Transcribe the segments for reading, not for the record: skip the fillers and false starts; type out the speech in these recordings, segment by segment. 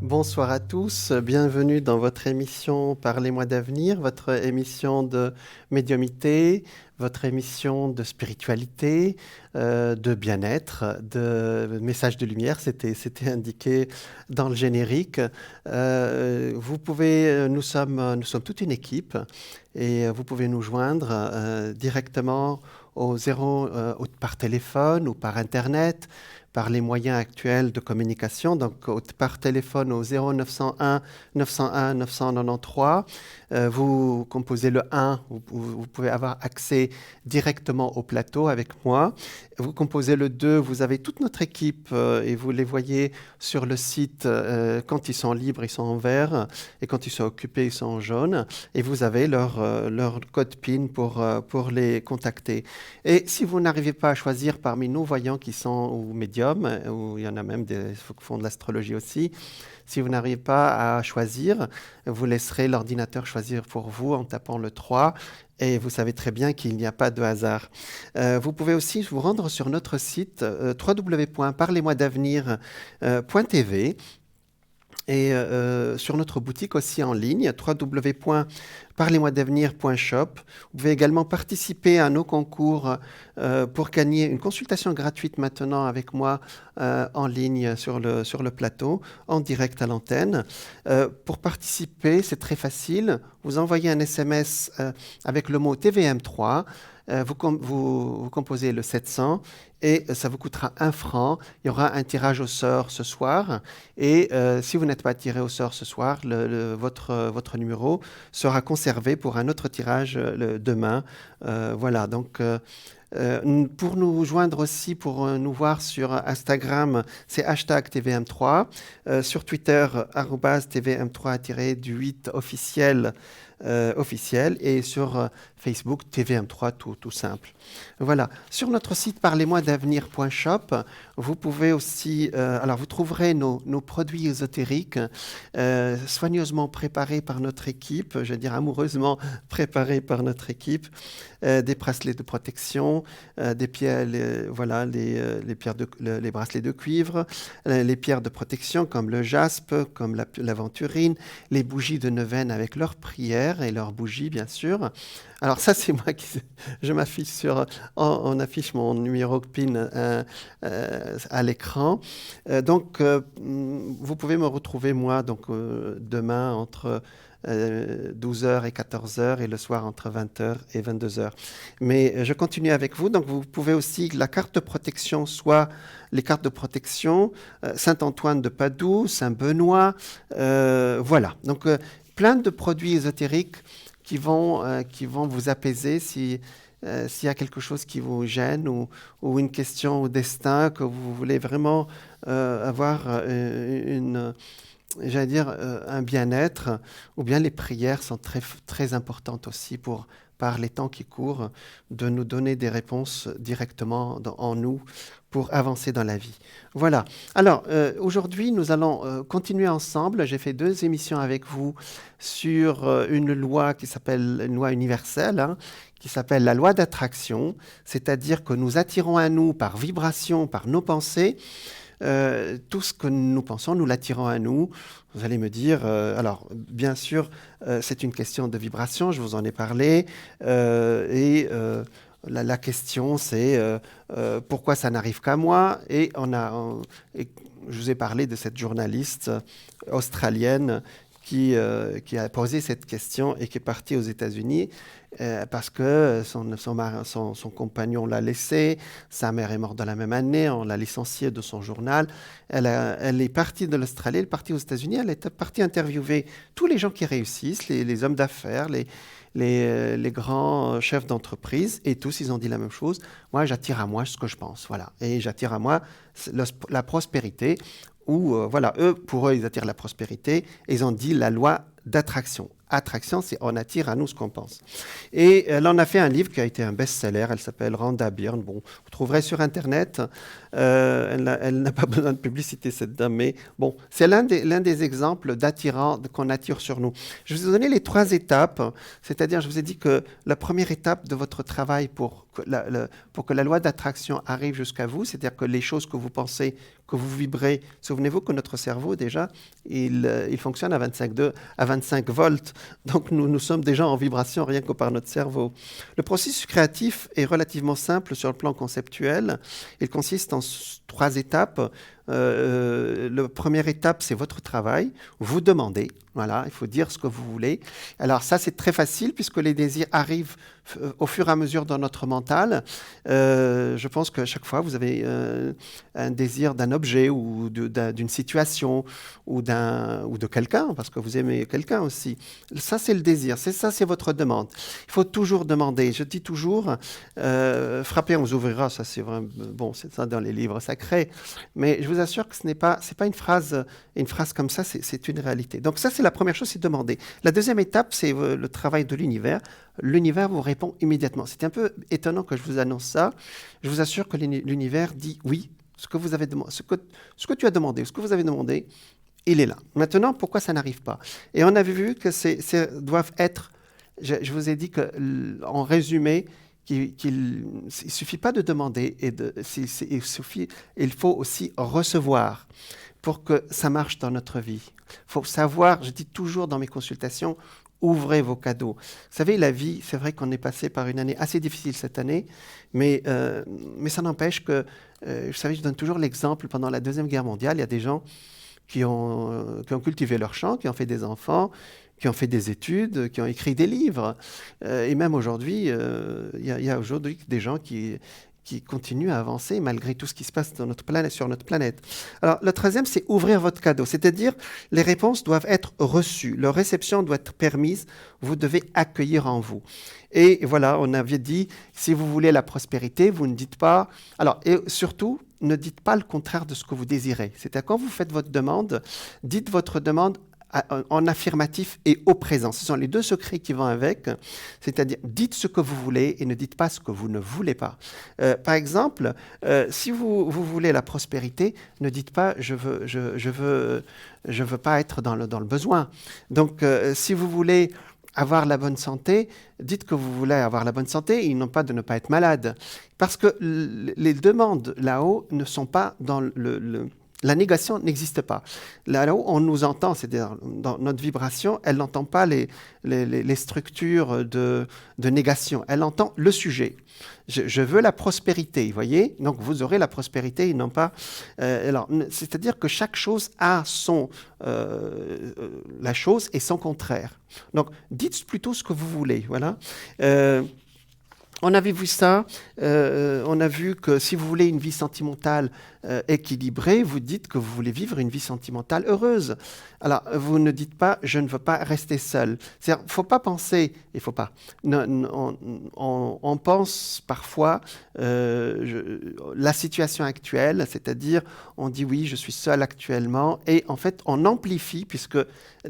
Bonsoir à tous, bienvenue dans votre émission Parlez-moi d'avenir, votre émission de médiumité, votre émission de spiritualité, de bien-être, de message de lumière, c'était indiqué dans le générique. Nous sommes toute une équipe et vous pouvez nous joindre directement par téléphone ou par Internet, par les moyens actuels de communication, donc par téléphone au 0901 901 993. Vous composez le 1, vous pouvez avoir accès directement au plateau avec moi. Vous composez le 2, vous avez toute notre équipe et vous les voyez sur le site. Quand ils sont libres, ils sont en vert et quand ils sont occupés, ils sont en jaune. Et vous avez leur code PIN pour les contacter. Et si vous n'arrivez pas à choisir parmi nos voyants qui sont ou médiums, ou il y en a même qui font de l'astrologie aussi, si vous n'arrivez pas à choisir, vous laisserez l'ordinateur choisir pour vous en tapant le 3 et vous savez très bien qu'il n'y a pas de hasard. Vous pouvez aussi vous rendre sur notre site www.parlez-moi-d'avenir.tv et sur notre boutique aussi en ligne, www.parlez-moi-d'avenir.shop. Vous pouvez également participer à nos concours pour gagner une consultation gratuite maintenant avec moi en ligne sur le plateau, en direct à l'antenne. Pour participer, c'est très facile. Vous envoyez un SMS avec le mot TVM3. Vous composez le 700 et ça vous coûtera 1 franc. Il y aura un tirage au sort ce soir. Et si vous n'êtes pas tiré au sort ce soir, votre numéro sera conservé pour un autre tirage demain. Voilà, donc pour nous joindre aussi, pour nous voir sur Instagram, c'est hashtag TVM3. Sur Twitter, TVM3-8 officiel. Et sur Facebook TVM3 tout simple. Voilà. Sur notre site parlez-moi-d'avenir.shop, vous pouvez aussi, alors vous trouverez nos produits ésotériques soigneusement préparés par notre équipe, je veux dire amoureusement préparés par notre équipe, des bracelets de protection, des pierres, les bracelets de cuivre, les pierres de protection comme le jaspe, comme l'aventurine, les bougies de neuvaine avec leurs prières et leurs bougies bien sûr. Alors ça c'est moi je m'affiche on affiche mon numéro PIN à l'écran. Vous pouvez me retrouver moi demain entre 12h et 14h et le soir entre 20h et 22h. Mais je continue avec vous. Donc vous pouvez aussi la carte de protection, soit les cartes de protection, Saint-Antoine de Padoue, Saint-Benoît, voilà. Donc plein de produits ésotériques qui vont vous apaiser s'il y a quelque chose qui vous gêne ou une question au destin que vous voulez vraiment avoir un bien-être, ou bien les prières sont très, très importantes aussi par les temps qui courent, de nous donner des réponses directement en nous pour avancer dans la vie. Voilà. Alors, aujourd'hui, nous allons continuer ensemble. J'ai fait 2 émissions avec vous sur une loi qui s'appelle une loi universelle, qui s'appelle la loi d'attraction, c'est-à-dire que nous attirons à nous par vibration, par nos pensées, tout ce que nous pensons, nous l'attirons à nous. Vous allez me dire, alors bien sûr, c'est une question de vibration, je vous en ai parlé, la question c'est pourquoi ça n'arrive qu'à moi, et je vous ai parlé de cette journaliste australienne qui a posé cette question et qui est partie aux États-Unis parce que son compagnon l'a laissé, sa mère est morte dans la même année, on l'a licenciée de son journal. Elle est partie de l'Australie, elle est partie aux États-Unis, elle est partie interviewer tous les gens qui réussissent, les hommes d'affaires, les grands chefs d'entreprise, et tous ils ont dit la même chose. Moi, j'attire à moi ce que je pense, voilà. Et j'attire à moi la prospérité. Voilà, pour eux, ils attirent la prospérité. Et ils ont dit la loi d'attraction. Attraction, c'est on attire à nous ce qu'on pense. Et elle en a fait un livre qui a été un best-seller. Elle s'appelle Rhonda Byrne. Bon, vous trouverez sur Internet. Elle n'a pas besoin de publicité, cette dame. Mais bon, c'est l'un des exemples d'attirants qu'on attire sur nous. Je vous ai donné les 3 étapes. C'est-à-dire, je vous ai dit que la première étape de votre travail pour que la loi d'attraction arrive jusqu'à vous, c'est-à-dire que les choses que vous pensez que vous vibrez. Souvenez-vous que notre cerveau, déjà, il fonctionne à 25 volts. Donc, nous sommes déjà en vibration rien que par notre cerveau. Le processus créatif est relativement simple sur le plan conceptuel. Il consiste en 3 étapes. La première étape, c'est votre travail. Vous demandez, voilà, il faut dire ce que vous voulez. Alors ça, c'est très facile puisque les désirs arrivent au fur et à mesure dans notre mental. Je pense qu'à chaque fois, vous avez un désir d'un objet ou d'une situation ou de quelqu'un, parce que vous aimez quelqu'un aussi. Ça, c'est le désir. C'est votre demande. Il faut toujours demander. Je dis toujours, frapper, on vous ouvrira. Ça, c'est vraiment bon. C'est ça dans les livres sacrés. Mais je vous assure que c'est pas une phrase comme ça. C'est une réalité. Donc ça, c'est la première chose, c'est demander. La deuxième étape, c'est le travail de l'univers. L'univers vous répond immédiatement. C'est un peu étonnant que je vous annonce ça. Je vous assure que l'univers dit oui. Ce que tu as demandé, ce que vous avez demandé, il est là. Maintenant, pourquoi ça n'arrive pas? Et on avait vu que doivent être. Je vous ai dit en résumé, il ne suffit pas de demander, il faut aussi recevoir pour que ça marche dans notre vie. Il faut savoir, je dis toujours dans mes consultations, ouvrez vos cadeaux. Vous savez, la vie, c'est vrai qu'on est passé par une année assez difficile cette année, mais ça n'empêche que, vous savez, je donne toujours l'exemple, pendant la Deuxième Guerre mondiale, il y a des gens qui ont cultivé leur champ, qui ont fait des enfants, qui ont fait des études, qui ont écrit des livres. Et même aujourd'hui, il y a aujourd'hui des gens qui continuent à avancer malgré tout ce qui se passe sur notre planète. Alors, le 13e, c'est ouvrir votre cadeau. C'est-à-dire, les réponses doivent être reçues. Leur réception doit être permise. Vous devez accueillir en vous. Et voilà, on avait dit, si vous voulez la prospérité, vous ne dites pas... Alors, et surtout, ne dites pas le contraire de ce que vous désirez. C'est-à-dire, quand vous faites votre demande, dites votre demande en affirmatif et au présent. Ce sont les 2 secrets qui vont avec. C'est-à-dire, dites ce que vous voulez et ne dites pas ce que vous ne voulez pas. Par exemple, si vous voulez la prospérité, ne dites pas je veux pas être dans le besoin. Donc, si vous voulez avoir la bonne santé, dites que vous voulez avoir la bonne santé et non pas de ne pas être malade. Parce que les demandes là-haut ne sont pas dans la négation n'existe pas. Là-haut, on nous entend, c'est-à-dire dans notre vibration, elle n'entend pas les structures de négation. Elle entend le sujet. Je veux la prospérité, vous voyez? Donc, vous aurez la prospérité et non pas... c'est-à-dire que chaque chose a la chose et son contraire. Donc, dites plutôt ce que vous voulez, voilà. On avait vu ça, on a vu que si vous voulez une vie sentimentale équilibrée, vous dites que vous voulez vivre une vie sentimentale heureuse. Alors, vous ne dites pas « je ne veux pas rester seul ». C'est-à-dire, il ne faut pas penser, il ne faut pas. On pense parfois la situation actuelle, c'est-à-dire on dit « oui, je suis seul actuellement » et en fait, on amplifie puisque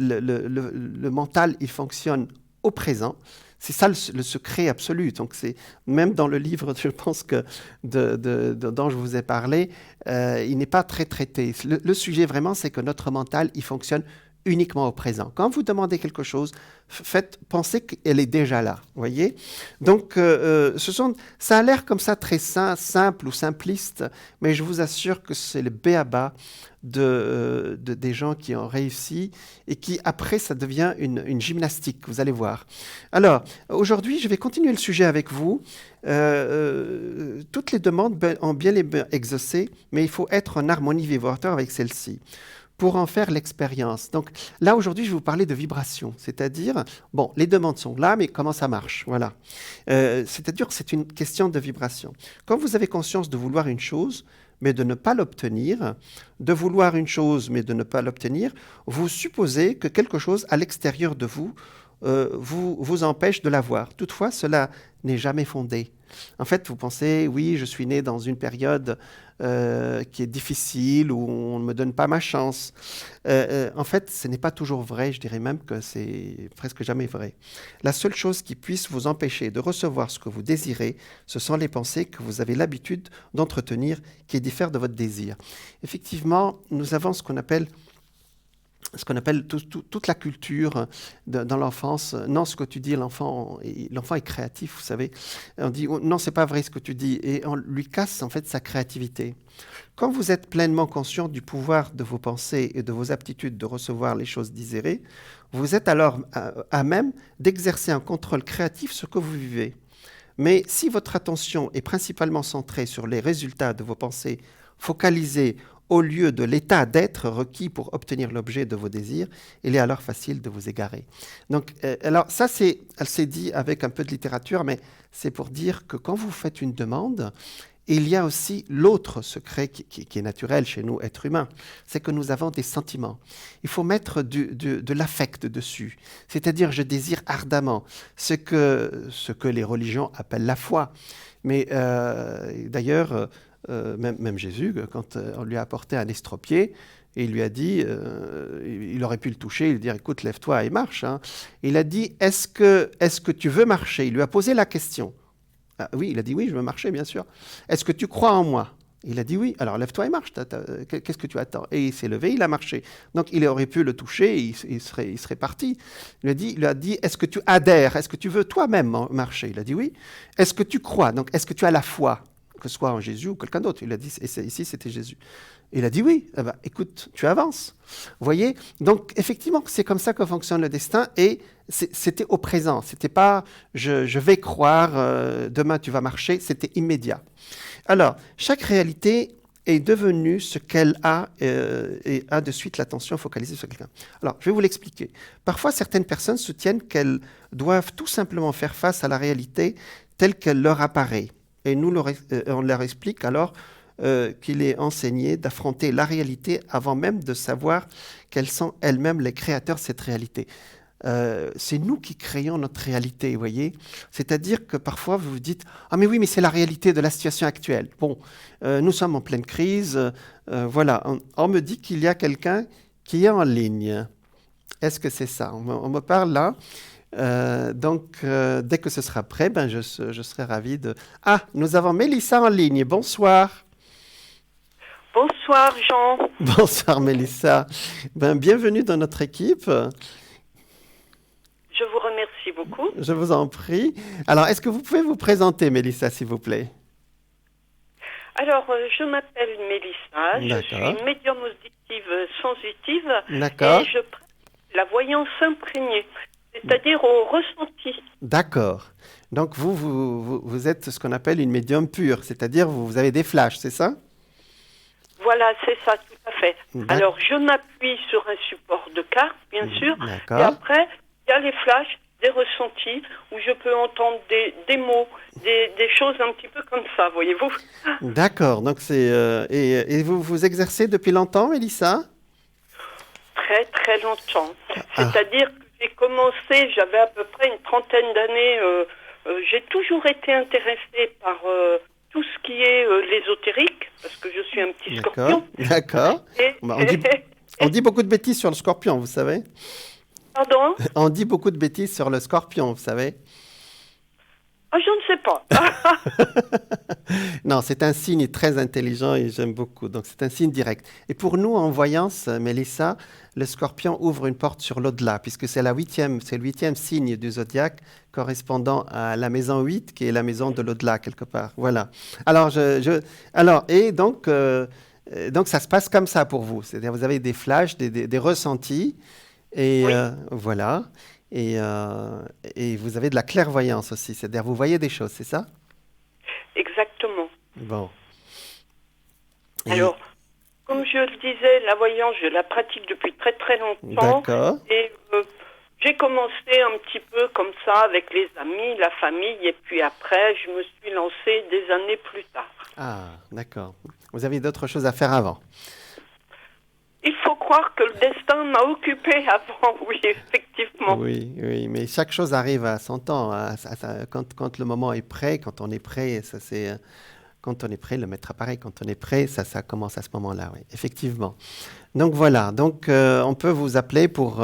le mental, il fonctionne au présent. C'est ça le secret absolu. Donc, c'est même dans le livre, je pense que dont je vous ai parlé, il n'est pas très traité. Le sujet vraiment, c'est que notre mental, il fonctionne uniquement au présent. Quand vous demandez quelque chose, pensez qu'elle est déjà là, voyez. Donc, ça a l'air comme ça très simple ou simpliste, mais je vous assure que c'est le b.a.-ba des gens qui ont réussi et qui, après, ça devient une gymnastique, vous allez voir. Alors, aujourd'hui, je vais continuer le sujet avec vous. Toutes les demandes ont bien les exaucées, mais il faut être en harmonie vibratoire avec celles-ci pour en faire l'expérience. Donc là, aujourd'hui, je vais vous parler de vibration, c'est-à-dire, bon, les demandes sont là, mais comment ça marche? Voilà. C'est-à-dire que c'est une question de vibration. Quand vous avez conscience de vouloir une chose, mais de ne pas l'obtenir, de vouloir une chose, mais de ne pas l'obtenir, vous supposez que quelque chose à l'extérieur de vous vous empêche de l'avoir. Toutefois, cela n'est jamais fondé. En fait, vous pensez, oui, je suis né dans une période qui est difficile, où on ne me donne pas ma chance. En fait, ce n'est pas toujours vrai, je dirais même que c'est presque jamais vrai. La seule chose qui puisse vous empêcher de recevoir ce que vous désirez, ce sont les pensées que vous avez l'habitude d'entretenir, qui diffèrent de votre désir. Effectivement, nous avons ce qu'on appelle ce qu'on appelle toute la culture dans l'enfance. Non, ce que tu dis, l'enfant est créatif, vous savez. On dit, oh, non, c'est pas vrai ce que tu dis. Et on lui casse en fait sa créativité. Quand vous êtes pleinement conscient du pouvoir de vos pensées et de vos aptitudes de recevoir les choses désirées, vous êtes alors à même d'exercer un contrôle créatif sur ce que vous vivez. Mais si votre attention est principalement centrée sur les résultats de vos pensées, focalisées au lieu de l'état d'être requis pour obtenir l'objet de vos désirs, il est alors facile de vous égarer. Donc, alors ça, elle s'est dit avec un peu de littérature, mais c'est pour dire que quand vous faites une demande, il y a aussi l'autre secret qui est naturel chez nous, êtres humains, c'est que nous avons des sentiments. Il faut mettre de l'affect dessus, c'est-à-dire je désire ardemment ce que les religions appellent la foi. Mais d'ailleurs, même Jésus, quand on lui a apporté un estropié, et il lui a dit, il aurait pu le toucher, il lui dire, écoute, lève-toi et marche. Hein. Il a dit, est-ce que tu veux marcher? Il lui a posé la question. Ah, oui, il a dit oui, je veux marcher, bien sûr. Est-ce que tu crois en moi? Il a dit oui. Alors lève-toi et marche. Qu'est-ce que tu attends? Et il s'est levé, il a marché. Donc il aurait pu le toucher, il serait parti. Il lui a dit est-ce que tu adhères? Est-ce que tu veux toi-même marcher? Il a dit oui. Est-ce que tu crois? Donc est-ce que tu as la foi? Que ce soit en Jésus ou quelqu'un d'autre. Il a dit, ici c'était Jésus. Il a dit oui, eh ben, écoute, tu avances. Vous voyez? Donc effectivement, c'est comme ça que fonctionne le destin et c'était au présent. C'était pas je vais croire, demain tu vas marcher, c'était immédiat. Alors, chaque réalité est devenue ce qu'elle a et a de suite l'attention focalisée sur quelqu'un. Alors, je vais vous l'expliquer. Parfois, certaines personnes soutiennent qu'elles doivent tout simplement faire face à la réalité telle qu'elle leur apparaît. Et on leur explique alors qu'il est enseigné d'affronter la réalité avant même de savoir qu'elles sont elles-mêmes les créateurs de cette réalité. C'est nous qui créons notre réalité, vous voyez. C'est-à-dire que parfois vous vous dites « Ah mais oui, mais c'est la réalité de la situation actuelle. » Bon, nous sommes en pleine crise, voilà. On me dit qu'il y a quelqu'un qui est en ligne. Est-ce que c'est ça? On me parle là. Donc, dès que ce sera prêt, ben, je serai ravi de... Ah, nous avons Mélissa en ligne. Bonsoir. Bonsoir, Jean. Bonsoir, Mélissa. Ben, bienvenue dans notre équipe. Je vous remercie beaucoup. Je vous en prie. Alors, est-ce que vous pouvez vous présenter, Mélissa, s'il vous plaît? Alors, je m'appelle Mélissa. Je suis médium auditive sensitive. D'accord. Et je pratique la voyance imprégnée, c'est-à-dire au ressenti. D'accord. Donc, vous êtes ce qu'on appelle une médium pure, c'est-à-dire vous avez des flashs, c'est ça? Voilà, c'est ça, tout à fait. Alors, je m'appuie sur un support de carte, bien sûr. Et après, il y a les flashs, des ressentis, où je peux entendre des mots, des choses un petit peu comme ça, voyez-vous. D'accord. Donc, et vous exercez depuis longtemps, Mélissa? Très, très longtemps. C'est-à-dire que j'ai commencé, j'avais à peu près une trentaine d'années. J'ai toujours été intéressée par tout ce qui est l'ésotérique, parce que je suis un petit scorpion. D'accord. On dit beaucoup de bêtises sur le scorpion, vous savez. Pardon? On dit beaucoup de bêtises sur le scorpion, vous savez. Ah, je ne sais pas. Non, c'est un signe très intelligent et j'aime beaucoup. Donc, c'est un signe direct. Et pour nous, en voyance, Mélissa, le scorpion ouvre une porte sur l'au-delà, puisque c'est le 8e signe du zodiaque correspondant à la maison 8, qui est la maison de l'au-delà, quelque part. Voilà. Alors, donc, ça se passe comme ça pour vous. C'est-à-dire, vous avez des flashs, des ressentis, et oui. Voilà. Et vous avez de la clairvoyance aussi, c'est-à-dire vous voyez des choses, c'est ça? Exactement. Bon. Alors, comme je le disais, la voyance, je la pratique depuis très très longtemps. D'accord. Et j'ai commencé un petit peu comme ça avec les amis, la famille, et puis après, je me suis lancée des années plus tard. Ah, d'accord. Vous avez d'autres choses à faire avant? Il faut croire que le destin m'a occupé avant, oui, effectivement. Oui, mais chaque chose arrive à son temps. Quand le moment est prêt, quand on est prêt, quand on est prêt, le maître apparaît. Quand on est prêt, ça commence à ce moment-là, oui, effectivement. Donc voilà, on peut vous appeler pour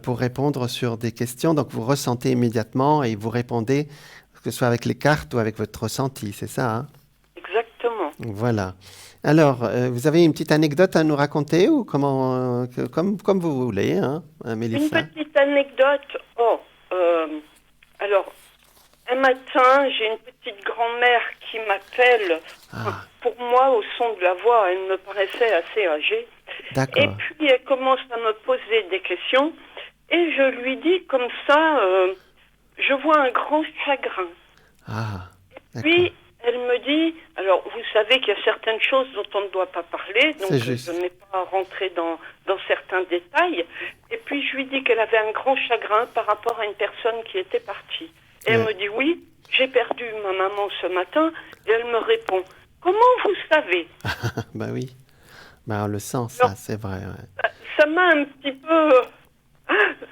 répondre sur des questions. Donc vous ressentez immédiatement et vous répondez, que ce soit avec les cartes ou avec votre ressenti, c'est ça, hein? Exactement. Voilà. Alors, vous avez une petite anecdote à nous raconter ou comment, comme vous voulez, hein, Mélissa? Une petite anecdote. Alors, un matin, j'ai une petite grand-mère qui m'appelle. Pour moi, au son de la voix, elle me paraissait assez âgée. D'accord. Et puis, elle commence à me poser des questions. Et je lui dis comme ça, je vois un grand chagrin. Et puis, elle me dit, alors vous savez qu'il y a certaines choses dont on ne doit pas parler, donc je n'ai pas rentré dans certains détails. Et puis, je lui dis qu'elle avait un grand chagrin par rapport à une personne qui était partie. Et elle me dit, oui, j'ai perdu ma maman ce matin. Et elle me répond, comment vous savez? Ben oui, ben on le sent, ça, c'est vrai. Ouais. Ça m'a un petit peu...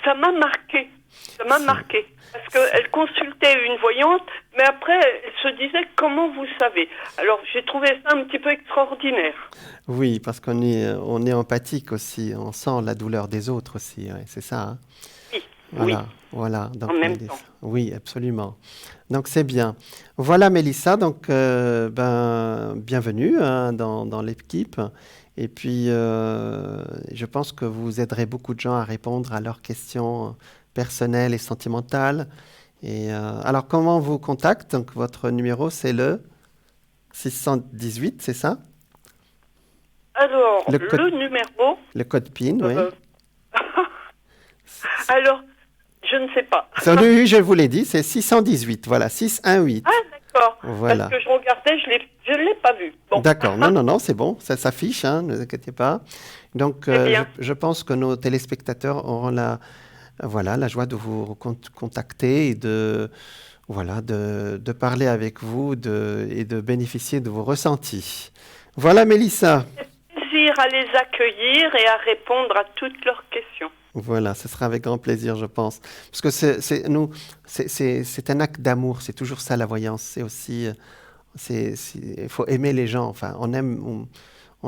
Ça m'a marqué. Ça m'a marqué. Parce qu'elle consultait une voyante, mais après, elle se disait comment vous savez. Alors, j'ai trouvé ça un petit peu extraordinaire. Oui, parce qu'on est empathique aussi. On sent la douleur des autres aussi. Ouais, c'est ça. Hein? Oui. Voilà, oui. Voilà. Donc, en même temps. Oui, absolument. Donc, c'est bien. Voilà, Mélissa. Donc, bienvenue hein, dans l'équipe. Et puis, je pense que vous aiderez beaucoup de gens à répondre à leurs questions personnelles et sentimentales. Et, alors, comment on vous contacte? Donc, votre numéro, c'est le 618, c'est ça? Alors, le numéro... Le code PIN, oui. Alors, je ne sais pas. Oui, je vous l'ai dit, c'est 618, voilà, 618. Ah, d'accord. Voilà. Parce que je regardais, je ne l'ai pas vu. Bon. D'accord, non, c'est bon, ça s'affiche, hein, ne vous inquiétez pas. Donc, je pense que nos téléspectateurs auront la joie de vous contacter et de parler avec vous et de bénéficier de vos ressentis. Voilà, Mélissa. C'est plaisir à les accueillir et à répondre à toutes leurs questions. Voilà, ce sera avec grand plaisir, je pense. Parce que c'est un acte d'amour, c'est toujours ça la voyance. C'est aussi, il faut aimer les gens. Enfin, on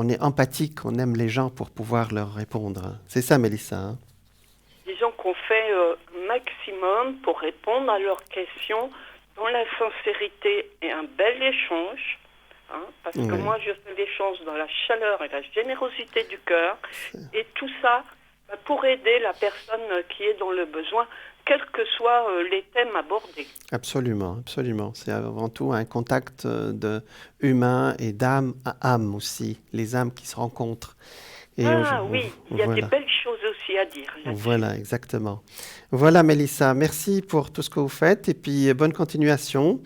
est empathique, on aime les gens pour pouvoir leur répondre. C'est ça, Mélissa. Hein? Disons qu'on fait un maximum pour répondre à leurs questions dans la sincérité et un bel échange. Hein, parce que moi, je fais l'échange dans la chaleur et la générosité du cœur. Et tout ça pour aider la personne qui est dans le besoin, quels que soient les thèmes abordés. Absolument, absolument. C'est avant tout un contact humain et d'âme à âme aussi, les âmes qui se rencontrent. Et oui, il y a des belles choses aussi à dire là-dessus. Voilà, exactement. Voilà, Mélissa, merci pour tout ce que vous faites et puis bonne continuation.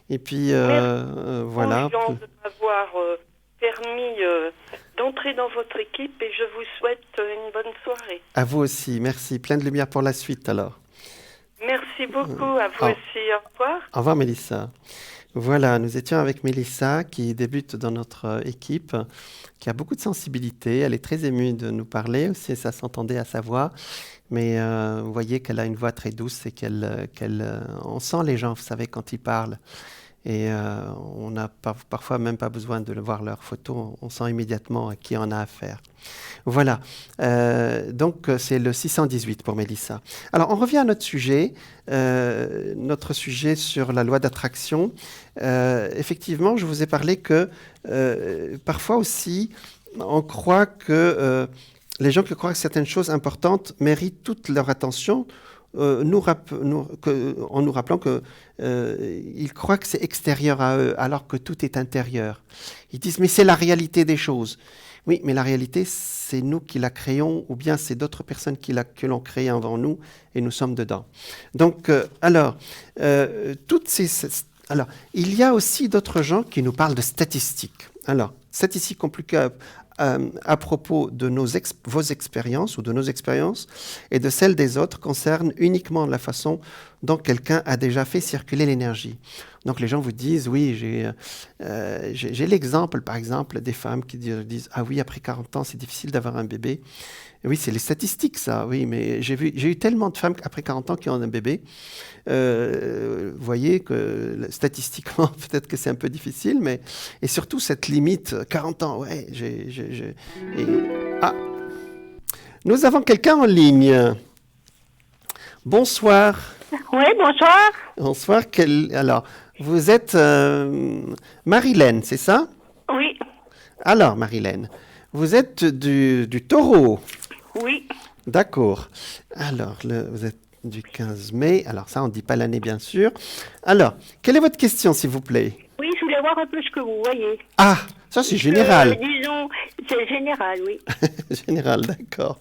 Et puis, voilà. Merci de m'avoir permis d'entrer dans votre équipe et je vous souhaite une bonne soirée. À vous aussi, merci. Plein de lumière pour la suite alors. Merci beaucoup, à vous aussi. Au revoir. Au revoir, Mélissa. Voilà, nous étions avec Mélissa qui débute dans notre équipe, qui a beaucoup de sensibilité. Elle est très émue de nous parler aussi, ça s'entendait à sa voix. Mais vous voyez qu'elle a une voix très douce et on sent les gens, vous savez, quand ils parlent. Et on n'a parfois même pas besoin de voir leurs photos, on sent immédiatement à qui on a affaire. Voilà, donc c'est le 618 pour Mélissa. Alors on revient à notre sujet sur la loi d'attraction. Effectivement, je vous ai parlé que parfois aussi, on croit que les gens qui croient que certaines choses importantes méritent toute leur attention, en nous rappelant qu'ils croient que c'est extérieur à eux, alors que tout est intérieur. Ils disent, mais c'est la réalité des choses. Oui, mais la réalité, c'est nous qui la créons, ou bien c'est d'autres personnes qui l'ont créée avant nous, et nous sommes dedans. Donc, alors, il y a aussi d'autres gens qui nous parlent de statistiques. Alors, statistiques compliquées à propos de vos expériences ou de nos expériences et de celles des autres concernent uniquement la façon dont quelqu'un a déjà fait circuler l'énergie. Donc les gens vous disent, oui, j'ai l'exemple, par exemple, des femmes qui disent, ah oui, après 40 ans, c'est difficile d'avoir un bébé. Oui, c'est les statistiques, ça, oui, mais j'ai eu tellement de femmes après 40 ans qui ont un bébé. Vous voyez que statistiquement, peut-être que c'est un peu difficile, mais et surtout cette limite, 40 ans, ouais, nous avons quelqu'un en ligne. Bonsoir. Oui, bonsoir. Bonsoir. Alors, vous êtes Marilène, c'est ça? Oui. Alors, Marilène, vous êtes du taureau. Oui. D'accord. Alors, vous êtes du 15 mai. Alors, ça, on ne dit pas l'année, bien sûr. Alors, quelle est votre question, s'il vous plaît? Oui, je voulais voir un peu ce que vous voyez. Ah, ça, c'est général. Disons, c'est général, oui. Général, d'accord.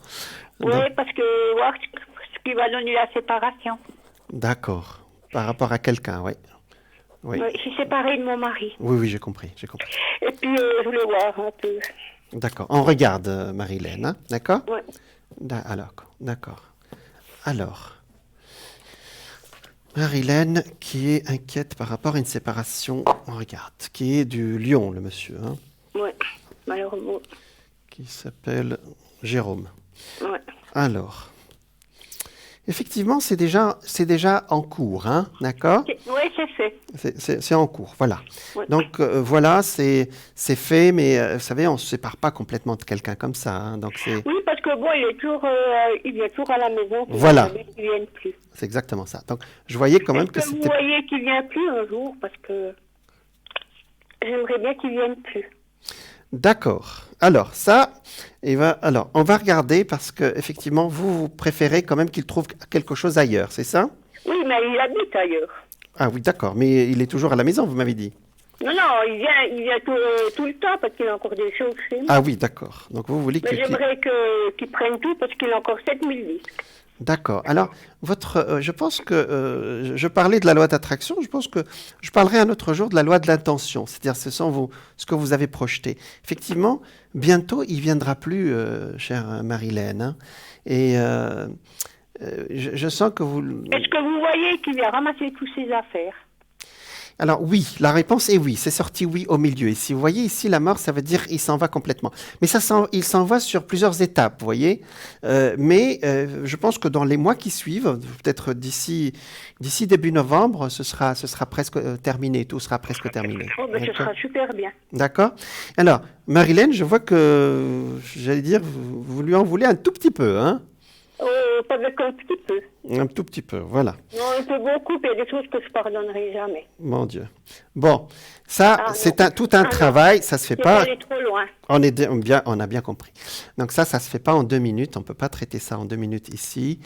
Oui, parce que voir ce qui va donner la séparation. D'accord. Par rapport à quelqu'un, oui. Oui. Je suis séparée de mon mari. Oui, oui, j'ai compris. Et puis, je voulais voir un peu. D'accord. On regarde, Marilène, hein? D'accord? Oui. D'accord. Alors, Marilène, qui est inquiète par rapport à une séparation, on regarde, qui est du Lion, le monsieur, hein? Oui, malheureusement. Qui s'appelle Jérôme. Oui. Alors, effectivement, c'est déjà en cours, hein, d'accord? Oui, c'est fait. C'est en cours, voilà. Oui. Donc, voilà, c'est fait, mais vous savez, on ne se sépare pas complètement de quelqu'un comme ça. Hein, donc oui, parce que bon, il vient toujours à la maison. Voilà. Il ne vient plus. C'est exactement ça. Donc, je voyais quand même que c'était... c'était... Vous voyez qu'il ne vient plus un jour, parce que j'aimerais bien qu'il ne vienne plus. D'accord. Alors, alors, on va regarder parce que effectivement, vous préférez quand même qu'il trouve quelque chose ailleurs, c'est ça? Oui, mais il habite ailleurs. Ah oui, d'accord. Mais il est toujours à la maison, vous m'avez dit. Non, il vient tout le temps parce qu'il a encore des choses chez nous. Ah oui, d'accord. Donc vous voulez mais j'aimerais qu'il prenne tout parce qu'il a encore 7000 disques. D'accord. Alors, je pense que je parlais de la loi d'attraction, je pense que je parlerai un autre jour de la loi de l'intention, c'est-à-dire ce que vous avez projeté. Effectivement, bientôt, il ne viendra plus, chère Marilène. Hein, et je sens que vous... Est-ce que vous voyez qu'il vient ramasser toutes ses affaires? Alors oui, la réponse est oui, c'est sorti oui au milieu. Et si vous voyez ici la mort, ça veut dire il s'en va complètement. Mais il s'en va sur plusieurs étapes, vous voyez. Mais je pense que dans les mois qui suivent, peut-être d'ici début novembre, ce sera presque terminé, tout sera presque terminé. Oh, ben ce sera super bien. D'accord. Alors, Marilène, je vois que, j'allais dire, vous lui en voulez un tout petit peu, hein? Pas avec un petit peu. Un tout petit peu, voilà. Non, un peu beaucoup, puis il y a des choses que je ne pardonnerai jamais. Mon Dieu. Bon, ça, c'est tout un travail, ça se fait pas. Aller trop loin. On a bien compris. Donc ça se fait pas en 2 minutes, on peut pas traiter ça en 2 minutes ici,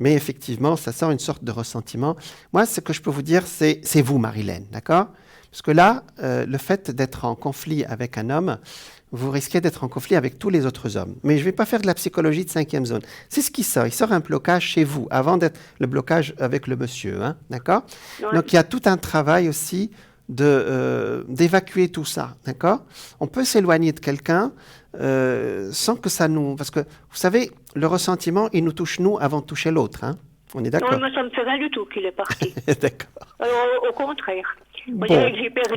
mais effectivement, ça sort une sorte de ressentiment. Moi, ce que je peux vous dire, c'est vous, Marilène, d'accord? Parce que là, le fait d'être en conflit avec un homme, vous risquez d'être en conflit avec tous les autres hommes. Mais je ne vais pas faire de la psychologie de 5e zone. C'est ce qui sort. Il sort un blocage chez vous, avant d'être le blocage avec le monsieur. Hein, d'accord? Ouais. Donc, il y a tout un travail aussi d'évacuer tout ça. D'accord? On peut s'éloigner de quelqu'un sans que ça nous... Parce que, vous savez, le ressentiment, il nous touche nous avant de toucher l'autre. Hein? On est d'accord? Non, moi, ça ne me fait rien du tout qu'il est parti. D'accord. Alors, au contraire. Bon,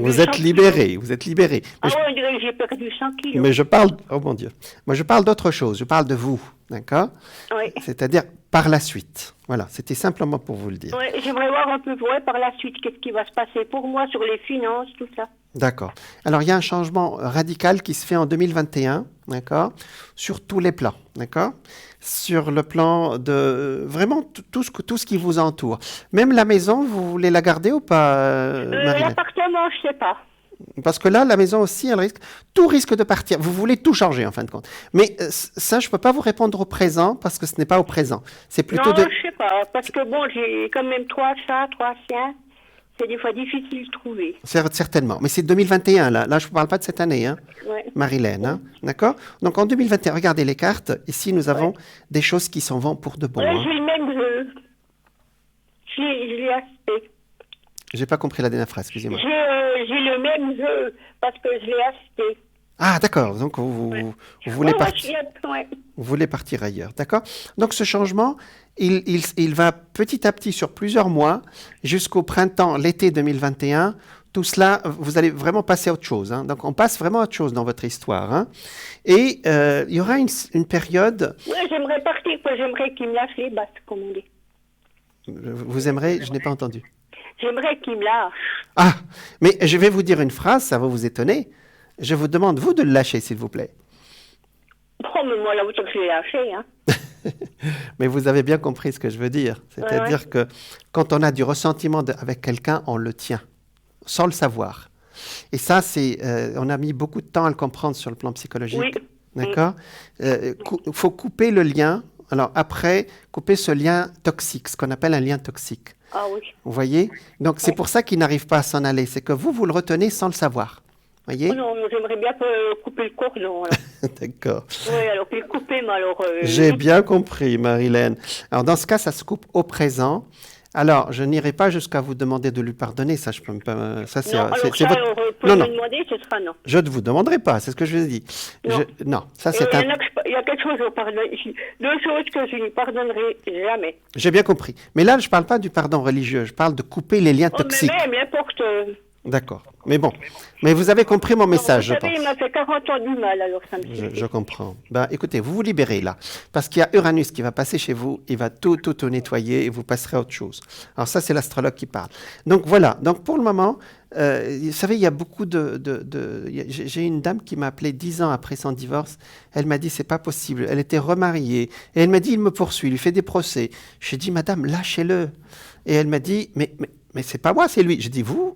vous êtes libéré, vous êtes libéré. Ah ouais, on dirait que j'ai perdu 100 kilos. Mais je parle, oh mon Dieu, moi je parle d'autre chose, je parle de vous, d'accord? Oui. C'est-à-dire par la suite. Voilà, c'était simplement pour vous le dire. Oui, j'aimerais voir un peu par la suite qu'est-ce qui va se passer pour moi sur les finances, tout ça. D'accord. Alors il y a un changement radical qui se fait en 2021, d'accord? Sur tous les plans, d'accord? Sur le plan de vraiment tout ce qui vous entoure. Même la maison, vous voulez la garder ou pas, l'appartement, je ne sais pas. Parce que là, la maison aussi, tout risque de partir. Vous voulez tout changer en fin de compte. Mais ça, je ne peux pas vous répondre au présent parce que ce n'est pas au présent. C'est plutôt non, je ne sais pas. Parce que bon, j'ai quand même 3 chats, 3 chiens. C'est des fois difficile de trouver. Certainement. Mais c'est 2021, là. Là, je ne vous parle pas de cette année, hein, ouais. Marilène. Hein, d'accord? Donc, en 2021, regardez les cartes. Ici, nous avons des choses qui s'en vont pour de bon. Hein. J'ai le même jeu. Je l'ai acheté. Je n'ai pas compris la dernière phrase, excusez-moi. J'ai le même jeu parce que je l'ai acheté. Ah, d'accord. Donc, vous voulez partir. Vous voulez partir ailleurs, d'accord? Donc, ce changement, il va petit à petit sur plusieurs mois jusqu'au printemps, l'été 2021. Tout cela, vous allez vraiment passer à autre chose. Hein. Donc, on passe vraiment à autre chose dans votre histoire. Hein. Et il y aura une période... Oui, j'aimerais partir, j'aimerais qu'il me lâche les battes, comme on dit. Vous aimerez? Je n'ai pas entendu. J'aimerais qu'il me lâche. Ah, mais je vais vous dire une phrase, ça va vous étonner. Je vous demande, vous, de le lâcher, s'il vous plaît. Oh, mais moi, là, vous je l'ai lâché, hein. Mais vous avez bien compris ce que je veux dire. C'est-à-dire que quand on a du ressentiment avec quelqu'un, on le tient, sans le savoir. Et ça, on a mis beaucoup de temps à le comprendre sur le plan psychologique. Oui. D'accord. Il faut couper le lien. Alors après, couper ce lien toxique, ce qu'on appelle un lien toxique. Ah oui. Vous voyez? Donc c'est pour ça qu'il n'arrive pas à s'en aller. C'est que vous le retenez sans le savoir. Voyez? Oh non, j'aimerais bien couper le cordon. D'accord. Oui, alors puis le couper, mais alors... J'ai bien compris, Marilène. Alors dans ce cas, ça se coupe au présent. Alors, je n'irai pas jusqu'à vous demander de lui pardonner, ça je peux pas. Ça c'est pour me demander, ce sera non. Je ne vous demanderai pas, c'est ce que je vous ai dit. Non, ça c'est il y a quelque chose, deux choses que je ne pardonnerai jamais. J'ai bien compris. Mais là, je ne parle pas du pardon religieux, je parle de couper les liens toxiques. Mais même, n'importe... D'accord. Mais bon. Mais vous avez compris mon message, je pense. Il m'a fait 40 ans du mal, alors ça me suffit. Je comprends. Ben, écoutez, vous libérez là. Parce qu'il y a Uranus qui va passer chez vous, il va tout nettoyer et vous passerez à autre chose. Alors ça, c'est l'astrologue qui parle. Donc voilà. Donc pour le moment, vous savez, il y a beaucoup j'ai une dame qui m'a appelé 10 ans après son divorce. Elle m'a dit, c'est pas possible. Elle était remariée. Et elle m'a dit, il me poursuit, il lui fait des procès. J'ai dit, madame, lâchez-le. Et elle m'a dit, mais c'est pas moi, c'est lui. Je dis, vous,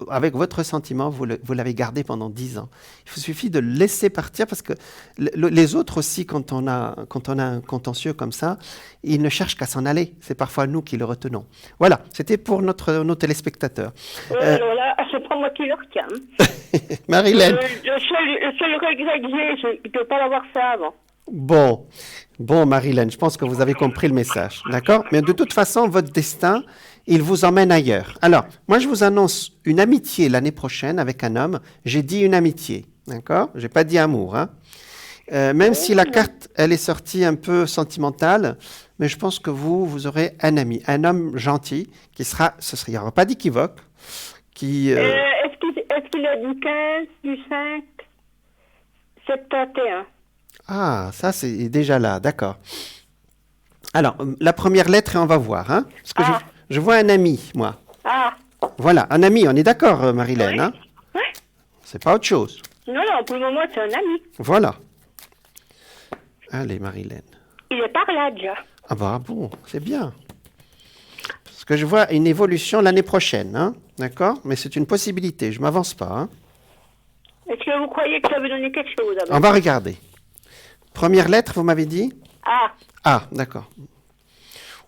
avec votre sentiment, vous l'avez gardé pendant 10 ans. Il suffit de le laisser partir parce que les autres aussi, quand on a un contentieux comme ça, ils ne cherchent qu'à s'en aller. C'est parfois nous qui le retenons. Voilà, c'était pour nos téléspectateurs. Alors là, c'est pas moi qui le retiens. Marilène. Le seul regret que j'ai, c'est de ne pas l'avoir fait avant. Bon, Marilène, je pense que vous avez compris le message, d'accord? Mais de toute façon, votre destin, il vous emmène ailleurs. Alors, moi, je vous annonce une amitié l'année prochaine avec un homme. J'ai dit une amitié, d'accord? Je n'ai pas dit amour, hein? Même si la carte, elle est sortie un peu sentimentale, mais je pense que vous aurez un ami, un homme gentil, il n'y aura pas d'équivoque, qui... Est-ce qu'il a du 15, du 5, 71? Ah, ça c'est déjà là, d'accord. Alors, la première lettre, et on va voir, hein? Parce que je vois un ami, moi. Ah. Voilà, un ami, on est d'accord, Marilène, oui. Hein? Oui. C'est pas autre chose. Non, pour le moment, c'est un ami. Voilà. Allez, Marilène. Il est par là, déjà. Ah bah bon, c'est bien. Parce que je vois une évolution l'année prochaine, hein? D'accord? Mais c'est une possibilité, je m'avance pas, hein? Est-ce que vous croyez que ça veut donner quelque chose? On va regarder. Première lettre, vous m'avez dit? Ah. Ah, d'accord.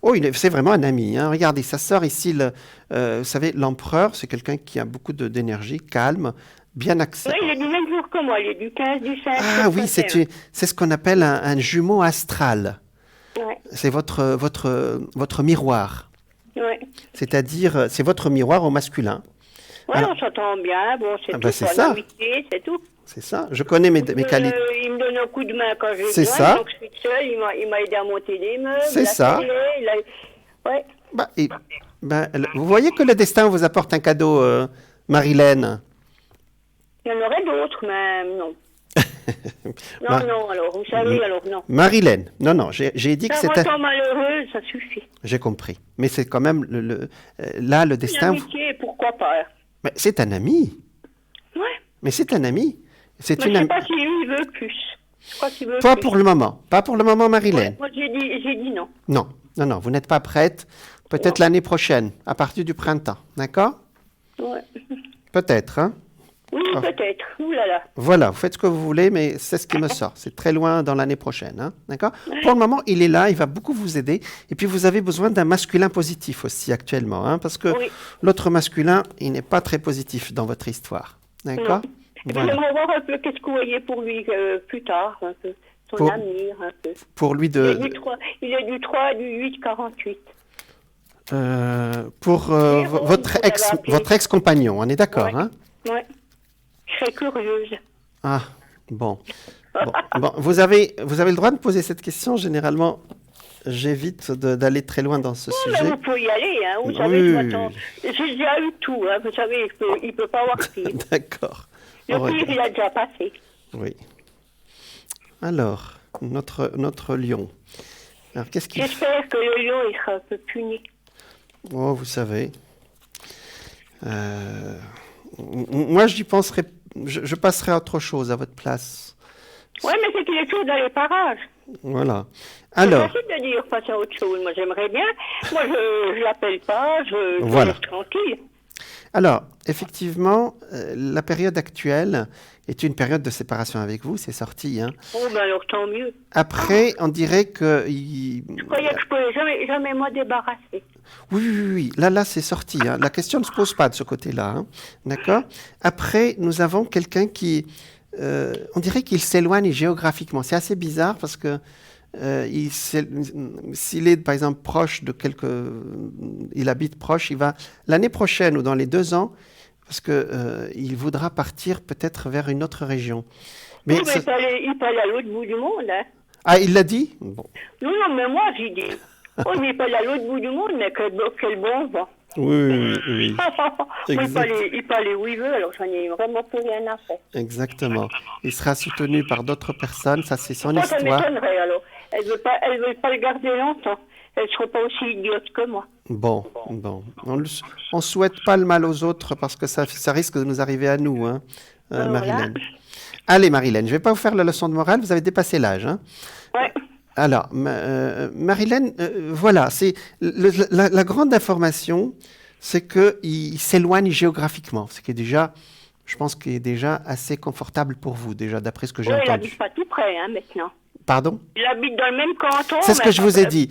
Oh, c'est vraiment un ami. Hein. Regardez, ça sort ici, vous savez, l'empereur, c'est quelqu'un qui a beaucoup d'énergie, calme, bien axé. Oui, il est du même jour que moi, il est du 15, du 5. Ah oui, c'est ce qu'on appelle un jumeau astral. Ouais. C'est votre miroir. Oui. C'est-à-dire, c'est votre miroir au masculin. Oui, on s'entend bien, bon, c'est tout, c'est ça. Amitié, c'est tout. C'est ça, je connais mes qualités. Il me donne un coup de main quand j'ai besoin, ça. Donc je suis seule, il m'a aidé à monter des meubles. C'est ça. Ouais. Vous voyez que le destin vous apporte un cadeau, Marilène. Il y en aurait d'autres, mais non. Non, alors, vous savez, alors non. Marilène, non, j'ai dit que c'était... Ça malheureux, ça suffit. J'ai compris. Mais c'est quand même, là, le destin... Une amitié, pourquoi pas? Mais c'est un ami. Ouais. Mais c'est un ami. Je ne sais pas si lui, il veut plus. Je crois qu'il veut pas plus. Pour le moment. Pas pour le moment, Marilène. Ouais, moi, j'ai dit non. Non, vous n'êtes pas prête. Peut-être l'année prochaine, à partir du printemps. D'accord? Ouais. Peut-être, hein? Oui, peut-être. Ouh là là. Voilà, vous faites ce que vous voulez, mais c'est ce qui me sort. C'est très loin dans l'année prochaine, hein? D'accord? Pour le moment, il est là, il va beaucoup vous aider. Et puis, vous avez besoin d'un masculin positif aussi actuellement, hein? Parce que l'autre masculin, il n'est pas très positif dans votre histoire. D'accord? Voilà. J'aimerais voir un peu qu'est-ce que vous voyez pour lui plus tard, un peu. Son avenir, un peu. Pour lui il est du 3 du 8, 48. Pour votre ex-compagnon, on est d'accord, hein? Oui. Je serais curieuse. Ah, bon. Vous avez le droit de poser cette question. Généralement, j'évite d'aller très loin dans ce sujet. Vous pouvez y aller, hein. Vous savez, j'ai déjà eu tout, hein. Vous savez, il ne peut pas avoir pire. D'accord. Le pire, il a déjà passé. Oui. Alors, notre lion. Alors, J'espère que le lion, il sera un peu puni. Oh, vous savez. Moi, j'y penserais. Je passerai à autre chose à votre place. Oui, mais c'est qu'il est toujours dans les parages. Voilà. Alors. C'est facile de dire passer à autre chose. Moi, j'aimerais bien. Moi, je l'appelle pas. Je laisse tranquille. Alors, effectivement, la période actuelle est une période de séparation avec vous, c'est sorti. Hein. Oh, ben alors tant mieux. Après, on dirait que... Je croyais que je pouvais jamais m'en débarrasser. Oui. Là, c'est sorti. Hein. La question ne se pose pas de ce côté-là. Hein. D'accord ? Après, nous avons quelqu'un qui... on dirait qu'il s'éloigne géographiquement. C'est assez bizarre parce que s'il est, par exemple, proche de il habite proche, il va l'année prochaine ou dans les 2 ans, parce que il voudra partir peut-être vers une autre région. Mais il peut aller à l'autre bout du monde. Hein. Ah, il l'a dit? Bon. Non, mais moi, j'ai dit. Oh, mais il peut aller à l'autre bout du monde, mais quel bon vent. Oui. Il peut aller où il veut, alors j'en ai vraiment plus rien à faire. Exactement. Il sera soutenu par d'autres personnes, ça c'est son histoire. Ça m'étonnerait alors. Elle veut pas le garder longtemps. Elle ne sera pas aussi idiote que moi. Bon. On souhaite pas le mal aux autres parce que ça risque de nous arriver à nous, hein, Marilène. Allez, Marilène, je ne vais pas vous faire la leçon de morale, vous avez dépassé l'âge. Hein. Ouais. Alors, Marilène, voilà, c'est la grande information, c'est qu'il s'éloigne géographiquement, ce qui est déjà, je pense, qu'il est déjà assez confortable pour vous, déjà, d'après ce que j'ai entendu. Il n'habite pas tout près, hein, maintenant. Pardon? Il habite dans le même canton. C'est ce que je vous ai dit.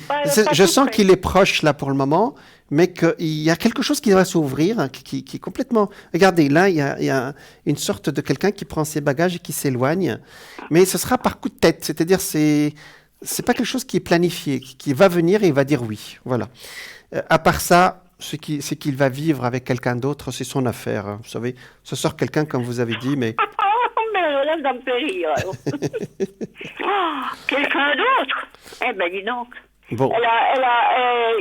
Je sens qu'il est proche, là, pour le moment, mais qu'il y a quelque chose qui va s'ouvrir, hein, qui est complètement... Regardez, là, il y a une sorte de quelqu'un qui prend ses bagages et qui s'éloigne, mais ce sera par coup de tête, c'est-à-dire c'est pas quelque chose qui est planifié, qui va venir et il va dire oui. Voilà. À part ça, ce qu'il va vivre avec quelqu'un d'autre, c'est son affaire. Hein. Vous savez, ce sort quelqu'un, comme vous avez dit, mais... mais là, ça me fait rire. Quelqu'un d'autre? Eh ben, dis donc. Bon.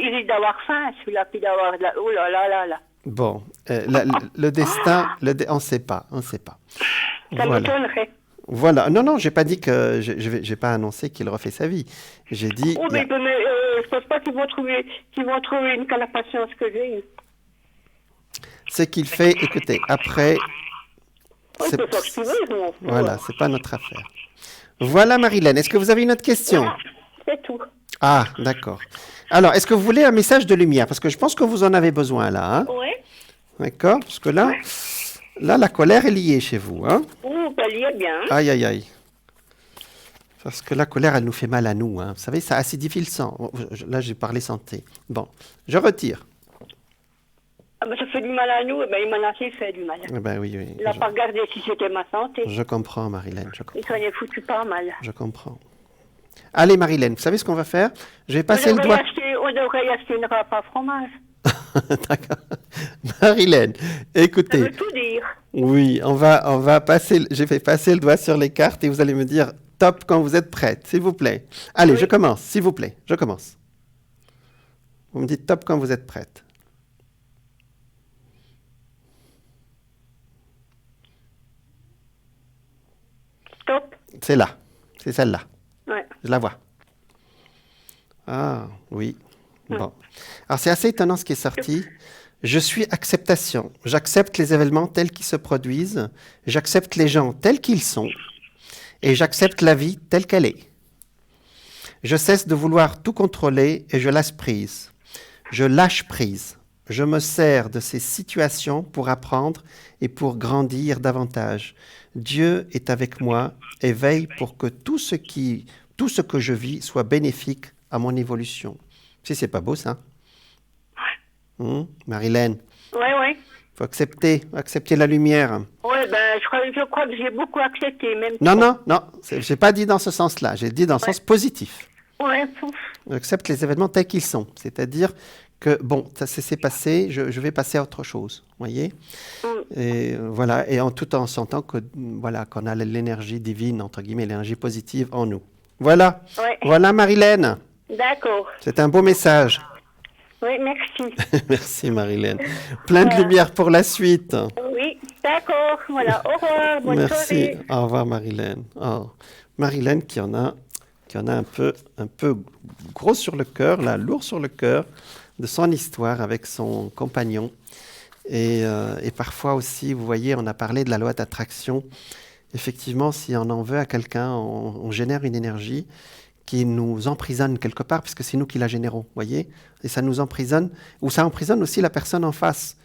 Il risque d'avoir faim, celui-là, puis d'avoir... Oh là là là. Bon. Le destin, on ne sait pas. Ça m'étonnerait. Voilà. Non, j'ai pas dit que j'ai pas annoncé qu'il refait sa vie. J'ai dit. Oh, mais je pense pas qu'ils vont trouver une qu'à la patience que j'ai eue. Ce qu'il fait, écoutez, après. C'est pas ce qu'il veut, voilà, c'est pas notre affaire. Voilà, Marilène. Est-ce que vous avez une autre question? Non, c'est tout. Ah, d'accord. Alors, est-ce que vous voulez un message de lumière? Parce que je pense que vous en avez besoin là. Hein? Oui. D'accord. Parce que là. Ouais. Là, la colère est liée chez vous. Hein? Oh, elle y est bien. Aïe. Parce que la colère, elle nous fait mal à nous. Hein. Vous savez, ça acidifie le sang. Là, j'ai parlé santé. Bon, je retire. Ah ben, ça fait du mal à nous. Il m'en a fait du mal. Ben oui. Il n'a pas regardé si c'était ma santé. Je comprends, Marilène. Il s'en est foutu pas mal. Je comprends. Allez, Marilène, vous savez ce qu'on va faire? Je vais passer le doigt... On devrait y acheter une râpe à fromage. D'accord. Marilène, écoutez. Ça veut tout dire. Oui, on va passer. Je vais passer le doigt sur les cartes et vous allez me dire top quand vous êtes prête, s'il vous plaît. Allez, oui. Je commence, s'il vous plaît. Je commence. Vous me dites top quand vous êtes prête. Top. C'est là. C'est celle-là. Ouais. Je la vois. Ah, oui. Bon. Alors, c'est assez étonnant ce qui est sorti. Je suis acceptation. J'accepte les événements tels qu'ils se produisent. J'accepte les gens tels qu'ils sont. Et j'accepte la vie telle qu'elle est. Je cesse de vouloir tout contrôler et je lâche prise. Je lâche prise. Je me sers de ces situations pour apprendre et pour grandir davantage. Dieu est avec moi et veille pour que tout ce que je vis soit bénéfique à mon évolution. Si c'est pas beau, ça? Marilène? Oui. Il faut accepter la lumière. Oui, je crois que j'ai beaucoup accepté. Même non, je n'ai pas dit dans ce sens-là, j'ai dit dans le sens positif. Oui. J'accepte les événements tels qu'ils sont, c'est-à-dire que, bon, ça s'est passé, je vais passer à autre chose, vous voyez? Et voilà, et tout en sentant que, voilà, qu'on a l'énergie divine, entre guillemets, l'énergie positive en nous. Voilà, Voilà Marilène. D'accord. C'est un beau message. Oui, merci. Merci Marilène. Plein de lumière pour la suite. Oui, d'accord. Voilà, au revoir, bonne soirée. Merci, au revoir Marilène. Oh. Marilène qui en a un peu gros sur le cœur, là, lourd sur le cœur, de son histoire avec son compagnon. Et parfois aussi, vous voyez, on a parlé de la loi d'attraction. Effectivement, si on en veut à quelqu'un, on génère une énergie qui nous emprisonne quelque part, puisque c'est nous qui la générons, voyez? Et ça nous emprisonne, ou ça emprisonne aussi la personne en face.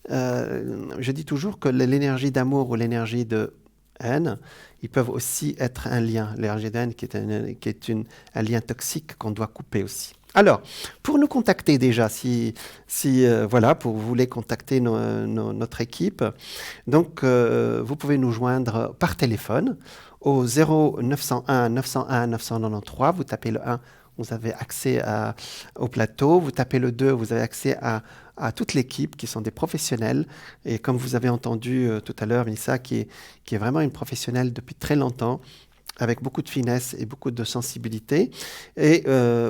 je dis toujours que l'énergie d'amour ou l'énergie de haine, ils peuvent aussi être un lien. L'énergie de haine qui est un lien toxique qu'on doit couper aussi. Alors, pour nous contacter déjà, voilà, pour vous voulez contacter notre équipe, donc vous pouvez nous joindre par téléphone au 0901 901 993. Vous tapez le 1, vous avez accès au plateau. Vous tapez le 2, vous avez accès à toute l'équipe qui sont des professionnels. Et comme vous avez entendu tout à l'heure, Mélissa, qui est vraiment une professionnelle depuis très longtemps, avec beaucoup de finesse et beaucoup de sensibilité. Et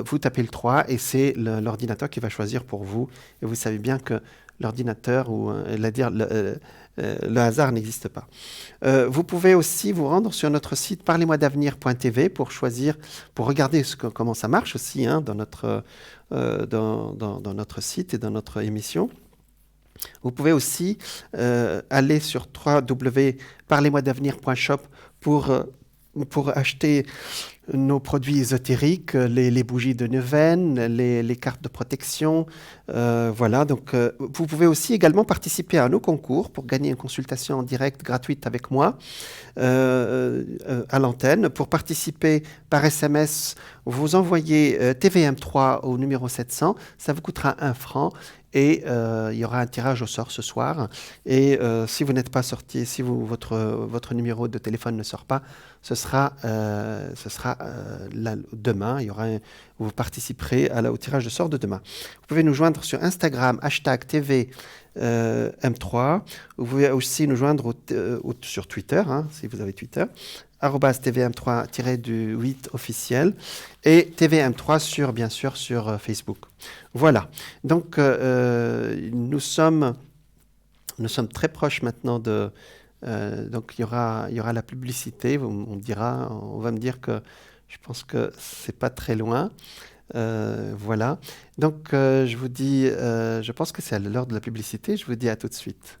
vous tapez le 3 et c'est l'ordinateur qui va choisir pour vous. Et vous savez bien que l'ordinateur ou le hasard n'existe pas. Vous pouvez aussi vous rendre sur notre site parlez-moi-d'avenir.tv pour regarder comment ça marche aussi dans notre site et dans notre émission. Vous pouvez aussi aller sur www.parlez-moi-d'avenir.shop pour acheter nos produits ésotériques, les bougies de neuvaine, les cartes de protection. Voilà, donc vous pouvez aussi également participer à nos concours pour gagner une consultation en direct gratuite avec moi à l'antenne. Pour participer par SMS, vous envoyez TVM3 au numéro 700. Ça vous coûtera 1 franc. Et il y aura un tirage au sort ce soir. Et si vous n'êtes pas sorti, si votre numéro de téléphone ne sort pas, ce sera demain. Vous participerez au tirage de sort de demain. Vous pouvez nous joindre sur Instagram, #TV M3. Vous pouvez aussi nous joindre sur Twitter, si vous avez Twitter, @tvm3-8 officiel et tvm3 bien sûr sur Facebook. Voilà. Donc nous sommes très proches maintenant donc il y aura la publicité. On va me dire que je pense que c'est pas très loin. Voilà. Donc je vous dis, je pense que c'est à l'heure de la publicité. Je vous dis à tout de suite.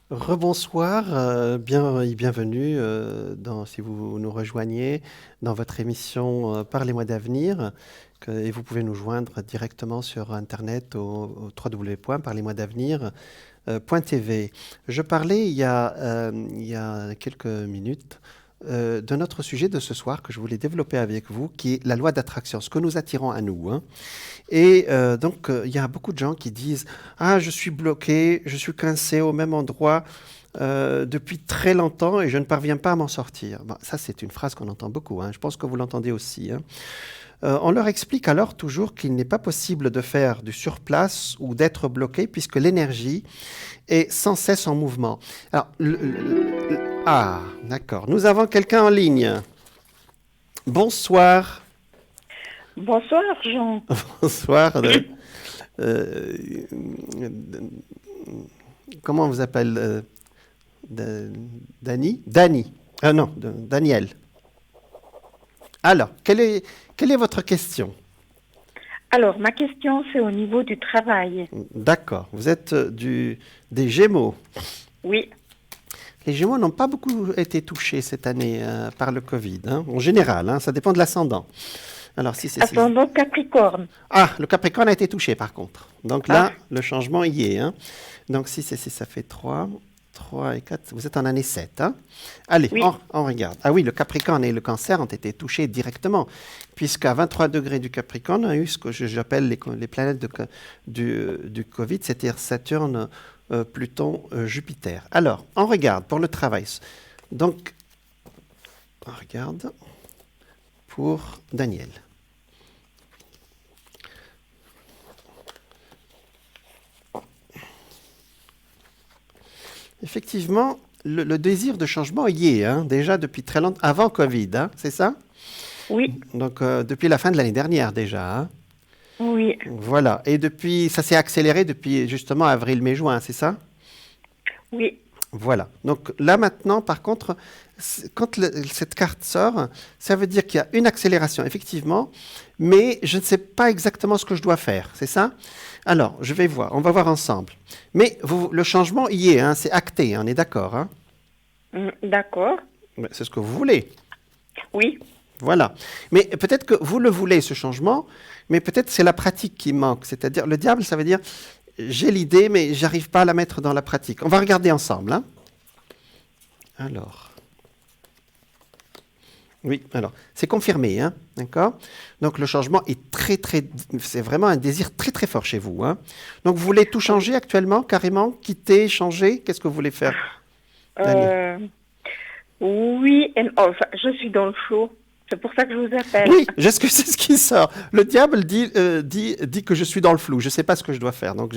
Rebonsoir, bienvenue si vous nous rejoignez dans votre émission Parlez-moi d'avenir. Et vous pouvez nous joindre directement sur Internet au www.parlez-moi-d'avenir.tv. Je parlais il y a quelques minutes de notre sujet de ce soir que je voulais développer avec vous, qui est la loi d'attraction, ce que nous attirons à nous. Et donc, il y a beaucoup de gens qui disent « Ah, je suis bloqué, je suis coincé au même endroit depuis très longtemps et je ne parviens pas à m'en sortir. » Ça, c'est une phrase qu'on entend beaucoup. Je pense que vous l'entendez aussi. On leur explique alors toujours qu'il n'est pas possible de faire du surplace ou d'être bloqué puisque l'énergie est sans cesse en mouvement. Alors, ah, d'accord. Nous avons quelqu'un en ligne. Bonsoir. Bonsoir, Jean. Bonsoir. Comment on vous appelle Dani. Non, Daniel. Alors, quelle est votre question? Alors, ma question, c'est au niveau du travail. D'accord. Vous êtes des Gémeaux. Oui. Les Gémeaux n'ont pas beaucoup été touchés cette année par le Covid. En général, ça dépend de l'ascendant. Alors, ascendant Capricorne. Ah, le Capricorne a été touché par contre. Donc là, le changement y est. Donc 6 et 6, ça fait 3 et 4. Vous êtes en année 7. Allez, oui. on regarde. Ah oui, le Capricorne et le Cancer ont été touchés directement, puisqu'à 23 degrés du Capricorne, on a eu ce que j'appelle les planètes du Covid, c'est-à-dire Saturne, Pluton, Jupiter. Alors, on regarde pour le travail. Donc, on regarde pour Daniel. Effectivement, le désir de changement y est, déjà depuis très longtemps, avant Covid, c'est ça? Oui. Donc, depuis la fin de l'année dernière déjà. Oui. Voilà. Et depuis, ça s'est accéléré depuis justement avril, mai, juin, c'est ça? Oui. Voilà. Donc là maintenant, par contre, quand cette carte sort, ça veut dire qu'il y a une accélération, effectivement, mais je ne sais pas exactement ce que je dois faire, c'est ça? Alors, je vais voir, on va voir ensemble. Mais le changement y est, hein, c'est acté, on est d'accord, hein? D'accord. C'est ce que vous voulez. Oui. Voilà. Mais peut-être que vous le voulez, ce changement, mais peut-être c'est la pratique qui manque. C'est-à-dire, le diable, ça veut dire, j'ai l'idée, mais j'arrive pas à la mettre dans la pratique. On va regarder ensemble, hein? Alors. Oui, alors, c'est confirmé, hein, d'accord? Donc, le changement est c'est vraiment un désir très, très fort chez vous, hein? Donc, vous voulez tout changer actuellement, carrément? Quitter, changer? Qu'est-ce que vous voulez faire, Daniel? Oui, enfin, je suis dans le flou. C'est pour ça que je vous appelle. Oui, c'est ce qui sort. Le diable dit que je suis dans le flou. Je ne sais pas ce que je dois faire. Donc,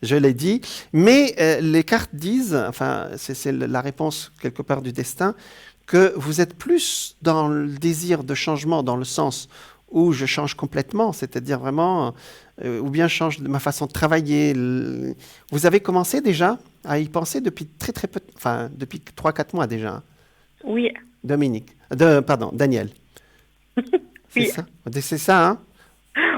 je l'ai dit. Mais les cartes disent, enfin, c'est la réponse quelque part du destin, que vous êtes plus dans le désir de changement, dans le sens où je change complètement, c'est-à-dire vraiment, ou bien je change ma façon de travailler. Vous avez commencé déjà à y penser depuis très très peu, enfin, depuis 3-4 mois déjà. Oui. Daniel. Oui. C'est ça, hein?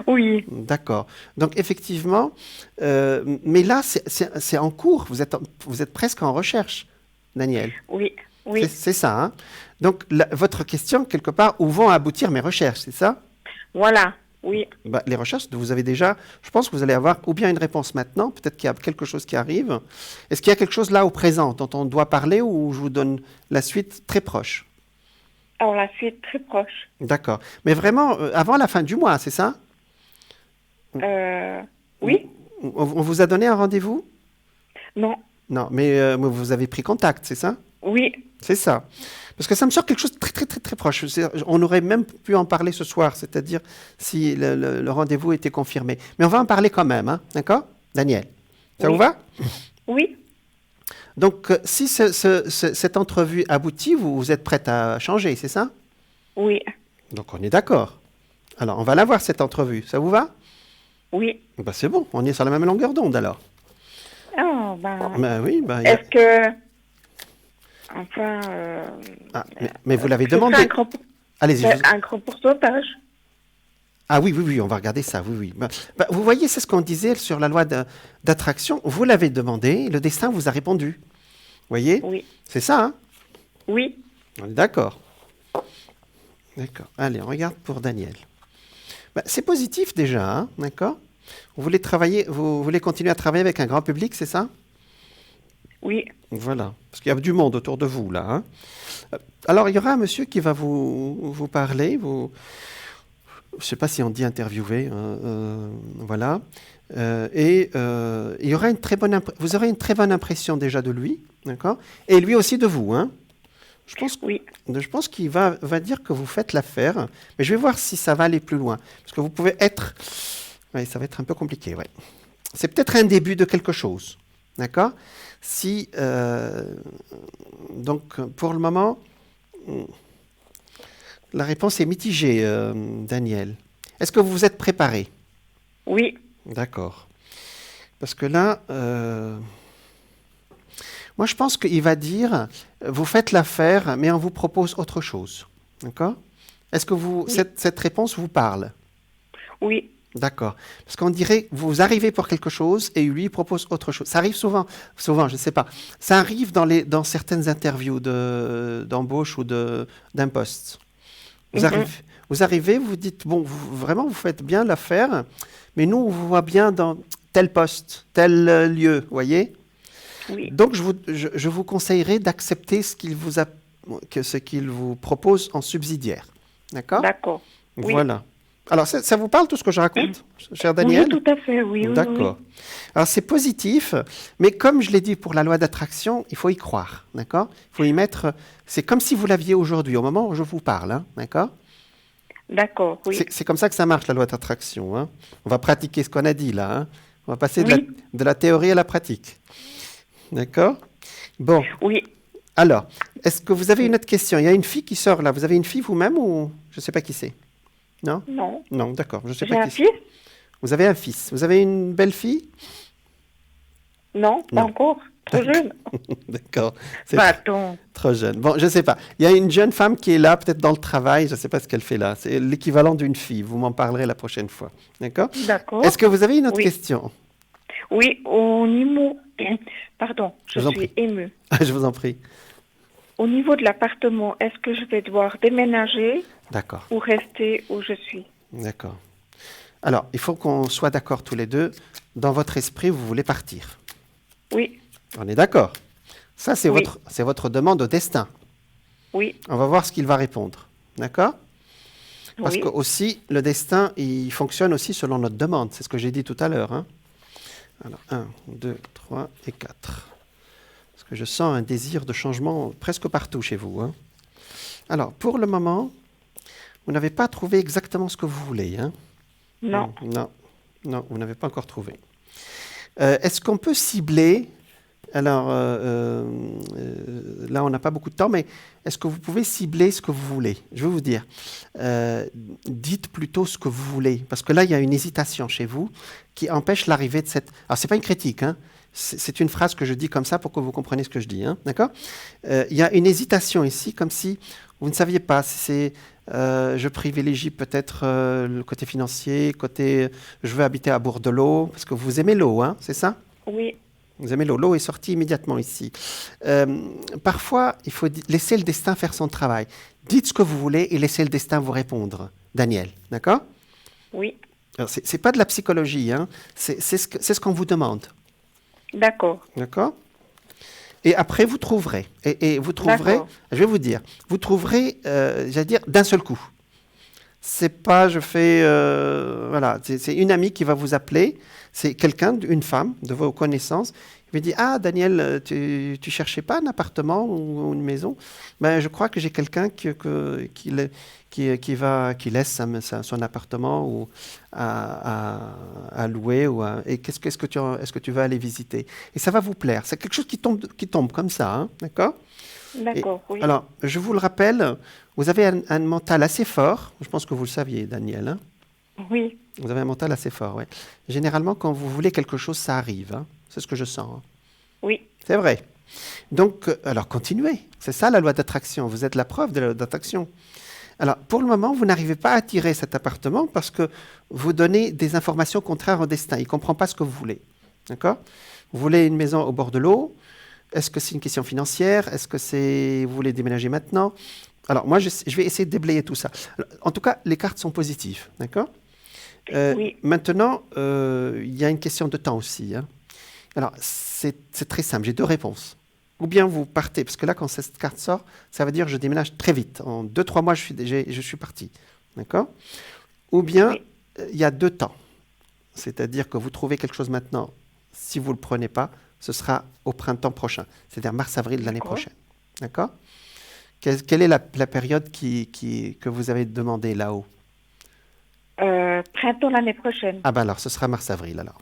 Oui. D'accord. Donc effectivement, mais là, c'est en cours. Vous êtes presque en recherche, Daniel. Oui. Oui. C'est ça, hein? Donc votre question, quelque part, où vont aboutir mes recherches, c'est ça? Voilà. Oui. Les recherches, vous avez déjà, je pense que vous allez avoir ou bien une réponse maintenant, peut-être qu'il y a quelque chose qui arrive. Est-ce qu'il y a quelque chose là au présent dont on doit parler ou je vous donne la suite très proche? Alors la suite très proche. D'accord. Mais vraiment, avant la fin du mois, c'est ça? Oui. On vous a donné un rendez-vous? Non. Non, mais vous avez pris contact, c'est ça? Oui. C'est ça. Parce que ça me sort quelque chose de très, très, très, très proche. On aurait même pu en parler ce soir, c'est-à-dire si le rendez-vous était confirmé. Mais on va en parler quand même, hein? D'accord? Daniel, ça vous va? Oui. Donc, si cette entrevue aboutit, vous êtes prête à changer, c'est ça? Oui. Donc, on est d'accord. Alors, on va la voir, cette entrevue. Ça vous va? Oui. C'est bon, on est sur la même longueur d'onde, alors. Oh, oui, Est-ce que... Enfin... mais vous l'avez demandé. Allez-y. Un grand pourcentage. Ah oui, on va regarder ça, oui. Vous voyez, c'est ce qu'on disait sur la loi d'attraction. Vous l'avez demandé, le destin vous a répondu. Vous voyez? Oui. C'est ça, hein? Oui. On est d'accord. D'accord. Allez, on regarde pour Daniel. C'est positif déjà, hein? D'accord? Vous voulez continuer à travailler avec un grand public, c'est ça? Oui. Voilà. Parce qu'il y a du monde autour de vous, là, hein? Alors, il y aura un monsieur qui va vous parler, je ne sais pas si on dit interviewer, voilà. Et il y aura vous aurez une très bonne impression déjà de lui, d'accord? Et lui aussi de vous, hein? Je pense qu'il va dire que vous faites l'affaire, mais je vais voir si ça va aller plus loin. Parce que vous pouvez être... Oui, ça va être un peu compliqué, ouais. C'est peut-être un début de quelque chose, d'accord? Si... donc, pour le moment... La réponse est mitigée, Daniel. Est-ce que vous vous êtes préparé? Oui. D'accord. Parce que là, moi je pense qu'il va dire, vous faites l'affaire, mais on vous propose autre chose. D'accord? Est-ce que cette réponse vous parle? Oui. D'accord. Parce qu'on dirait, vous arrivez pour quelque chose et lui propose autre chose. Ça arrive souvent, je ne sais pas. Ça arrive dans certaines interviews d'embauche ou d'un poste. Vous arrivez, vous dites, bon, vraiment, vous faites bien l'affaire, mais nous, on vous voit bien dans tel poste, tel lieu, vous voyez? Oui. Donc, je vous conseillerais d'accepter ce qu'il vous propose en subsidiaire. D'accord? D'accord. Oui. Voilà. Alors, ça vous parle tout ce que je raconte, cher Daniel? Oui, tout à fait, oui. D'accord. Oui. Alors, c'est positif, mais comme je l'ai dit pour la loi d'attraction, il faut y croire, d'accord? Il faut y mettre... C'est comme si vous l'aviez aujourd'hui, au moment où je vous parle, hein, d'accord? D'accord, oui. C'est comme ça que ça marche, la loi d'attraction, hein? On va pratiquer ce qu'on a dit, là, hein? On va passer de la théorie à la pratique. D'accord? Bon. Oui. Alors, est-ce que vous avez une autre question? Il y a une fille qui sort, là. Vous avez une fille vous-même ou... Je ne sais pas qui c'est. Non? Non. Non, d'accord. Je sais J'ai pas un qui fils. Vous avez un fils. Vous avez une belle fille? Non, pas encore. Trop jeune. D'accord. C'est Attends. trop jeune. Bon, je ne sais pas. Il y a une jeune femme qui est là, peut-être dans le travail. Je ne sais pas ce qu'elle fait là. C'est l'équivalent d'une fille. Vous m'en parlerez la prochaine fois. D'accord? D'accord. Est-ce que vous avez une autre Oui. question? Oui, au niveau... Pardon, je vous en suis prie. émue. Je vous en prie. Au niveau de l'appartement, est-ce que je vais devoir déménager D'accord. ou rester où je suis? D'accord. Alors, il faut qu'on soit d'accord tous les deux. Dans votre esprit, vous voulez partir. Oui, On est d'accord? Ça, c'est Oui. votre demande au destin. oui, On va voir ce qu'il va répondre. D'accord? Parce oui. que aussi, le destin, il fonctionne aussi selon notre demande. C'est ce que j'ai dit tout à l'heure. Hein? Alors, 1, 2, 3 et 4. Parce que je sens un désir de changement presque partout chez vous. Hein? Alors, pour le moment, vous n'avez pas trouvé exactement ce que vous voulez. Hein? Non. Non, vous n'avez pas encore trouvé. Est-ce qu'on peut cibler? Alors, là, on n'a pas beaucoup de temps, mais est-ce que vous pouvez cibler ce que vous voulez? Je vais vous dire. Dites plutôt ce que vous voulez, parce que là, il y a une hésitation chez vous qui empêche l'arrivée de cette... Alors, ce n'est pas une critique, hein. C'est une phrase que je dis comme ça pour que vous compreniez ce que je dis. Hein, d'accord? Il y a une hésitation ici, comme si vous ne saviez pas si c'est... je privilégie peut-être le côté financier, côté je veux habiter à Bourdelot, parce que vous aimez l'eau, hein, c'est ça? Oui, Vous aimez l'eau. L'eau est sortie immédiatement ici. Parfois, il faut laisser le destin faire son travail. Dites ce que vous voulez et laissez le destin vous répondre. Daniel, d'accord? oui. Ce n'est pas de la psychologie, hein. C'est ce qu'on vous demande. D'accord. D'accord? Et après, vous trouverez. Et vous trouverez, D'accord. je vais vous dire, vous trouverez, j'allais dire, d'un seul coup. C'est pas, je fais, voilà, c'est une amie qui va vous appeler, c'est quelqu'un, une femme de vos connaissances, qui me dit, ah Daniel, tu cherchais pas un appartement ou une maison? Ben, je crois que j'ai quelqu'un qui laisse son appartement ou à louer et est-ce que tu veux aller visiter? Et ça va vous plaire. C'est quelque chose qui tombe comme ça, hein, d'accord? D'accord, oui. Alors, je vous le rappelle, vous avez un mental assez fort. Je pense que vous le saviez, Daniel. Hein? Oui, Vous avez un mental assez fort, oui. Généralement, quand vous voulez quelque chose, ça arrive. Hein? C'est ce que je sens. Hein? oui. C'est vrai. Donc, alors continuez. C'est ça la loi d'attraction. Vous êtes la preuve de la loi d'attraction. Alors, pour le moment, vous n'arrivez pas à attirer cet appartement parce que vous donnez des informations contraires au destin. Il ne comprend pas ce que vous voulez. D'accord? Vous voulez une maison au bord de l'eau. Est-ce que c'est une question financière? Est-ce que vous voulez déménager maintenant? Alors, moi, je vais essayer de déblayer tout ça. Alors, en tout cas, les cartes sont positives. D'accord? Oui. Maintenant, il y a une question de temps aussi. Hein. Alors, c'est très simple. J'ai deux réponses. Ou bien vous partez, parce que là, quand cette carte sort, ça veut dire que je déménage très vite. En 2-3 mois, je suis parti. D'accord? Ou bien, Oui. il y a deux temps. C'est-à-dire que vous trouvez quelque chose maintenant. Si vous ne le prenez pas, ce sera au printemps prochain. C'est-à-dire mars-avril de l'année D'accord. prochaine. D'accord? Quelle est la période que vous avez demandé là-haut? Printemps l'année prochaine. Ah ben alors, ce sera mars-avril alors.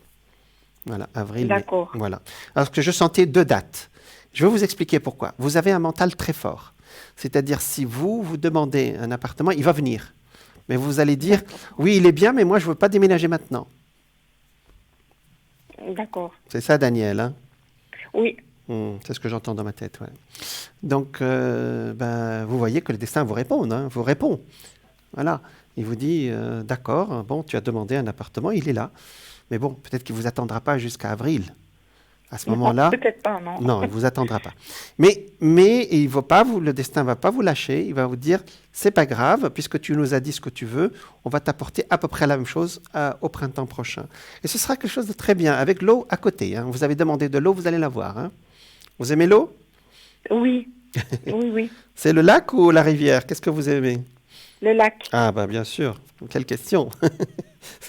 Voilà, avril. mai. D'accord. Voilà. Alors que je sentais deux dates. Je vais vous expliquer pourquoi. Vous avez un mental très fort. C'est-à-dire, si vous demandez un appartement, il va venir. Mais vous allez dire, oui, il est bien, mais moi, je ne veux pas déménager maintenant. D'accord. C'est ça, Daniel, hein? Oui, C'est ce que j'entends dans ma tête, ouais. Donc, vous voyez que le destin vous répond, hein, vous répond. Voilà. Il vous dit, d'accord, bon, tu as demandé un appartement, il est là. Mais bon, peut-être qu'il ne vous attendra pas jusqu'à avril. À ce moment-là, peut-être pas, non. non, il ne vous attendra pas. Mais il va pas le destin ne va pas vous lâcher. Il va vous dire, c'est pas grave, puisque tu nous as dit ce que tu veux, on va t'apporter à peu près la même chose au printemps prochain. Et ce sera quelque chose de très bien, avec l'eau à côté. Hein. Vous avez demandé de l'eau, vous allez l'avoir. Hein. Vous aimez l'eau? Oui, oui, oui. C'est le lac ou la rivière? Qu'est-ce que vous aimez? Le lac. Ah, bah bien sûr. Quelle question.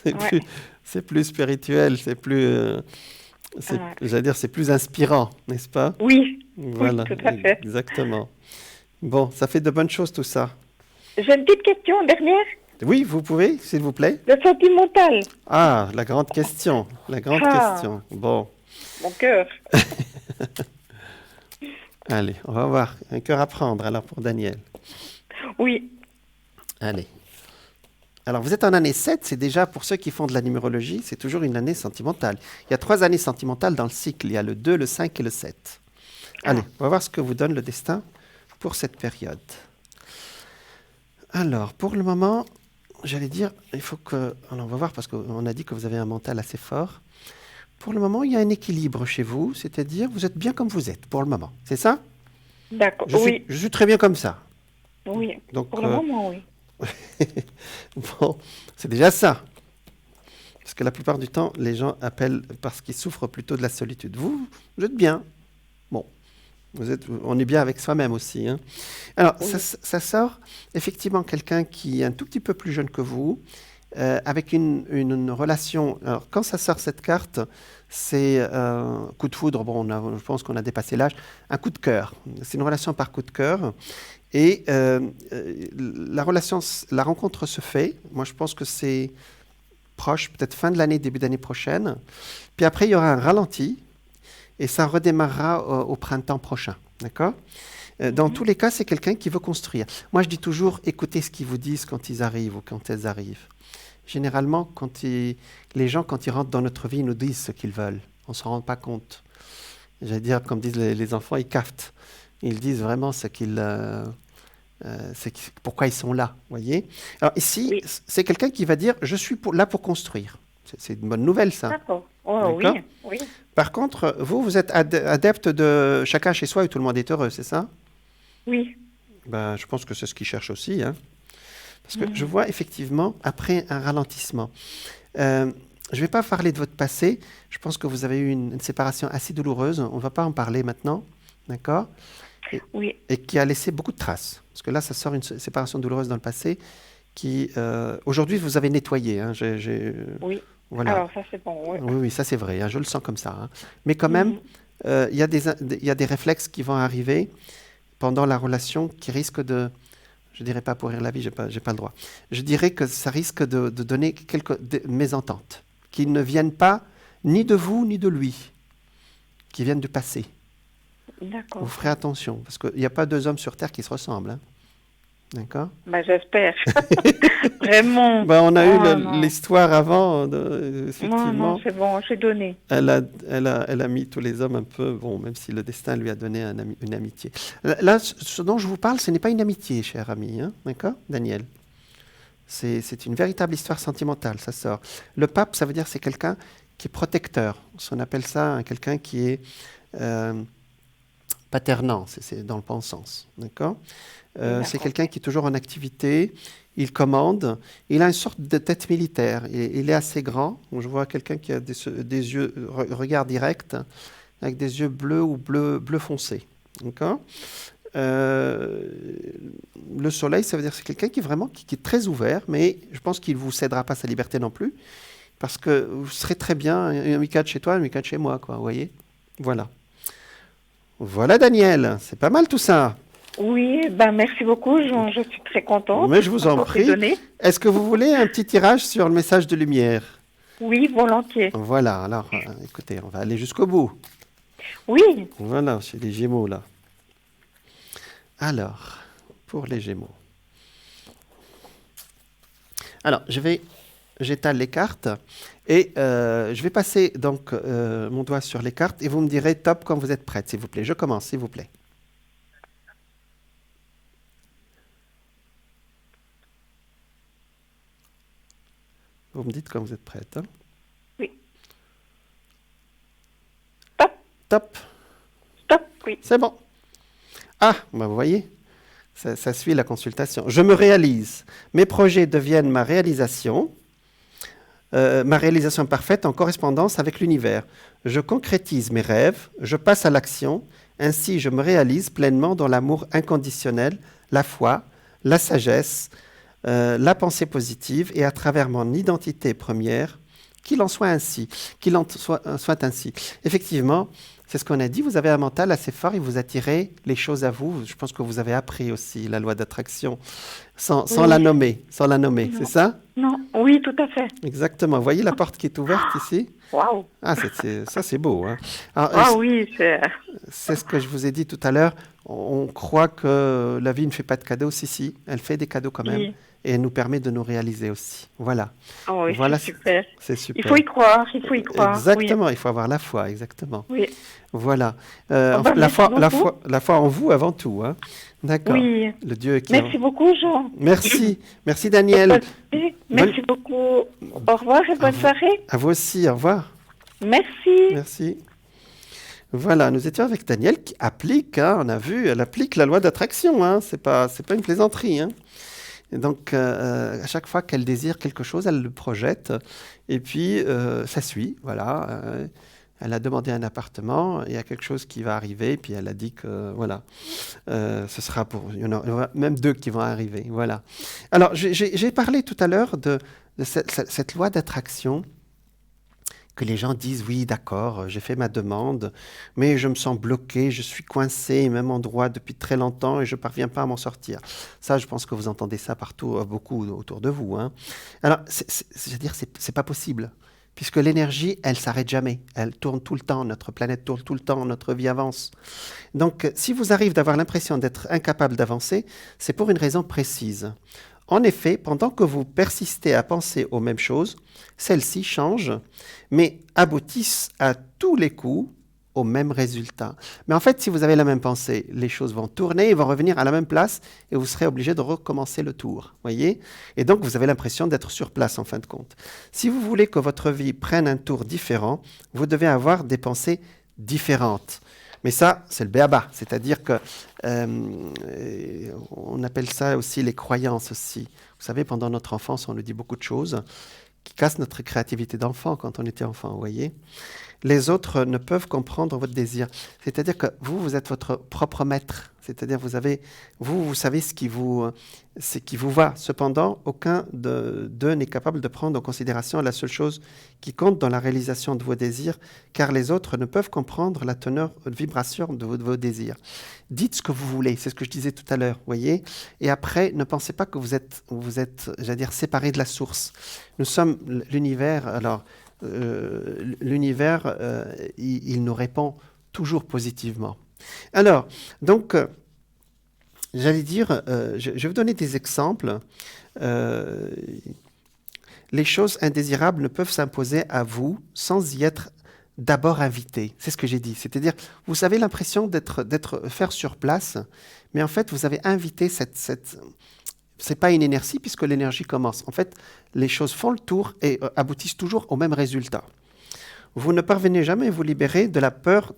Ouais. C'est plus spirituel, c'est plus... J'allais dire, c'est plus inspirant, n'est-ce pas? Oui, Voilà, oui, tout à fait. exactement. Bon, ça fait de bonnes choses tout ça. J'ai une petite question dernière. Oui, vous pouvez, s'il vous plaît. Le sentimental, Ah, la grande question, la grande question. Bon, mon cœur. allez, on va voir. Un cœur à prendre alors pour Daniel. Oui, Allez. Alors, vous êtes en année 7, c'est déjà, pour ceux qui font de la numérologie, c'est toujours une année sentimentale. Il y a 3 années sentimentales dans le cycle. Il y a le 2, le 5 et le 7. Allez, on va voir ce que vous donne le destin pour cette période. Alors, pour le moment, j'allais dire, il faut que... Alors, on va voir, parce qu'on a dit que vous avez un mental assez fort. Pour le moment, il y a un équilibre chez vous, c'est-à-dire, vous êtes bien comme vous êtes, pour le moment. C'est ça? D'accord, oui. Je suis très bien comme ça. Oui, donc, pour le moment, oui. Bon, c'est déjà ça. Parce que la plupart du temps, les gens appellent parce qu'ils souffrent plutôt de la solitude. Vous êtes bien. Bon, on est bien avec soi-même aussi. Hein. Alors, oui. ça sort effectivement quelqu'un qui est un tout petit peu plus jeune que vous, avec une relation. Alors, quand ça sort cette carte, c'est un coup de foudre. Bon, je pense qu'on a dépassé l'âge. Un coup de cœur. C'est une relation par coup de cœur. Et la rencontre se fait. Moi, je pense que c'est proche, peut-être fin de l'année, début d'année prochaine. Puis après, il y aura un ralenti et ça redémarrera au printemps prochain. D'accord ? Dans tous les cas, c'est quelqu'un qui veut construire. Moi, je dis toujours, écoutez ce qu'ils vous disent quand ils arrivent ou quand elles arrivent. Généralement, les gens, quand ils rentrent dans notre vie, ils nous disent ce qu'ils veulent. On ne s'en rend pas compte. J'allais dire, comme disent les enfants, ils captent. Ils disent vraiment ce qu'ils... pourquoi ils sont là, voyez. Alors ici, oui. C'est quelqu'un qui va dire, je suis là pour construire. C'est une bonne nouvelle, ça. D'accord. Oh, oui, oui. Par contre, vous êtes adepte de chacun chez soi et tout le monde est heureux, c'est ça? Oui. Ben, je pense que c'est ce qu'ils cherchent aussi. Hein. Parce que je vois effectivement, après un ralentissement, je ne vais pas parler de votre passé. Je pense que vous avez eu une séparation assez douloureuse. On ne va pas en parler maintenant, d'accord? Oui. Et qui a laissé beaucoup de traces. Parce que là, ça sort une séparation douloureuse dans le passé qui, aujourd'hui, vous avez nettoyé. Hein, oui. Voilà. Alors, ça, c'est bon. Oui, oui, ça, c'est vrai. Hein, je le sens comme ça. Hein. Mais quand même, il y a des réflexes qui vont arriver pendant la relation qui risquent de... Je ne dirais pas pourrir la vie, je n'ai pas le droit. Je dirais que ça risque de donner quelques mésententes qui ne viennent pas ni de vous, ni de lui, qui viennent du passé. D'accord. Vous ferez attention, parce qu'il n'y a pas 2 hommes sur Terre qui se ressemblent. Hein. D'accord? J'espère. Vraiment. On a eu l'histoire avant, effectivement. Non, c'est bon, j'ai donné. Elle a mis tous les hommes un peu, bon, même si le destin lui a donné une amitié. Là, ce dont je vous parle, ce n'est pas une amitié, cher ami. Hein. D'accord, Daniel? C'est une véritable histoire sentimentale, ça sort. Le pape, ça veut dire c'est quelqu'un qui est protecteur. On appelle ça quelqu'un qui est... paternant, c'est dans le bon sens, d'accord? C'est quelqu'un qui est toujours en activité, il commande, il a une sorte de tête militaire, il est assez grand, je vois quelqu'un qui a des yeux, regard direct, avec des yeux bleus ou bleu foncé, d'accord? Le soleil, ça veut dire que c'est quelqu'un qui est très ouvert, mais je pense qu'il ne vous cédera pas sa liberté non plus, parce que vous serez très bien, un week-end chez toi, un week-end chez moi, quoi, vous voyez? Voilà. Voilà, Daniel, c'est pas mal tout ça. Oui, merci beaucoup, je suis très contente. Mais je vous en prie. Est-ce que vous voulez un petit tirage sur le message de lumière? Oui, volontiers. Voilà, alors écoutez, on va aller jusqu'au bout. Oui. Voilà, c'est les Gémeaux là. Alors, pour les Gémeaux. Alors, j'étale les cartes et je vais passer donc mon doigt sur les cartes et vous me direz top quand vous êtes prête, s'il vous plaît. Je commence, s'il vous plaît. Vous me dites quand vous êtes prête. Hein? Oui. Top. Top. Top, oui. C'est bon. Ah, vous voyez, ça suit la consultation. Je me réalise. Mes projets deviennent ma réalisation parfaite en correspondance avec l'univers. Je concrétise mes rêves, je passe à l'action. Ainsi, je me réalise pleinement dans l'amour inconditionnel, la foi, la sagesse, la pensée positive et à travers mon identité première, qu'il en soit ainsi. Effectivement, c'est ce qu'on a dit, vous avez un mental assez fort et vous attirez les choses à vous. Je pense que vous avez appris aussi la loi d'attraction sans la nommer, c'est ça? Non, oui, tout à fait. Exactement. Vous voyez la porte qui est ouverte ici? Waouh! Ah, ça c'est beau. Hein. Alors, oui, c'est ce que je vous ai dit tout à l'heure. on croit que la vie ne fait pas de cadeaux. Si, elle fait des cadeaux quand même. Oui. Et elle nous permet de nous réaliser aussi. Voilà. Oh oui, voilà, c'est super. C'est super. Il faut y croire. Exactement, il faut avoir la foi, exactement. Oui. Voilà. La foi en vous avant tout. Hein. D'accord. Oui. Le Dieu qui Merci beaucoup, Jean. Merci. Merci, Daniel. Merci beaucoup. Au revoir et bonne soirée. À vous aussi, au revoir. Merci. Merci. Voilà, nous étions avec Daniel qui applique, hein, on a vu, elle applique la loi d'attraction. Hein, c'est pas une plaisanterie. Hein. Et donc, à chaque fois qu'elle désire quelque chose, elle le projette. Et puis, ça suit. Voilà. Elle a demandé un appartement. Il y a quelque chose qui va arriver. Puis, elle a dit que, voilà, ce sera pour... Il y en aura même 2 qui vont arriver. Voilà. Alors, j'ai parlé tout à l'heure de cette loi d'attraction. Que les gens disent, oui, d'accord, j'ai fait ma demande, mais je me sens bloqué, je suis coincé au même endroit depuis très longtemps et je ne parviens pas à m'en sortir. Ça, je pense que vous entendez ça partout, beaucoup autour de vous. Hein. Alors, je veux dire, c'est pas possible, puisque l'énergie, elle s'arrête jamais. Elle tourne tout le temps, notre planète tourne tout le temps, notre vie avance. Donc, si vous arrivez d'avoir l'impression d'être incapable d'avancer, c'est pour une raison précise. En effet, pendant que vous persistez à penser aux mêmes choses, celles-ci changent, mais aboutissent à tous les coups au même résultat. Mais en fait, si vous avez la même pensée, les choses vont tourner et vont revenir à la même place et vous serez obligé de recommencer le tour. Voyez ? Et donc, vous avez l'impression d'être sur place en fin de compte. Si vous voulez que votre vie prenne un tour différent, vous devez avoir des pensées différentes. Mais ça, c'est le b.a.-ba, c'est-à-dire que on appelle ça aussi les croyances aussi. Vous savez, pendant notre enfance, on nous dit beaucoup de choses qui cassent notre créativité d'enfant quand on était enfant, vous voyez. Les autres ne peuvent comprendre votre désir. C'est-à-dire que vous êtes votre propre maître. C'est-à-dire vous savez ce qui vous va. Cependant, aucun d'eux n'est capable de prendre en considération la seule chose qui compte dans la réalisation de vos désirs, car les autres ne peuvent comprendre la teneur de vibration de vos désirs. Dites ce que vous voulez, c'est ce que je disais tout à l'heure, voyez. Et après, ne pensez pas que vous êtes, j'allais dire, séparés de la source. Nous sommes l'univers, alors... l'univers, il nous répond toujours positivement. Alors, donc, j'allais dire, je vais vous donner des exemples. Les choses indésirables ne peuvent s'imposer à vous sans y être d'abord invité. C'est ce que j'ai dit. C'est-à-dire, vous avez l'impression d'être faire sur place, mais en fait, vous avez invité c'est pas une inertie puisque l'énergie commence. En fait, les choses font le tour et aboutissent toujours au même résultat. Vous ne parvenez jamais à vous libérer de la peur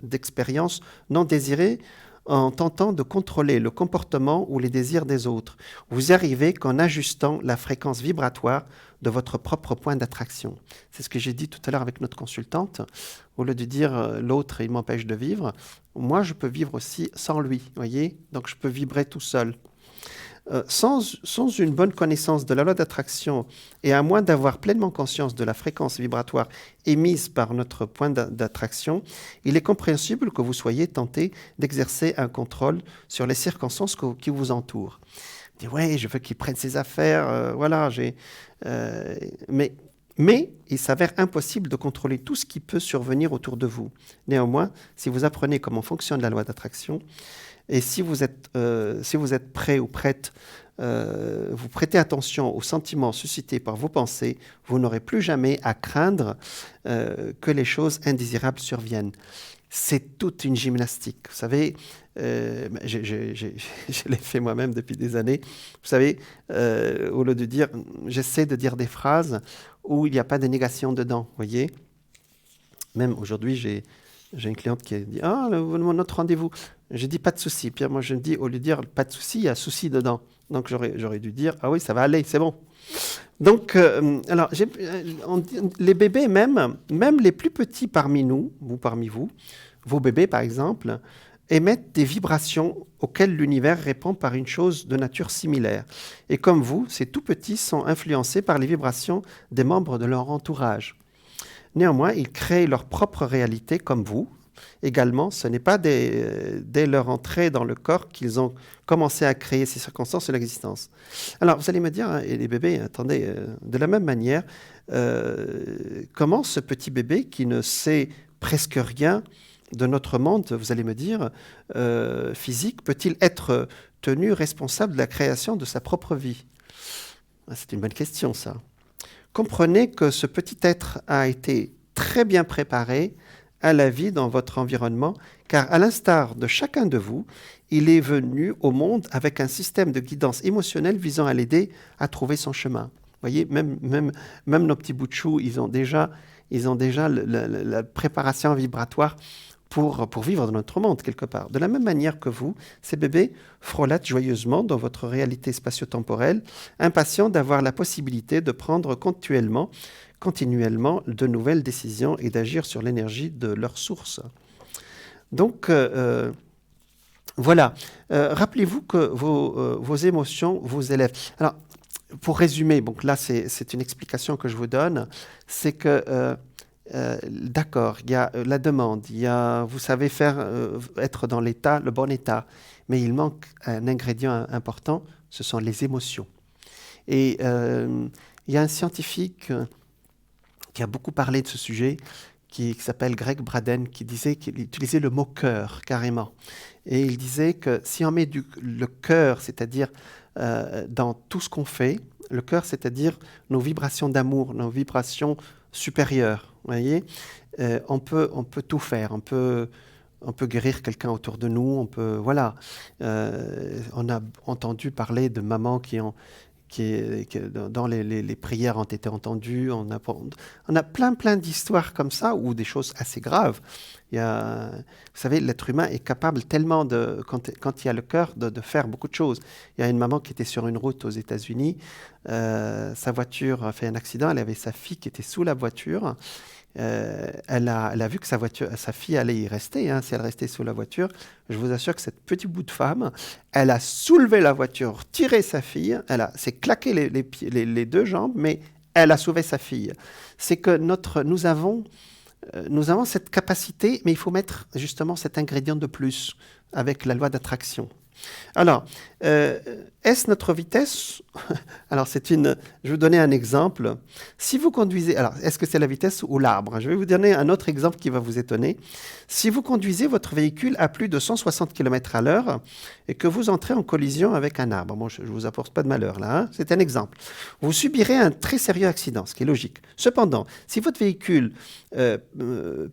d'expériences non désirées en tentant de contrôler le comportement ou les désirs des autres. Vous y arrivez qu'en ajustant la fréquence vibratoire de votre propre point d'attraction. C'est ce que j'ai dit tout à l'heure avec notre consultante. Au lieu de dire l'autre, il m'empêche de vivre, moi, je peux vivre aussi sans lui, voyez ? Donc, je peux vibrer tout seul. Sans une bonne connaissance de la loi d'attraction et à moins d'avoir pleinement conscience de la fréquence vibratoire émise par notre point d'attraction, il est compréhensible que vous soyez tenté d'exercer un contrôle sur les circonstances qui vous entourent. Vous dites, ouais, je veux qu'il prenne ses affaires, voilà, mais il s'avère impossible de contrôler tout ce qui peut survenir autour de vous. Néanmoins, si vous apprenez comment fonctionne la loi d'attraction, et si vous êtes prêt ou prête, vous prêtez attention aux sentiments suscités par vos pensées, vous n'aurez plus jamais à craindre que les choses indésirables surviennent. C'est toute une gymnastique. Vous savez, je l'ai fait moi-même depuis des années. Vous savez, au lieu de dire, j'essaie de dire des phrases où il n'y a pas de négation dedans, vous voyez. Même aujourd'hui, j'ai une cliente qui a dit « Ah, notre rendez-vous ». Je dis « Pas de souci ». Puis moi, je me dis, au lieu de dire « Pas de souci », il y a « souci » dedans. Donc, j'aurais dû dire « Ah oui, ça va aller, c'est bon ». Donc, alors, les bébés même les plus petits parmi nous, ou parmi vous, vos bébés par exemple, émettent des vibrations auxquelles l'univers répond par une chose de nature similaire. Et comme vous, ces tout petits sont influencés par les vibrations des membres de leur entourage. Néanmoins, ils créent leur propre réalité comme vous. Également, ce n'est pas dès leur entrée dans le corps qu'ils ont commencé à créer ces circonstances de l'existence. Alors, vous allez me dire, hein, et les bébés, attendez, de la même manière, comment ce petit bébé qui ne sait presque rien de notre monde, vous allez me dire, physique, peut-il être tenu responsable de la création de sa propre vie? C'est une bonne question, ça. Comprenez que ce petit être a été très bien préparé à la vie dans votre environnement, car à l'instar de chacun de vous, il est venu au monde avec un système de guidance émotionnelle visant à l'aider à trouver son chemin. Vous voyez, même nos petits bouts de chou, ils ont déjà la préparation vibratoire pour vivre dans notre monde, quelque part. De la même manière que vous, ces bébés frôlent joyeusement dans votre réalité spatio-temporelle, impatients d'avoir la possibilité de prendre continuellement de nouvelles décisions et d'agir sur l'énergie de leur source. Donc, voilà. Rappelez-vous que vos émotions vous élèvent. Alors, pour résumer, donc là, c'est une explication que je vous donne, c'est que d'accord, il y a la demande, vous savez être dans le bon état, mais il manque un ingrédient important, ce sont les émotions. Et il y a un scientifique qui a beaucoup parlé de ce sujet, qui s'appelle Greg Braden, qu'il utilisait le mot cœur carrément. Et il disait que si on met le cœur, c'est-à-dire dans tout ce qu'on fait, le cœur, c'est-à-dire nos vibrations d'amour, nos vibrations supérieures, vous voyez, on peut tout faire, on peut guérir quelqu'un autour de nous, voilà. On a entendu parler de mamans dont les prières ont été entendues. On a plein d'histoires comme ça, ou des choses assez graves. Vous savez, l'être humain est capable tellement, quand il y a le cœur, de faire beaucoup de choses. Il y a une maman qui était sur une route aux États-Unis. Sa voiture a fait un accident. Elle avait sa fille qui était sous la voiture. Elle a vu que sa fille allait y rester, si elle restait sous la voiture. Je vous assure que cette petite bout de femme, elle a soulevé la voiture, tiré sa fille, elle s'est claqué les deux jambes, mais elle a sauvé sa fille. C'est que nous avons cette capacité, mais il faut mettre justement cet ingrédient de plus avec la loi d'attraction. Alors, est-ce notre vitesse? Alors, je vais vous donner un exemple. Si vous conduisez, alors, est-ce que c'est la vitesse ou l'arbre? Je vais vous donner un autre exemple qui va vous étonner. Si vous conduisez votre véhicule à plus de 160 km/h et que vous entrez en collision avec un arbre, bon, je ne vous apporte pas de malheur là, c'est un exemple. Vous subirez un très sérieux accident, ce qui est logique. Cependant, si votre véhicule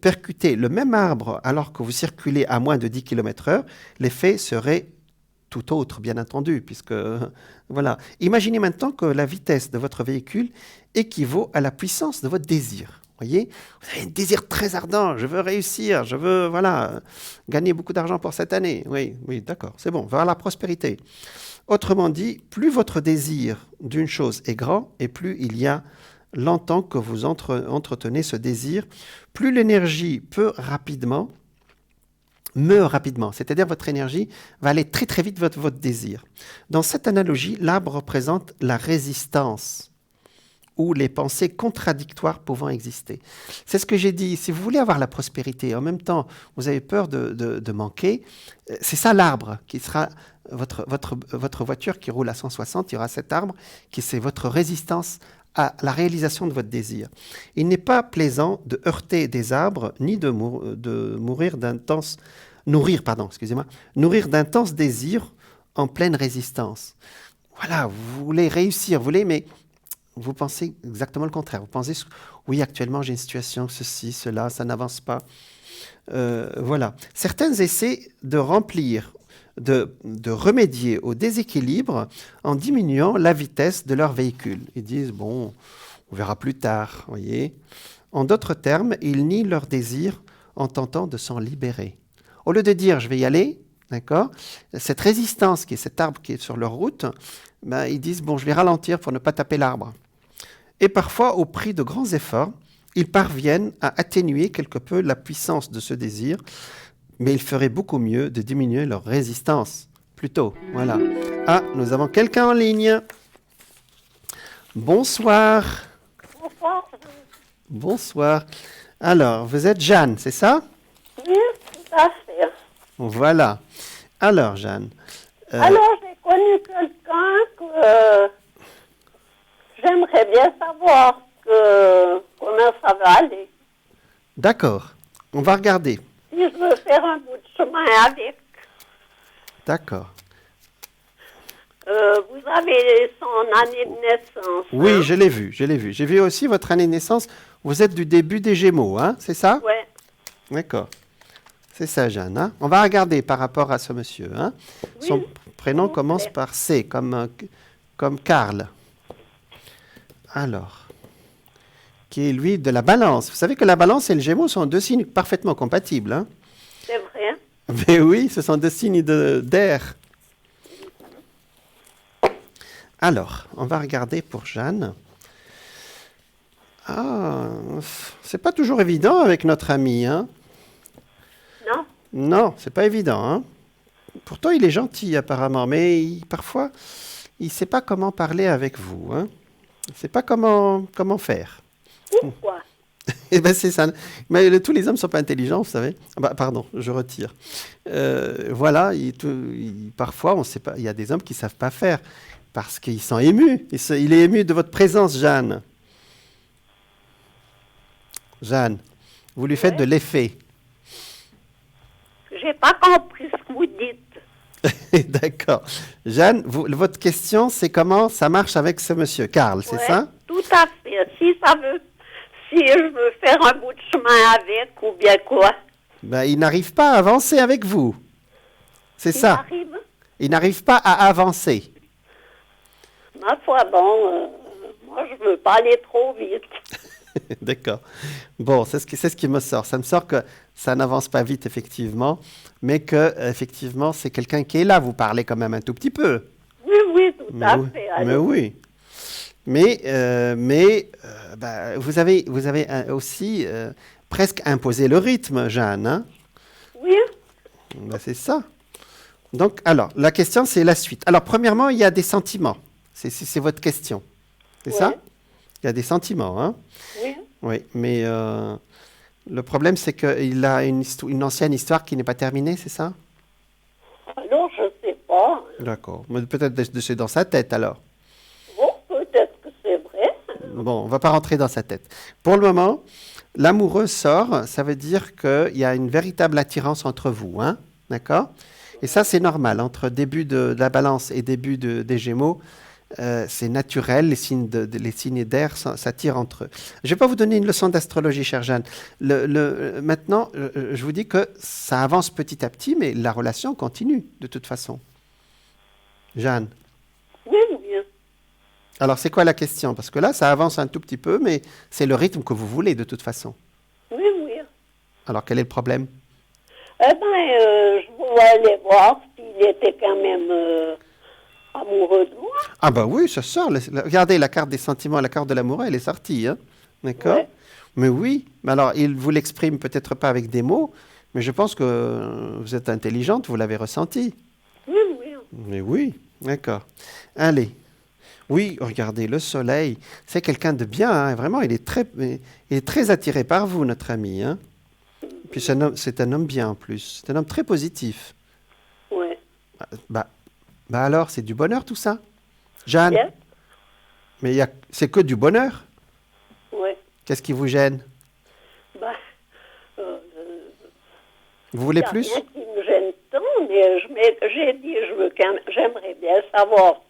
percutait le même arbre alors que vous circulez à moins de 10 km/h, l'effet serait tout autre, bien entendu, puisque, voilà. Imaginez maintenant que la vitesse de votre véhicule équivaut à la puissance de votre désir. Voyez, vous avez un désir très ardent, je veux réussir, je veux, voilà, gagner beaucoup d'argent pour cette année. Oui, d'accord, c'est bon, vers la prospérité. Autrement dit, plus votre désir d'une chose est grand, et plus il y a longtemps que vous entretenez ce désir, plus l'énergie meurt rapidement, c'est-à-dire votre énergie va aller très très vite vers votre désir. Dans cette analogie, l'arbre représente la résistance ou les pensées contradictoires pouvant exister. C'est ce que j'ai dit, si vous voulez avoir la prospérité, en même temps vous avez peur de manquer, c'est ça l'arbre qui sera votre voiture qui roule à 160, il y aura cet arbre qui c'est votre résistance à la réalisation de votre désir. Il n'est pas plaisant de heurter des arbres ni de nourrir d'intenses désirs en pleine résistance. Voilà, vous voulez réussir, mais vous pensez exactement le contraire. Vous pensez, oui, actuellement j'ai une situation, ceci, cela, ça n'avance pas. Voilà. Certains essaient de remédier au déséquilibre en diminuant la vitesse de leur véhicule. Ils disent, bon, on verra plus tard, voyez. En d'autres termes, ils nient leur désir en tentant de s'en libérer. Au lieu de dire, je vais y aller, d'accord, cette résistance qui est cet arbre qui est sur leur route, ils disent, bon, je vais ralentir pour ne pas taper l'arbre. Et parfois, au prix de grands efforts, ils parviennent à atténuer quelque peu la puissance de ce désir, mais il ferait beaucoup mieux de diminuer leur résistance. Plutôt, voilà. Ah, nous avons quelqu'un en ligne. Bonsoir. Bonsoir. Bonsoir. Alors, vous êtes Jeanne, c'est ça? Oui, tout à fait. Voilà. Alors, Jeanne. Alors, j'ai connu quelqu'un que j'aimerais bien savoir comment ça va aller. D'accord. On va regarder. Si je me faire un bout de chemin avec. D'accord. Vous avez son année de naissance. Oui, hein? je l'ai vu. J'ai vu aussi votre année de naissance. Vous êtes du début des Gémeaux, hein, c'est ça? Oui. D'accord. C'est ça, Jeanne. Hein? On va regarder par rapport à ce monsieur. Hein? Oui, Son prénom s'il vous commence plaît. par C, comme Karl. Alors, qui est lui de la balance. Vous savez que la balance et le Gémeaux sont deux signes parfaitement compatibles. Hein? C'est vrai. Mais oui, ce sont deux signes d'air. Alors, on va regarder pour Jeanne. Ah, c'est pas toujours évident avec notre ami, hein? Non? Non, c'est pas évident, hein? Pourtant, il est gentil apparemment, mais parfois, il sait pas comment parler avec vous, hein? Il sait pas comment faire. Pourquoi? Eh ben c'est ça. Mais tous les hommes sont pas intelligents, vous savez. Ah bah, pardon, je retire. Voilà, parfois, on sait pas. Il y a des hommes qui savent pas faire parce qu'ils sont émus. Il est ému de votre présence, Jeanne. Jeanne, vous lui faites de l'effet. J'ai pas compris ce que vous dites. D'accord. Jeanne, votre question, c'est comment ça marche avec ce monsieur, Karl, c'est Ouais, ça? tout à fait. Si je veux faire un bout de chemin avec, ou bien quoi? Ben, il n'arrive pas à avancer avec vous. C'est Il ça. arrive? Il n'arrive pas à avancer. Ma foi, bon, moi, je veux pas aller trop vite. D'accord. Bon, c'est ce qui me sort. Ça me sort que ça n'avance pas vite, effectivement, mais que, effectivement, c'est quelqu'un qui est là. Vous parlez quand même un tout petit peu. Oui, tout à Oui, fait. mais allez. oui. Bah, vous avez aussi presque imposé le rythme, Jeanne. Hein? Oui, Ben, c'est ça. Donc, alors, la question, c'est la suite. Alors, premièrement, il y a des sentiments. C'est votre question. C'est ça? Ouais. Il y a des sentiments, hein? oui. Oui, mais le problème, c'est qu'il a une ancienne histoire qui n'est pas terminée, c'est ça? Alors, je sais pas. D'accord. Mais peut-être c'est dans sa tête, alors. Bon, peut-être que c'est vrai. Bon, on ne va pas rentrer dans sa tête. Pour le moment, l'amoureux sort, ça veut dire qu'il y a une véritable attirance entre vous, hein? D'accord? Et ça, c'est normal. Entre début de la balance et début des Gémeaux, c'est naturel. Les signes d'air s'attirent entre eux. Je ne vais pas vous donner une leçon d'astrologie, chère Jeanne. Maintenant, je vous dis que ça avance petit à petit, mais la relation continue de toute façon. Jeanne. Oui. Alors, c'est quoi la question? Parce que là, ça avance un tout petit peu, mais c'est le rythme que vous voulez de toute façon. Oui. Alors, quel est le problème? Eh bien, je voulais aller voir s'il était quand même amoureux de moi. Ah bah oui, ça sort. Regardez, la carte des sentiments, la carte de l'amour, elle est sortie. Hein? D'accord? Ouais. Mais oui. Mais alors, il vous l'exprime peut-être pas avec des mots, mais je pense que vous êtes intelligente, vous l'avez ressenti. Oui. Mais oui, d'accord. Allez. Oui, regardez, le soleil, c'est quelqu'un de bien. Hein? Vraiment, il est très attiré par vous, notre ami. Hein? Puis c'est un homme bien en plus. C'est un homme très positif. Oui. Bah alors, c'est du bonheur tout ça? Jeanne, Bien. mais c'est que du bonheur? Oui. Qu'est-ce qui vous gêne? Ben, Vous voulez y a plus? rien qui me gêne tant, mais j'ai dit, j'aimerais bien savoir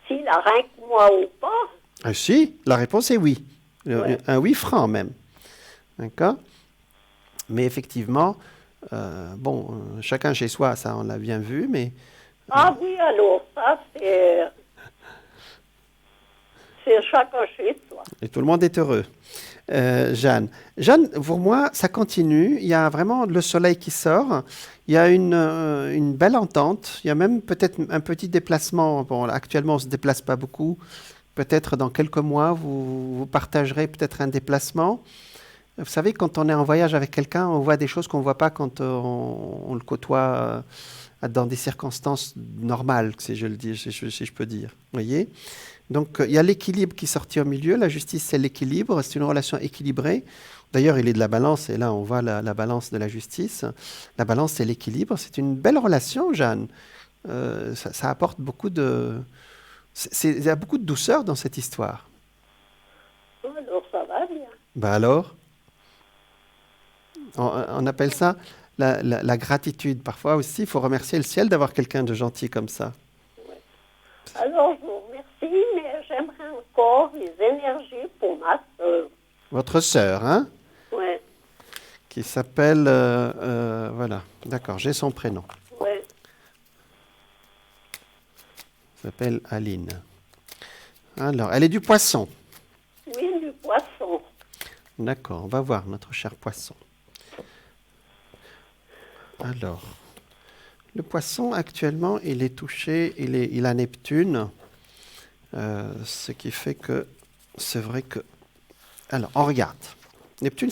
s'il a rien que moi ou pas. Ah si, la réponse est oui. Ouais. Un oui franc même. D'accord? Mais effectivement, chacun chez soi, ça on l'a bien vu, mais Ah oui, alors, ça, c'est chacun chez soi. et tout le monde est heureux. Jeanne, pour moi, ça continue. Il y a vraiment le soleil qui sort. Il y a une belle entente. Il y a même peut-être un petit déplacement. Bon, actuellement, on ne se déplace pas beaucoup. Peut-être dans quelques mois, vous partagerez peut-être un déplacement. Vous savez, quand on est en voyage avec quelqu'un, on voit des choses qu'on ne voit pas quand on le côtoie dans des circonstances normales, si je le dis, si je peux dire. Vous voyez? Donc, il y a l'équilibre qui est sorti au milieu. La justice, c'est l'équilibre. C'est une relation équilibrée. D'ailleurs, il est de la balance. Et là, on voit la balance de la justice. La balance, c'est l'équilibre. C'est une belle relation, Jeanne. Ça apporte beaucoup de... Il y a beaucoup de douceur dans cette histoire. Alors, ça va bien. Ben alors, on appelle ça la gratitude. Parfois aussi, il faut remercier le ciel d'avoir quelqu'un de gentil comme ça. Ouais. Alors, je vous remercie, mais j'aimerais encore les énergies pour ma soeur. Votre sœur, hein? Oui. Qui s'appelle... voilà, d'accord, j'ai son prénom. Oui. Elle s'appelle Aline. Alors, elle est du Poisson. Oui, du Poisson. D'accord, on va voir notre cher Poisson. Alors, le Poisson, actuellement, il est touché, il a Neptune, ce qui fait que c'est vrai que... Alors, on regarde. Neptune,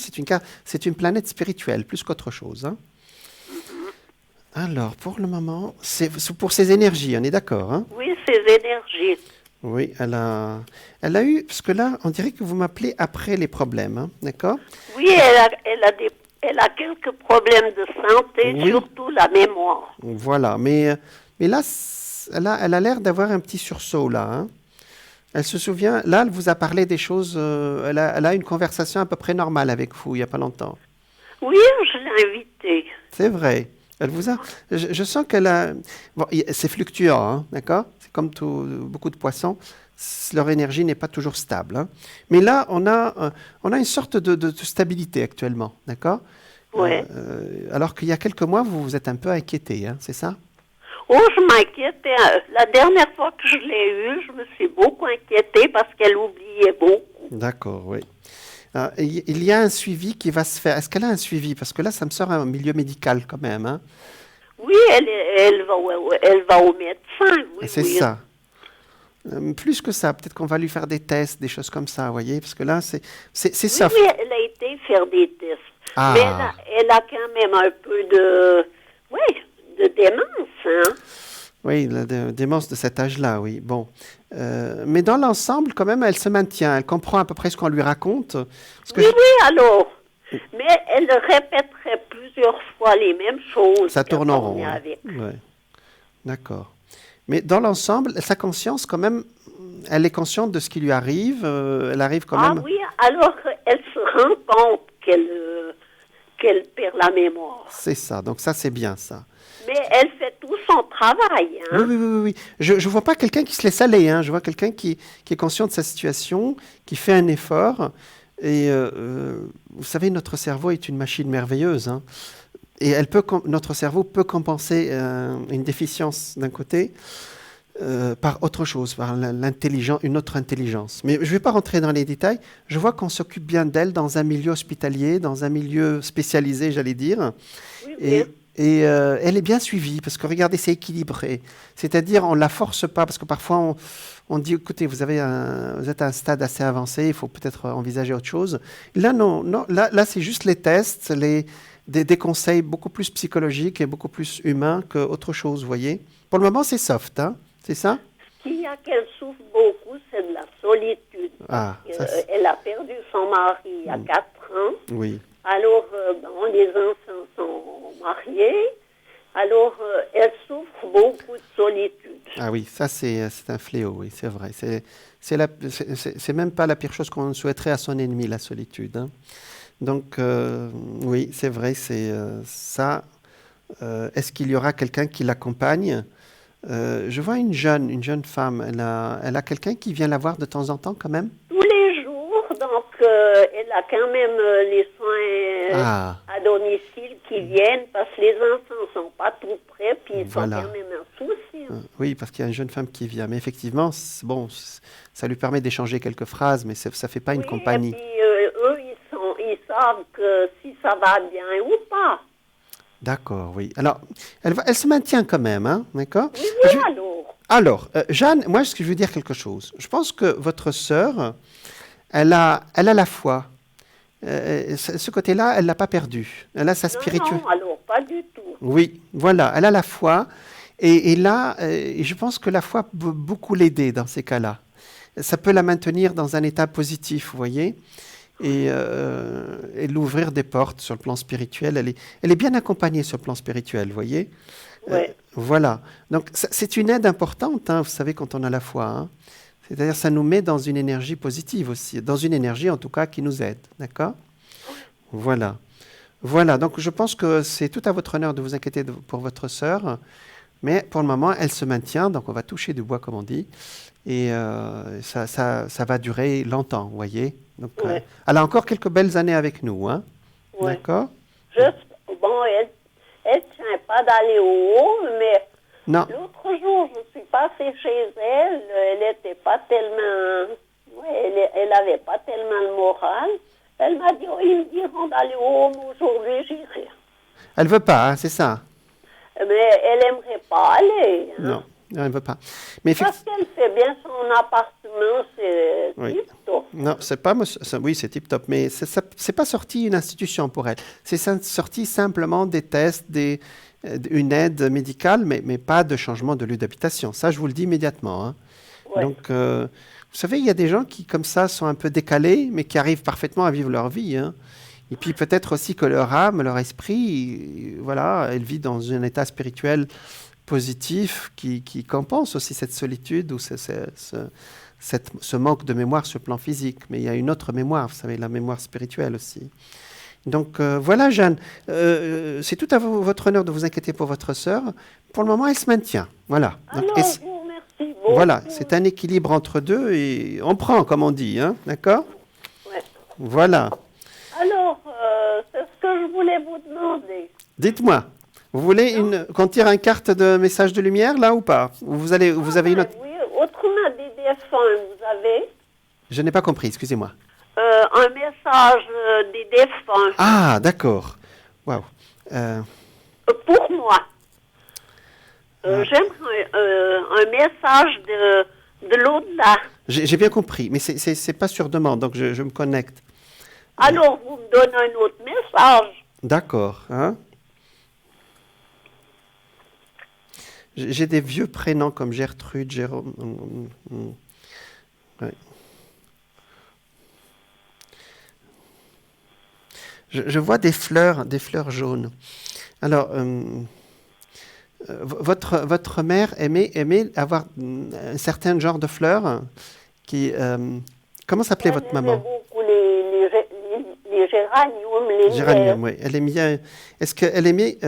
c'est une planète spirituelle, plus qu'autre chose. Hein. Alors, pour le moment, c'est pour ses énergies, on est d'accord, hein? Oui, ses énergies. Oui, elle a eu, parce que là, on dirait que vous m'appelez après les problèmes, hein, d'accord? Oui, elle a quelques problèmes de santé, Oui. surtout la mémoire. Voilà, mais là, elle a l'air d'avoir un petit sursaut, là, hein. Elle se souvient, là, elle vous a parlé des choses, elle a une conversation à peu près normale avec vous, il n'y a pas longtemps. Oui, je l'ai invitée. C'est vrai. Elle vous a, je sens qu'elle a... Bon, c'est fluctuant, hein, d'accord? C'est comme beaucoup de poissons, leur énergie n'est pas toujours stable. Hein. Mais là, on a une sorte de stabilité actuellement, d'accord? Ouais. Alors qu'il y a quelques mois, vous vous êtes un peu inquiété, hein, c'est ça? Oh, je m'inquiétais. La dernière fois que je l'ai eue, je me suis beaucoup inquiétée parce qu'elle oubliait beaucoup. D'accord, oui. Il y a un suivi qui va se faire. Est-ce qu'elle a un suivi? Parce que là, ça me sort un milieu médical quand même. Hein? Oui, elle va au médecin. Oui, c'est oui. ça. Plus que ça, peut-être qu'on va lui faire des tests, des choses comme ça, vous voyez? Parce que là, c'est soft. Oui, elle a été faire des tests. Ah. Mais elle a quand même un peu de démence. Hein? Oui, la démence de cet âge-là, oui. Bon. Mais dans l'ensemble, quand même, elle se maintient. Elle comprend à peu près ce qu'on lui raconte. Oui, alors. Mais elle répéterait plusieurs fois les mêmes choses. Ça tourne en rond. Ouais. D'accord. Mais dans l'ensemble, sa conscience, quand même, elle est consciente de ce qui lui arrive. Elle arrive quand même... Ah oui, alors elle se rend compte qu'elle perd la mémoire. C'est ça. Donc ça, c'est bien, ça. Mais elle fait tout son travail. Hein? Oui. Je ne vois pas quelqu'un qui se laisse aller. Hein. Je vois quelqu'un qui est conscient de sa situation, qui fait un effort. Et vous savez, notre cerveau est une machine merveilleuse. Hein. Et notre cerveau peut compenser une déficience d'un côté par autre chose, par une autre intelligence. Mais je ne vais pas rentrer dans les détails. Je vois qu'on s'occupe bien d'elle dans un milieu hospitalier, dans un milieu spécialisé, j'allais dire. Oui. Et elle est bien suivie, parce que regardez, c'est équilibré. C'est-à-dire, on ne la force pas, parce que parfois, on dit, écoutez, vous êtes à un stade assez avancé, il faut peut-être envisager autre chose. Là, non, là c'est juste les tests, des conseils beaucoup plus psychologiques et beaucoup plus humains qu'autre chose, vous voyez. Pour le moment, c'est soft, hein, c'est ça? Ce qu'il y a qu'elle souffre beaucoup, c'est de la solitude. Elle a perdu son mari il y a 4 ans. Oui. Alors, les enfants sont mariés. Alors, elle souffre beaucoup de solitude. Ah oui, ça c'est un fléau, oui, c'est vrai. C'est même pas la pire chose qu'on souhaiterait à son ennemi, la solitude. Hein. Donc, oui, c'est vrai, c'est ça. Est-ce qu'il y aura quelqu'un qui l'accompagne? Je vois une jeune femme. Elle a quelqu'un qui vient la voir de temps en temps quand même? Tous les jours, donc elle a quand même les soins à domicile qui viennent parce que les enfants ne sont pas tout près, puis ils sont quand même un souci. Hein. Oui, parce qu'il y a une jeune femme qui vient. Mais effectivement, bon, ça lui permet d'échanger quelques phrases, mais ça ne fait pas une compagnie. Et puis eux, ils savent que si ça va bien ou pas. D'accord, oui. Alors, elle se maintient quand même, hein, d'accord? Oui, alors, Jeanne, moi, je veux dire quelque chose. Je pense que votre sœur, elle a la foi. Ce côté-là, elle ne l'a pas perdu. Elle a sa spiritualité. Non, alors, pas du tout. Oui, voilà, elle a la foi. Et là, je pense que la foi peut beaucoup l'aider dans ces cas-là. Ça peut la maintenir dans un état positif, vous voyez, et l'ouvrir des portes sur le plan spirituel. Elle est bien accompagnée sur le plan spirituel, vous voyez. Ouais. Voilà. Donc, c'est une aide importante, hein, vous savez, quand on a la foi. Hein. C'est-à-dire, ça nous met dans une énergie positive aussi, dans une énergie, en tout cas, qui nous aide, d'accord? Voilà. Voilà, donc je pense que c'est tout à votre honneur de vous inquiéter pour votre sœur, mais pour le moment, elle se maintient, donc on va toucher du bois, comme on dit, et ça va durer longtemps, vous voyez. Donc, elle a encore quelques belles années avec nous, hein. Ouais. D'accord. Bon, elle tient pas d'aller au haut, mais non. L'autre jour, je suis passée chez elle, elle était pas tellement... elle avait pas tellement le moral. Elle m'a dit, ils me diront d'aller au haut, mais aujourd'hui, j'irai. Elle veut pas, hein, c'est ça. Mais elle aimerait pas aller. Hein. Non, elle veut pas. Mais parce qu'elle fait bien son appartement, c'est tip-top. Non, c'est pas... Oui, c'est tip-top, mais c'est pas sorti une institution pour elle. C'est sorti simplement des tests, une aide médicale, mais pas de changement de lieu d'habitation. Ça, je vous le dis immédiatement. Hein. Ouais. Donc, vous savez, il y a des gens qui, comme ça, sont un peu décalés, mais qui arrivent parfaitement à vivre leur vie. Hein. Et puis, peut-être aussi que leur âme, leur esprit, voilà, elle vit dans un état spirituel positif qui compense aussi cette solitude ou ce manque de mémoire sur le plan physique. Mais il y a une autre mémoire, vous savez, la mémoire spirituelle aussi. Donc voilà, Jeanne, c'est tout à votre honneur de vous inquiéter pour votre sœur. Pour le moment, elle se maintient. Voilà. Donc, merci beaucoup. Voilà, c'est un équilibre entre deux et on prend, comme on dit, hein, d'accord ? Ouais. Voilà. Alors, c'est ce que je voulais vous demander. Dites-moi, vous voulez qu'on tire une carte de message de lumière, là, ou pas ? Ou vous avez une autre... Oui, autrement des défunts, vous avez ? Je n'ai pas compris, excusez-moi. Un message des défunts. Ah, d'accord. Waouh. Pour moi. J'aimerais un message de l'au-delà. J'ai bien compris, mais c'est pas sur demande, donc je me connecte. Alors, vous me donnez un autre message. D'accord. Hein? J'ai des vieux prénoms comme Gertrude, Jérôme. Ouais. Je vois des fleurs jaunes. Alors, votre mère aimait avoir un certain genre de fleurs qui... comment s'appelait votre maman ? Beaucoup les géraniums, les géraniums, oui. Elle aimait bien... Est-ce qu'elle aimait...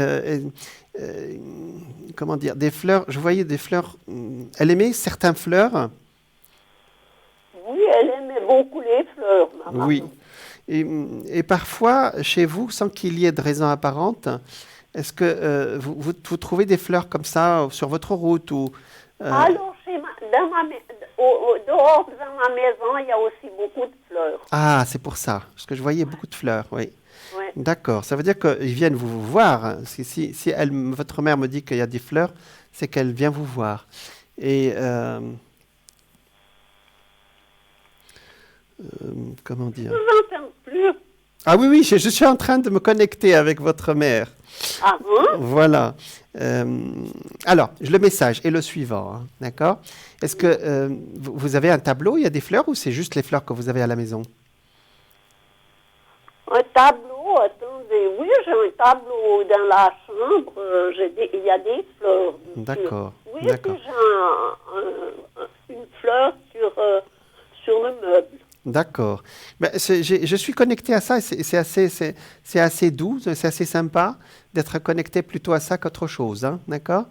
comment dire ? Des fleurs... Je voyais des fleurs... Elle aimait certaines fleurs ? Oui, elle aimait beaucoup les fleurs, maman. Oui. Et parfois, chez vous, sans qu'il y ait de raison apparente, est-ce que vous trouvez des fleurs comme ça sur votre route ou Alors, dehors de ma maison, il y a aussi beaucoup de fleurs. Ah, c'est pour ça. Parce que je voyais beaucoup de fleurs, oui. Ouais. D'accord. Ça veut dire qu'ils viennent vous voir. Si votre mère me dit qu'il y a des fleurs, c'est qu'elle vient vous voir. Et... comment dire ? Je ne vous entends plus. Ah oui, je suis en train de me connecter avec votre mère. Ah bon ? Voilà. Alors, le message est le suivant, hein, d'accord ? Est-ce que vous avez un tableau, il y a des fleurs, ou c'est juste les fleurs que vous avez à la maison ? Un tableau, attendez, oui, j'ai un tableau dans la chambre, il y a des fleurs. D'accord. Oui, d'accord. puis j'ai une fleur sur le meuble. D'accord. Ben, je suis connecté à ça, c'est assez doux, c'est assez sympa d'être connecté plutôt à ça qu'autre chose, hein, d'accord ?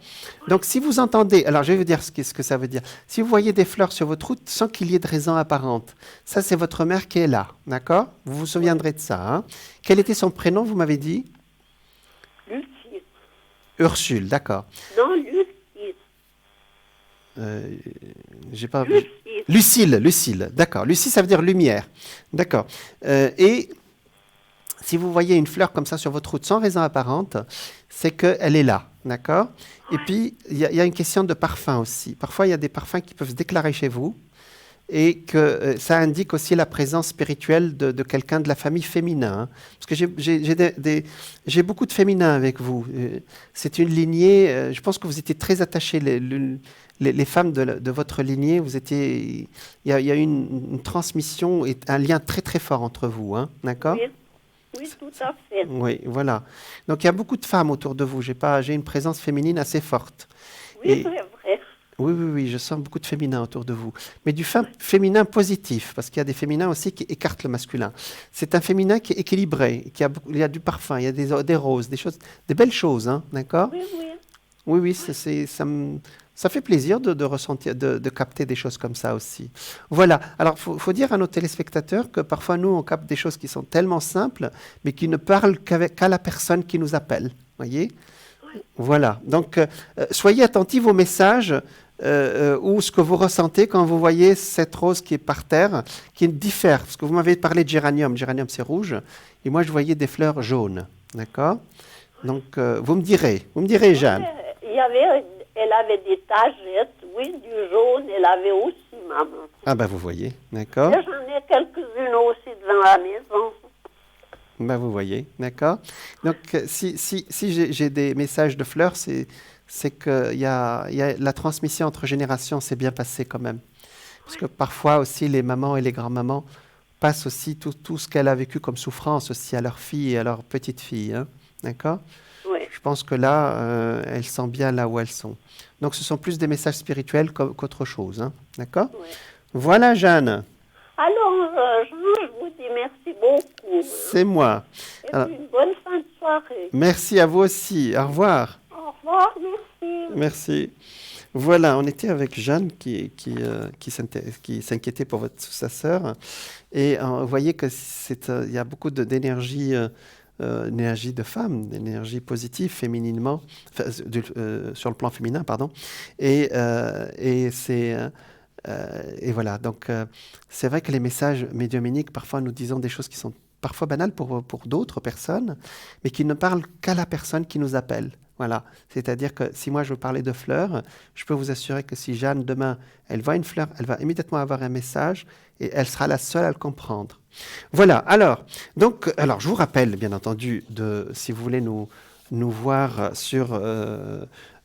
Donc, si vous entendez, alors je vais vous dire ce que ça veut dire. Si vous voyez des fleurs sur votre route sans qu'il y ait de raison apparente, ça c'est votre mère qui est là, d'accord ? Vous vous souviendrez de ça. Hein ? Quel était son prénom, vous m'avez dit ? Lucie. Ursule, d'accord. Non, Lucie. J'ai pas... Lucille, d'accord. Lucie, ça veut dire lumière. D'accord. Et si vous voyez une fleur comme ça sur votre route sans raison apparente, c'est qu'elle est là, d'accord ? Et puis, il y a une question de parfum aussi. Parfois, il y a des parfums qui peuvent se déclarer chez vous et que ça indique aussi la présence spirituelle de quelqu'un de la famille féminin. Hein. Parce que j'ai beaucoup de féminins avec vous. C'est une lignée, je pense que vous étiez très attachés, les femmes de votre lignée, il y a eu une transmission et un lien très très fort entre vous, hein, d'accord ? Oui, tout à fait. Oui, voilà. Donc il y a beaucoup de femmes autour de vous. J'ai une présence féminine assez forte. Oui, c'est vrai. Oui, je sens beaucoup de féminin autour de vous. Mais du féminin positif, parce qu'il y a des féminins aussi qui écartent le masculin. C'est un féminin qui est équilibré, il y a du parfum, il y a des roses, des belles choses, hein, d'accord? Oui, ça fait plaisir de ressentir, de capter des choses comme ça aussi. Voilà. Alors, faut dire à nos téléspectateurs que parfois, nous, on capte des choses qui sont tellement simples, mais qui ne parlent qu'à la personne qui nous appelle. Voyez? Voilà. Donc, soyez attentifs aux messages ou ce que vous ressentez quand vous voyez cette rose qui est par terre, qui diffère. Parce que vous m'avez parlé de géranium. Géranium, c'est rouge. Et moi, je voyais des fleurs jaunes. D'accord? Donc, vous me direz, Jeanne. Elle avait des tachettes, oui, du jaune, elle avait aussi, maman. Ah ben vous voyez, d'accord. Là, j'en ai quelques-unes aussi devant la maison. Ben vous voyez, d'accord. Donc si j'ai des messages de fleurs, c'est que y a la transmission entre générations s'est bien passée quand même. Parce que parfois aussi les mamans et les grands-mamans passent aussi tout ce qu'elle a vécu comme souffrance aussi à leurs filles et à leurs petites filles, hein, d'accord. Je pense que là, elles sont bien là où elles sont. Donc, ce sont plus des messages spirituels qu'autre chose. Hein? D'accord? Oui. Voilà, Jeanne. Alors, je vous dis merci beaucoup. C'est moi. Et puis une bonne fin de soirée. Merci à vous aussi. Au revoir. Au revoir, merci. Merci. Voilà, on était avec Jeanne qui s'inquiétait pour sa sœur. Et vous voyez qu'il y a beaucoup d'énergie... une énergie de femme, une énergie positive fémininement, sur le plan féminin, pardon. Et voilà, donc c'est vrai que les messages médiumniques, parfois nous disons des choses qui sont parfois banales pour d'autres personnes, mais qui ne parlent qu'à la personne qui nous appelle. Voilà, c'est-à-dire que si moi je veux parler de fleurs, je peux vous assurer que si Jeanne, demain, elle voit une fleur, elle va immédiatement avoir un message et elle sera la seule à le comprendre. Voilà, alors je vous rappelle, bien entendu, si vous voulez nous voir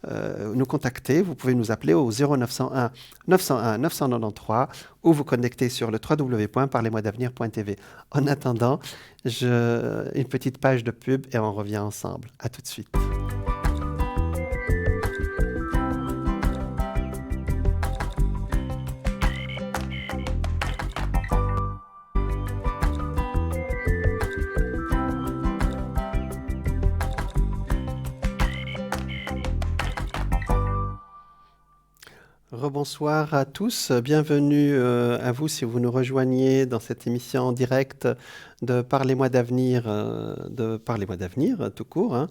nous contacter, vous pouvez nous appeler au 0901 901 993 ou vous connecter sur le www.parlez-moi-d'avenir.tv. En attendant, une petite page de pub et on revient ensemble. À tout de suite. Rebonsoir à tous, bienvenue à vous si vous nous rejoignez dans cette émission en direct de Parlez-moi d'avenir, tout court. Hein.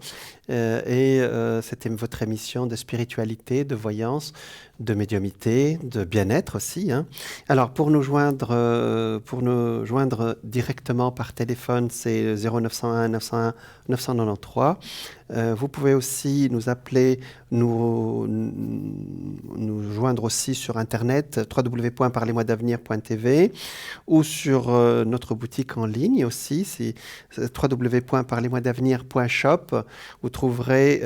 C'était votre émission de spiritualité, de voyance, de médiumnité, de bien-être aussi. Hein. Alors pour nous joindre directement par téléphone, c'est 0901 901 993. Vous pouvez aussi nous appeler, nous joindre aussi sur Internet, www.parlez-moi-d'avenir.tv ou sur notre boutique en ligne aussi, c'est www.parlez-moi-d'avenir.shop. Vous trouverez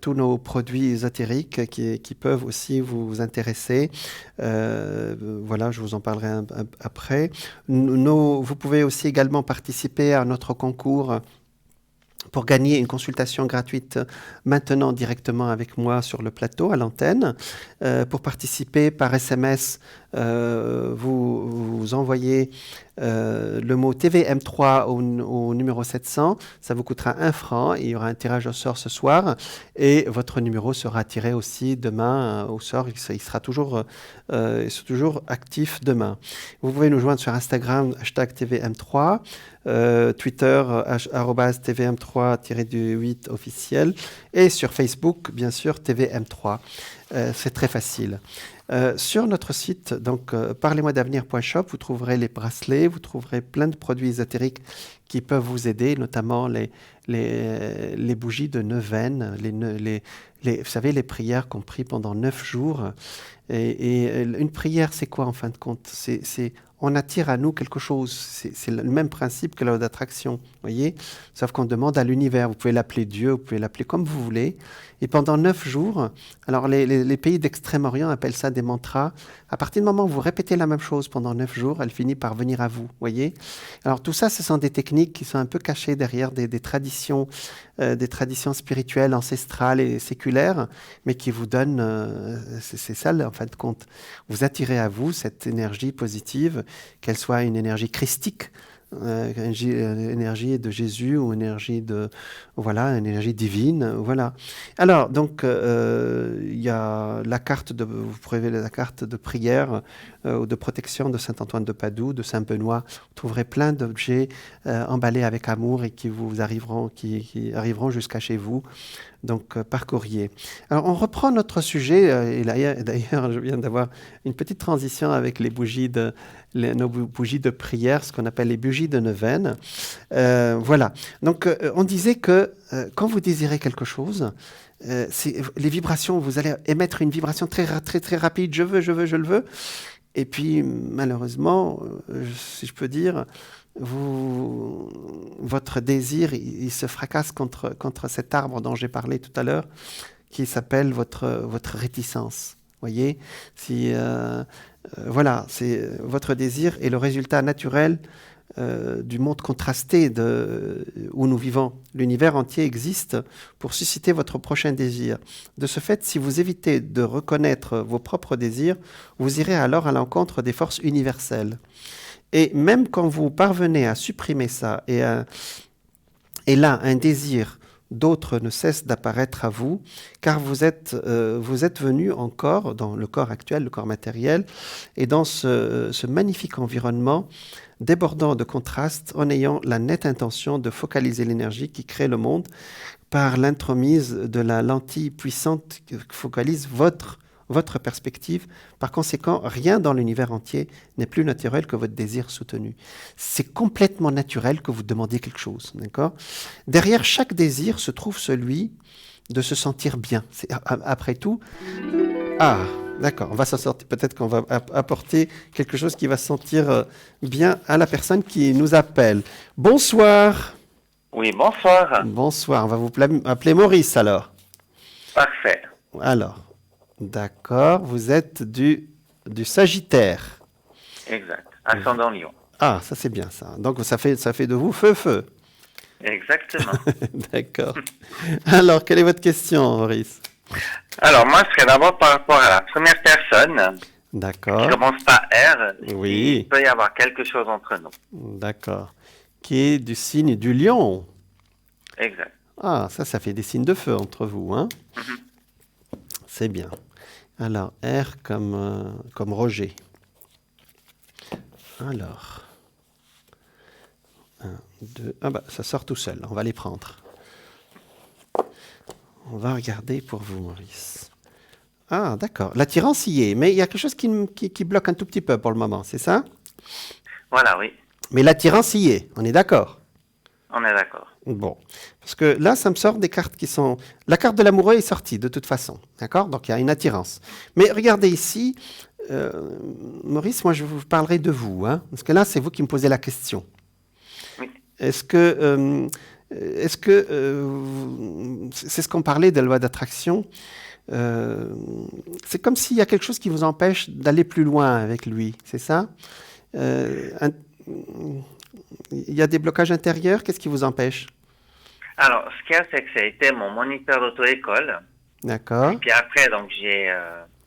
tous nos produits ésotériques qui peuvent aussi vous intéresser. Voilà, je vous en parlerai après. Vous pouvez aussi également participer à notre concours pour gagner une consultation gratuite maintenant directement avec moi sur le plateau, à l'antenne. Pour participer par SMS, vous envoyez le mot TVM3 au numéro 700. Ça vous coûtera 1 franc. Il y aura un tirage au sort ce soir. Et votre numéro sera tiré aussi demain au sort. Il sera toujours actif demain. Vous pouvez nous joindre sur Instagram, #TVM3. Twitter, @TVM3-8 officiel. Et sur Facebook, bien sûr, TVM3. C'est très facile. Sur notre site, donc parlez-moi-d'avenir.shop, vous trouverez les bracelets, vous trouverez plein de produits ésotériques qui peuvent vous aider, notamment les bougies de neuvaine, vous savez, les prières qu'on prie pendant 9 jours. Et une prière, c'est quoi en fin de compte? On attire à nous quelque chose. C'est le même principe que la loi d'attraction, voyez? Sauf qu'on demande à l'univers. Vous pouvez l'appeler Dieu, vous pouvez l'appeler comme vous voulez. Et pendant 9 jours, alors les pays d'Extrême-Orient appellent ça des mantras. À partir du moment où vous répétez la même chose pendant 9 jours, elle finit par venir à vous, voyez? Alors tout ça, ce sont des techniques qui sont un peu cachées derrière des traditions traditions spirituelles, ancestrales et séculaires, mais qui vous donnent, c'est ça en fin de compte, vous attirez à vous cette énergie positive, qu'elle soit une énergie christique, énergie de Jésus ou une énergie une énergie divine, voilà. Alors donc il y a vous prenez la carte de prière ou de protection de Saint Antoine de Padoue, de Saint Benoît. Vous trouverez plein d'objets emballés avec amour et qui arriveront jusqu'à chez vous. Donc, par courrier. Alors, on reprend notre sujet. Et d'ailleurs, je viens d'avoir une petite transition avec nos bougies de prière, ce qu'on appelle les bougies de neuvaine. Voilà. Donc, on disait que quand vous désirez quelque chose, les vibrations, vous allez émettre une vibration très, très, très rapide. Je le veux. Et puis, malheureusement, si je peux dire, votre désir, il se fracasse contre cet arbre dont j'ai parlé tout à l'heure, qui s'appelle votre réticence. Voyez, voilà, c'est votre désir est le résultat naturel du monde contrasté où nous vivons. L'univers entier existe pour susciter votre prochain désir. De ce fait, si vous évitez de reconnaître vos propres désirs, vous irez alors à l'encontre des forces universelles. Et même quand vous parvenez à supprimer ça, et là, un désir d'autre ne cesse d'apparaître à vous, car vous êtes venu en corps, dans le corps actuel, le corps matériel, et dans ce magnifique environnement débordant de contrastes, en ayant la nette intention de focaliser l'énergie qui crée le monde par l'intromise de la lentille puissante qui focalise votre perspective. Par conséquent, rien dans l'univers entier n'est plus naturel que votre désir soutenu. C'est complètement naturel que vous demandiez quelque chose, d'accord ? Derrière chaque désir se trouve celui de se sentir bien. Après tout, d'accord, on va s'en sortir. Peut-être qu'on va apporter quelque chose qui va se sentir bien à la personne qui nous appelle. Bonsoir. Oui, bonsoir. Bonsoir, on va vous appeler Maurice alors. Parfait. Alors, d'accord, vous êtes du Sagittaire. Exact, ascendant Lion. Ah, ça c'est bien ça. Donc ça fait de vous feu. Exactement. D'accord. Alors, quelle est votre question, Maurice ? Alors, moi, ce serait d'abord par rapport à la première personne. D'accord. Qui commence par R. Oui. Il peut y avoir quelque chose entre nous. D'accord. Qui est du signe du Lion. Exact. Ah, ça fait des signes de feu entre vous, hein ? Mm-hmm. C'est bien. Alors, R comme Roger. Alors, 1, 2, ça sort tout seul, on va les prendre. On va regarder pour vous, Maurice. Ah, d'accord, l'attirance y est, mais il y a quelque chose qui bloque un tout petit peu pour le moment, c'est ça ? Voilà, oui. Mais l'attirance y est, on est d'accord ? On est d'accord. Bon, parce que là, ça me sort des cartes qui sont... La carte de l'amoureux est sortie, de toute façon, d'accord ? Donc, il y a une attirance. Mais regardez ici, Maurice, moi, je vous parlerai de vous, hein, parce que là, c'est vous qui me posez la question. Oui. Est-ce que c'est ce qu'on parlait de la loi d'attraction, c'est comme s'il y a quelque chose qui vous empêche d'aller plus loin avec lui, c'est ça ? Il y a des blocages intérieurs, qu'est-ce qui vous empêche ? Alors, ce qu'il y a, c'est que ça a été mon moniteur d'auto-école. D'accord. Et puis après, donc, j'ai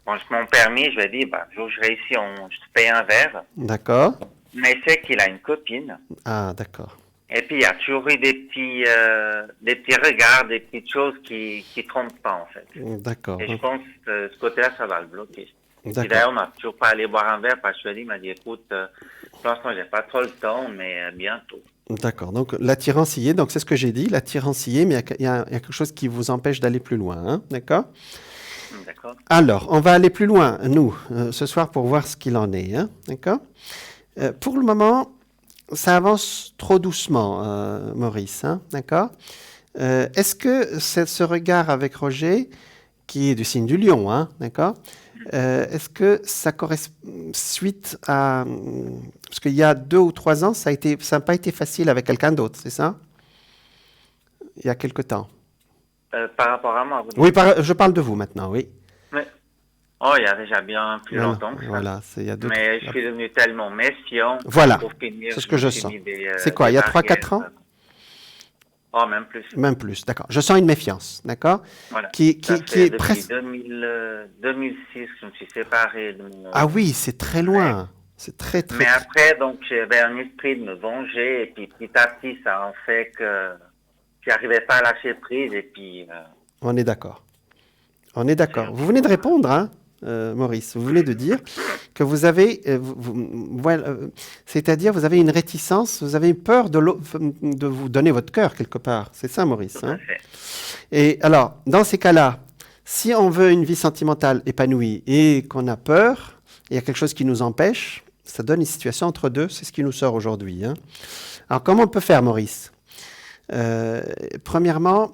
mon permis, je lui ai dit, je réussis, je te paye un verre. D'accord. Mais c'est qu'il a une copine. Ah, d'accord. Et puis, il y a toujours eu des petits regards, des petites choses qui trompent pas, en fait. D'accord. Et je pense que ce côté-là, ça va le bloquer. Et d'ailleurs, on n'a toujours pas allé boire un verre parce que il m'a dit, écoute, pour l'instant, j'ai pas trop le temps, mais bientôt. D'accord. Donc, l'attirance y est. Donc, c'est ce que j'ai dit, l'attirance y est, mais il y a quelque chose qui vous empêche d'aller plus loin, hein, d'accord ? D'accord. Alors, on va aller plus loin, nous, ce soir, pour voir ce qu'il en est, hein, d'accord ? Pour le moment, ça avance trop doucement, Maurice, hein, d'accord ? Est-ce que ce regard avec Roger, qui est du signe du Lion, hein, d'accord ? Est-ce que ça correspond suite à... Parce qu'il y a 2 ou 3 ans, ça n'a pas été facile avec quelqu'un d'autre, c'est ça ? Il y a quelque temps. Par rapport à moi, vous dites... Oui, je parle de vous maintenant, oui. Mais... Oh, il y a déjà bien plus longtemps que ça. Voilà, il y a 2 Mais je suis devenu tellement méfiant. Voilà, pour finir, c'est ce que je sens. Des, c'est quoi, il y a 3-4 ans ? Oh, même plus. Même plus, d'accord. Je sens une méfiance, d'accord. Voilà. Qui est presque... 2006, je me suis séparé de mon... Ah oui, c'est très loin. C'est très, très... Mais après, donc, j'avais un esprit de me venger, et puis petit à petit, ça en fait que je n'arrivais pas à lâcher prise, et puis... On est d'accord. On est d'accord. Vous venez de répondre, hein, Maurice. Vous venez de dire que vous avez... c'est-à-dire, vous avez une réticence, vous avez peur de vous donner votre cœur, quelque part. C'est ça, Maurice. Tout à fait. Et alors, dans ces cas-là, si on veut une vie sentimentale épanouie et qu'on a peur, il y a quelque chose qui nous empêche, ça donne une situation entre deux, c'est ce qui nous sort aujourd'hui. Hein. Alors, comment on peut faire, Maurice? Premièrement,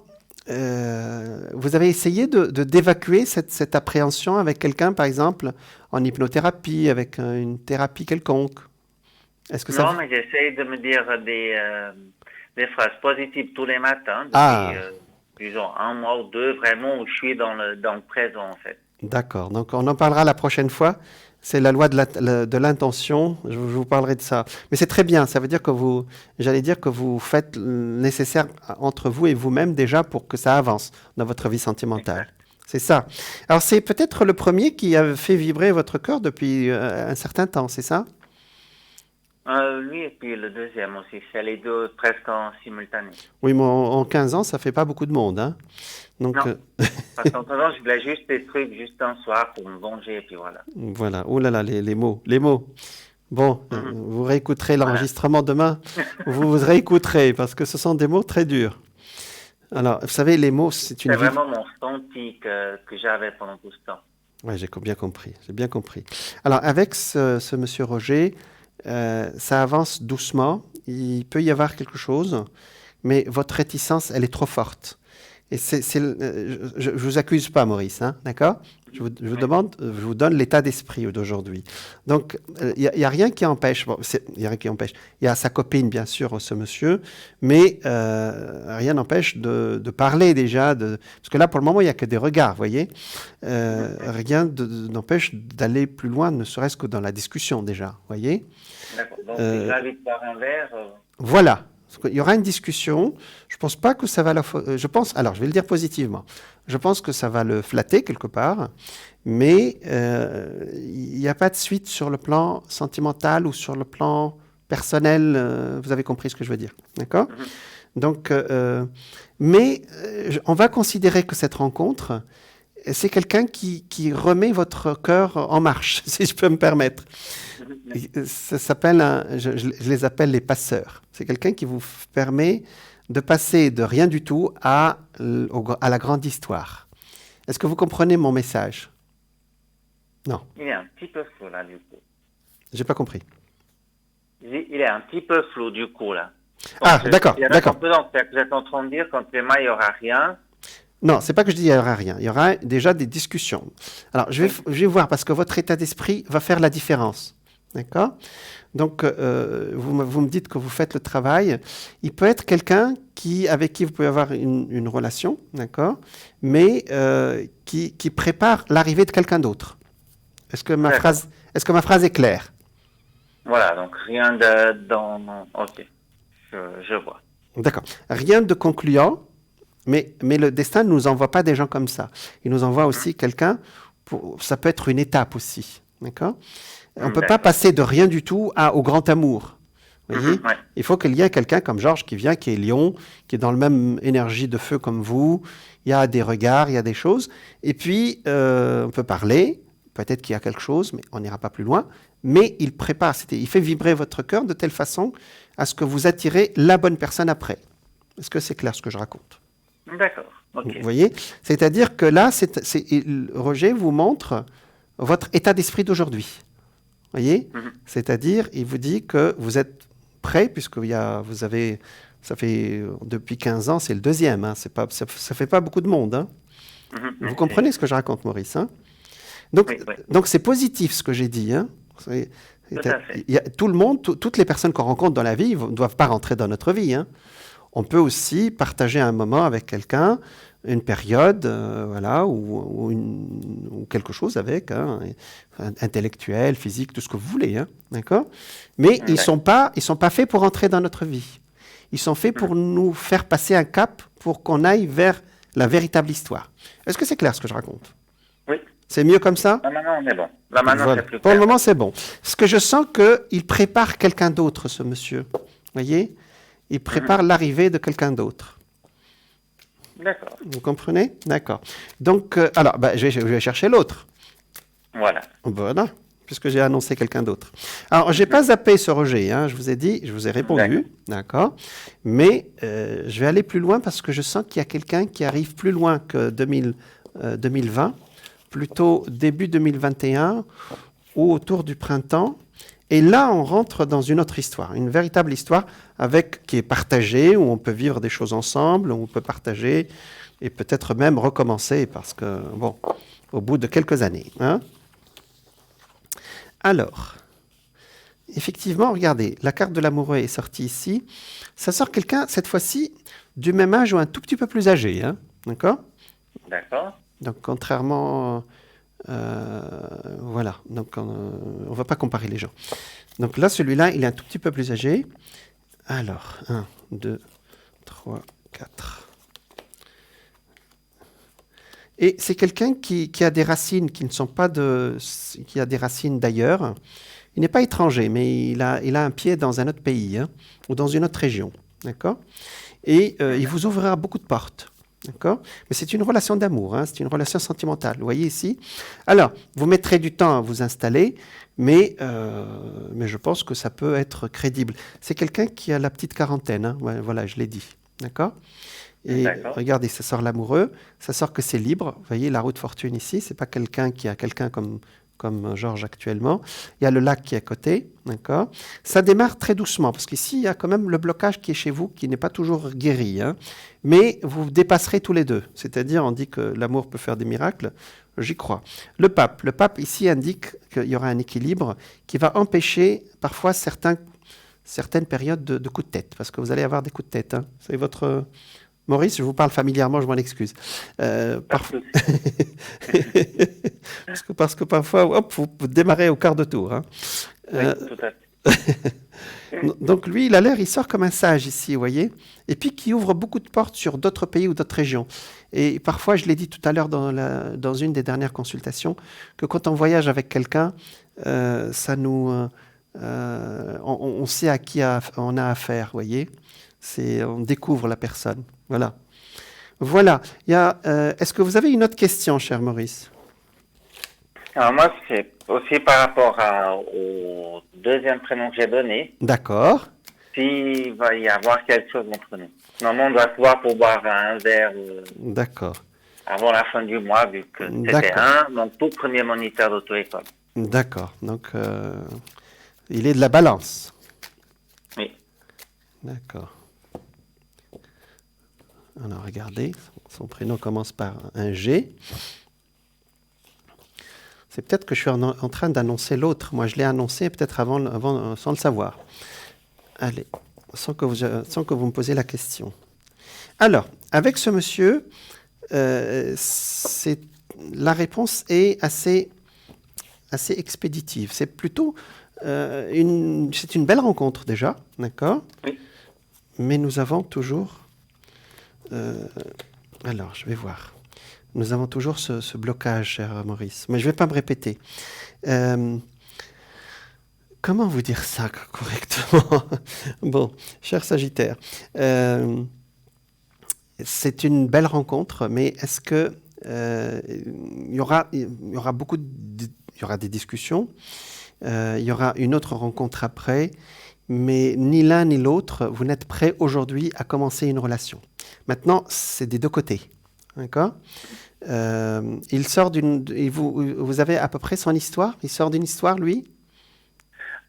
vous avez essayé d'évacuer cette appréhension avec quelqu'un, par exemple, en hypnothérapie, avec une thérapie quelconque? Est-ce que non, mais j'essaye de me dire des phrases positives tous les matins, depuis, disons, un mois ou deux, vraiment, où je suis dans le présent, en fait. D'accord, donc on en parlera la prochaine fois. C'est la loi de l'intention, je vous parlerai de ça. Mais c'est très bien, ça veut dire que vous faites le nécessaire entre vous et vous-même déjà pour que ça avance dans votre vie sentimentale. Exact. C'est ça. Alors c'est peut-être le premier qui a fait vibrer votre cœur depuis un certain temps, c'est ça? Oui, et puis le deuxième aussi, c'est les deux presque en simultané. Oui, mais en 15 ans, ça fait pas beaucoup de monde, hein? Donc, non, parce qu'en 15 ans, je voulais juste des trucs, juste un soir pour me venger, et puis voilà. Voilà, oh là là, les mots. Bon, vous réécouterez l'enregistrement demain, vous réécouterez, parce que ce sont des mots très durs. Alors, vous savez, les mots, c'est une... C'est vraiment mon ressenti que j'avais pendant tout ce temps. Oui, j'ai bien compris. Alors, avec ce monsieur Roger... ça avance doucement, il peut y avoir quelque chose, mais votre réticence, elle est trop forte. Et je ne vous accuse pas, Maurice, hein, d'accord? Je vous donne l'état d'esprit d'aujourd'hui. Donc, il n'y a rien qui empêche, il y a sa copine, bien sûr, ce monsieur, mais rien n'empêche de parler déjà, parce que là, pour le moment, il n'y a que des regards, vous voyez. Rien n'empêche d'aller plus loin, ne serait-ce que dans la discussion déjà, vous voyez. D'accord, donc si j'invite par un verre... Voilà. Il y aura une discussion. Je pense pas que ça va alors, je vais le dire positivement. Je pense que ça va le flatter quelque part, mais il n'y a pas de suite sur le plan sentimental ou sur le plan personnel. Vous avez compris ce que je veux dire, d'accord? Donc, mais on va considérer que cette rencontre, c'est quelqu'un qui remet votre cœur en marche, si je peux me permettre. Ça s'appelle, je les appelle les passeurs. C'est quelqu'un qui vous permet de passer de rien du tout à la grande histoire. Est-ce que vous comprenez mon message? Non. Il est un petit peu flou là, du coup. J'ai pas compris. Il est un petit peu flou, du coup, là. Donc, d'accord. Vous êtes en train de dire qu'entre les mains, il n'y aura rien. Non, c'est pas que je dis qu'il n'y aura rien. Il y aura déjà des discussions. Alors, je vais voir, parce que votre état d'esprit va faire la différence. D'accord? Donc, vous me dites que vous faites le travail. Il peut être quelqu'un avec qui vous pouvez avoir une relation, d'accord? Mais qui prépare l'arrivée de quelqu'un d'autre. Est-ce que ma phrase est claire? Voilà, donc rien ok, je vois. D'accord. Rien de concluant. Mais le destin ne nous envoie pas des gens comme ça. Il nous envoie aussi quelqu'un, ça peut être une étape aussi. D'accord? On ne peut pas passer de rien du tout au grand amour. Vous voyez? Il faut qu'il y ait quelqu'un comme Georges qui vient, qui est lion, qui est dans la même énergie de feu comme vous. Il y a des regards, il y a des choses. Et puis, on peut parler. Peut-être qu'il y a quelque chose, mais on n'ira pas plus loin. Mais il prépare, il fait vibrer votre cœur de telle façon à ce que vous attirez la bonne personne après. Est-ce que c'est clair ce que je raconte? D'accord. Okay. Vous voyez? C'est-à-dire que là, Roger vous montre votre état d'esprit d'aujourd'hui. Vous voyez? C'est-à-dire, il vous dit que vous êtes prêt, puisque ça fait depuis 15 ans, c'est le deuxième. Hein, ça ne fait pas beaucoup de monde. Hein. Vous comprenez ce que je raconte, Maurice? Hein? Donc, c'est positif ce que j'ai dit. Hein? Tout le monde, toutes les personnes qu'on rencontre dans la vie ne doivent pas rentrer dans notre vie. Hein? On peut aussi partager un moment avec quelqu'un, une période, ou quelque chose avec, hein, intellectuel, physique, tout ce que vous voulez, hein, d'accord? Mais ils sont pas faits pour entrer dans notre vie. ils sont faits pour nous faire passer un cap pour qu'on aille vers la véritable histoire. Est-ce que c'est clair ce que je raconte? Oui. C'est mieux comme ça? Là, maintenant, on est bon. Là, maintenant, voilà. c'est plus clair. Pour le moment, c'est bon. Parce que je sens qu'il prépare quelqu'un d'autre, ce monsieur. Vous voyez? Il prépare l'arrivée de quelqu'un d'autre. D'accord. Vous comprenez? D'accord. Donc, alors, je vais chercher l'autre. Voilà. Voilà, puisque j'ai annoncé quelqu'un d'autre. Alors, je n'ai pas zappé ce Roger, hein, je vous ai dit, je vous ai répondu, d'accord. Mais je vais aller plus loin parce que je sens qu'il y a quelqu'un qui arrive plus loin que 2020, plutôt début 2021 ou autour du printemps. Et là, on rentre dans une autre histoire, une véritable histoire qui est partagée, où on peut vivre des choses ensemble, où on peut partager et peut-être même recommencer parce que, bon, au bout de quelques années. Hein. Alors, effectivement, regardez, la carte de l'amoureux est sortie ici. Ça sort quelqu'un, cette fois-ci, du même âge ou un tout petit peu plus âgé. Hein. D'accord ? D'accord. Donc, contrairement... voilà, donc on ne va pas comparer les gens. Donc là, celui-là, il est un tout petit peu plus âgé. Alors, 1, 2, 3, 4. Et c'est quelqu'un qui a des racines qui ne sont pas qui a des racines d'ailleurs. Il n'est pas étranger, mais il a un pied dans un autre pays, hein, ou dans une autre région. D'accord ? Et il vous ouvrira beaucoup de portes. D'accord ? Mais c'est une relation d'amour, hein, c'est une relation sentimentale. Vous voyez ici ? Alors, vous mettrez du temps à vous installer, mais je pense que ça peut être crédible. C'est quelqu'un qui a la petite quarantaine, hein, voilà, je l'ai dit. D'accord ? Et regardez, ça sort l'amoureux, ça sort que c'est libre. Vous voyez, la roue de fortune ici, c'est pas quelqu'un qui a quelqu'un comme Georges actuellement. Il y a le lac qui est à côté, d'accord ? Ça démarre très doucement, parce qu'ici, il y a quand même le blocage qui est chez vous, qui n'est pas toujours guéri. Hein, mais vous dépasserez tous les deux. C'est-à-dire, on dit que l'amour peut faire des miracles. J'y crois. Le pape ici indique qu'il y aura un équilibre qui va empêcher parfois certaines périodes de coups de tête, parce que vous allez avoir des coups de tête. Hein. C'est votre... Maurice, je vous parle familièrement, je m'en excuse. Parce que parfois, hop, vous démarrez au quart de tour. Hein. Oui, tout à fait. Donc lui, il sort comme un sage ici, vous voyez, et puis qui ouvre beaucoup de portes sur d'autres pays ou d'autres régions. Et parfois, je l'ai dit tout à l'heure dans une des dernières consultations, que quand on voyage avec quelqu'un, ça nous... on sait à qui on a affaire, vous voyez. On découvre la personne. Voilà. Voilà. Est-ce que vous avez une autre question, cher Maurice ? Alors moi, c'est aussi par rapport au deuxième prénom que j'ai donné. D'accord. S'il va y avoir quelque chose entre nous. Normalement, on doit se voir pour boire un verre. D'accord. Avant la fin du mois, vu que c'était mon tout premier moniteur d'auto-école. D'accord. Donc, il est de la balance. Oui. D'accord. Alors, regardez, son prénom commence par un G. C'est peut-être que je suis en train d'annoncer l'autre. Moi, je l'ai annoncé peut-être avant sans le savoir. Allez, sans que vous me posiez la question. Alors, avec ce monsieur, la réponse est assez expéditive. C'est plutôt c'est une belle rencontre déjà, d'accord ? Oui. Mais nous avons toujours... alors, je vais voir. Nous avons toujours ce blocage, cher Maurice. Mais je ne vais pas me répéter. Comment vous dire ça correctement ? Bon, cher Sagittaire, c'est une belle rencontre, mais est-ce que il y aura des discussions, il y aura une autre rencontre après, mais ni l'un ni l'autre, vous n'êtes prêts aujourd'hui à commencer une relation. Maintenant, c'est des deux côtés. D'accord ? Il sort vous avez à peu près son histoire ? Il sort d'une histoire, lui ?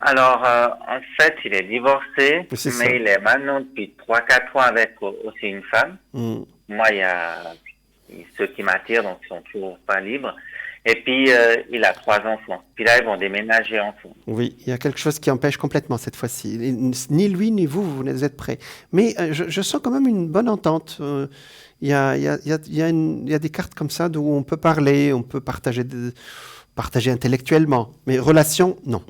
Alors, en fait, il est divorcé, mais il est maintenant depuis 3-4 ans avec aussi une femme. Moi, il y a ceux qui m'attirent, donc ils sont toujours pas libres. Et puis, il a 3 enfants. Puis là, ils vont déménager ensemble. Oui, il y a quelque chose qui empêche complètement cette fois-ci. Ni lui, ni vous êtes prêts. Mais je sens quand même une bonne entente. Il y a des cartes comme ça où on peut parler, on peut partager intellectuellement. Mais relation, non.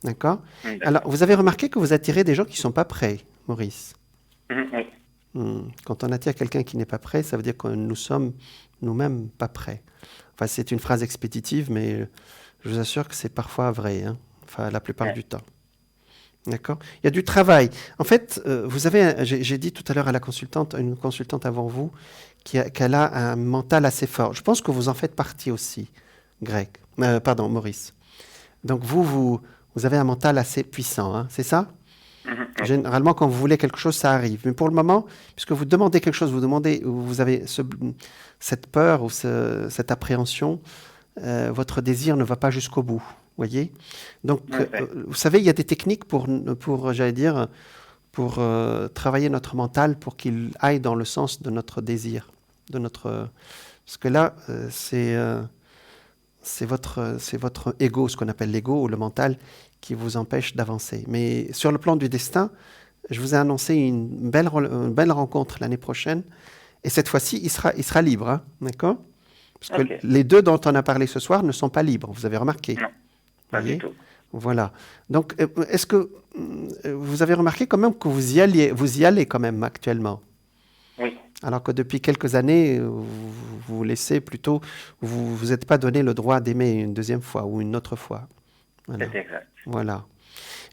D'accord ? Alors, vous avez remarqué que vous attirez des gens qui ne sont pas prêts, Maurice ? Oui. Quand on attire quelqu'un qui n'est pas prêt, ça veut dire que nous sommes nous-mêmes pas prêts. Enfin, c'est une phrase expéditive, mais je vous assure que c'est parfois vrai, hein. Enfin, la plupart du temps. D'accord ? Il y a du travail. En fait, vous avez, j'ai dit tout à l'heure à la consultante, une consultante avant vous, qu'elle a un mental assez fort. Je pense que vous en faites partie aussi, Maurice. Donc vous avez un mental assez puissant, hein, c'est ça ? Généralement, quand vous voulez quelque chose, ça arrive. Mais pour le moment, puisque vous demandez quelque chose, vous avez cette peur ou cette appréhension, votre désir ne va pas jusqu'au bout. Voyez ? Donc, vous savez, il y a des techniques pour travailler notre mental pour qu'il aille dans le sens de notre désir, parce que là, c'est votre ego, ce qu'on appelle l'ego ou le mental, qui vous empêche d'avancer. Mais sur le plan du destin, je vous ai annoncé une belle rencontre l'année prochaine, et cette fois-ci, il sera libre, hein, d'accord ? Parce que les deux dont on a parlé ce soir ne sont pas libres, vous avez remarqué ? Non. Pas du tout. Voilà. Donc, est-ce que vous avez remarqué quand même que vous y allez quand même actuellement ? Oui. Alors que depuis quelques années, vous laissez plutôt, vous n'êtes pas donné le droit d'aimer une deuxième fois ou une autre fois. Voilà. C'est exact. Voilà.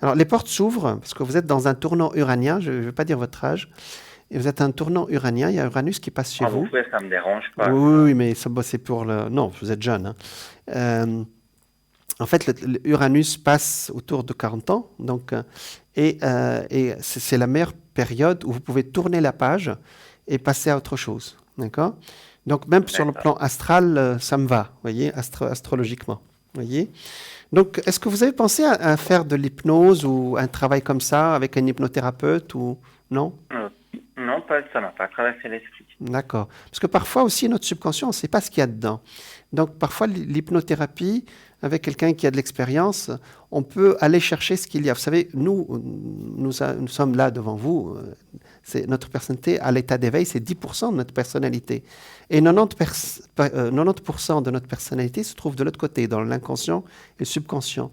Alors, les portes s'ouvrent parce que vous êtes dans un tournant uranien, je ne vais pas dire votre âge, et vous êtes un tournant uranien, il y a Uranus qui passe chez vous. Oui, ça ne me dérange pas. Oui, mais c'est pour le... Non, vous êtes jeune, hein. En fait, Uranus passe autour de 40 ans, donc, et c'est la meilleure période où vous pouvez tourner la page et passer à autre chose, d'accord ? Donc, même sur le plan astral, ça me va, voyez, astrologiquement, voyez ? Donc, est-ce que vous avez pensé à faire de l'hypnose ou un travail comme ça avec un hypnothérapeute ou non ? Non, ça n'a pas traversé l'esprit. D'accord. Parce que parfois aussi, notre subconscient, on ne sait pas ce qu'il y a dedans. Donc, parfois, l'hypnothérapie, avec quelqu'un qui a de l'expérience, on peut aller chercher ce qu'il y a. Vous savez, nous sommes là devant vous. Notre personnalité, à l'état d'éveil, c'est 10% de notre personnalité. Et 90% de notre personnalité se trouve de l'autre côté, dans l'inconscient et le subconscient.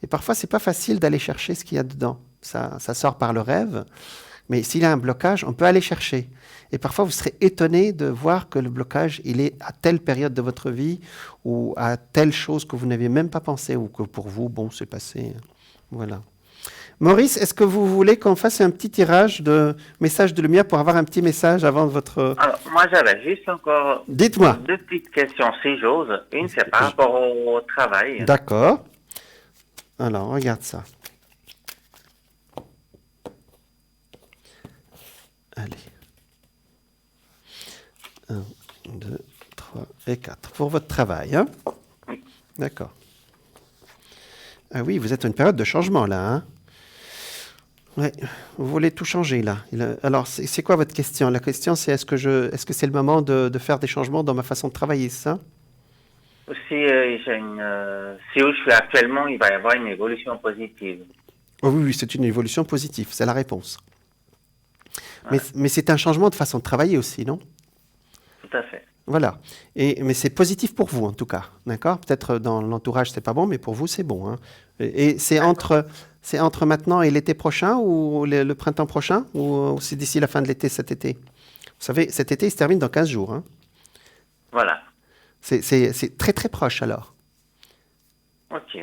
Et parfois, ce n'est pas facile d'aller chercher ce qu'il y a dedans. Ça sort par le rêve. Mais s'il y a un blocage, on peut aller chercher. Et parfois, vous serez étonné de voir que le blocage, il est à telle période de votre vie ou à telle chose que vous n'aviez même pas pensé ou que pour vous, bon, c'est passé. Voilà. Maurice, est-ce que vous voulez qu'on fasse un petit tirage de messages de lumière pour avoir un petit message avant votre... Alors, moi, j'avais juste encore Dites-moi. 2 petites questions, si j'ose. Une, c'est par rapport au travail. D'accord. Alors, regarde ça. Allez. 1, 2, 3 et 4. Pour votre travail, hein ? Oui. D'accord. Ah oui, vous êtes à une période de changement, là, hein ? Oui, vous voulez tout changer, là. Alors, c'est quoi votre question ? La question, c'est est-ce que c'est le moment de faire des changements dans ma façon de travailler, c'est ça ? Si où je suis actuellement, il va y avoir une évolution positive. Oh oui, c'est une évolution positive, c'est la réponse. Mais c'est un changement de façon de travailler aussi, non ? Tout à fait. Voilà. Mais c'est positif pour vous, en tout cas. D'accord ? Peut-être dans l'entourage, c'est pas bon, mais pour vous, c'est bon. Hein. Et c'est entre maintenant et l'été prochain ou le printemps prochain ou c'est d'ici la fin de l'été, cet été ? Vous savez, cet été, il se termine dans 15 jours. Hein. Voilà. C'est très, très proche, alors. OK.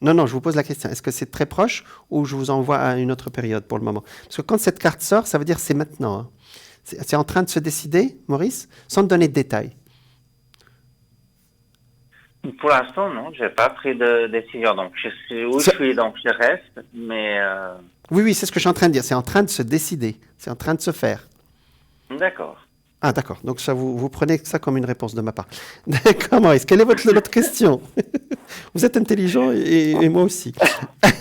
Non, je vous pose la question. Est-ce que c'est très proche ou je vous envoie à une autre période pour le moment ? Parce que quand cette carte sort, ça veut dire que c'est maintenant. Hein. C'est en train de se décider, Maurice, sans te donner de détails. Pour l'instant, non, je n'ai pas pris de décision. Donc, je suis où je suis, donc je reste. Mais Oui, c'est ce que je suis en train de dire. C'est en train de se décider. C'est en train de se faire. D'accord. Ah, d'accord. Donc, ça, vous prenez ça comme une réponse de ma part. D'accord, Maurice. Quelle est votre question ? Vous êtes intelligent et moi aussi.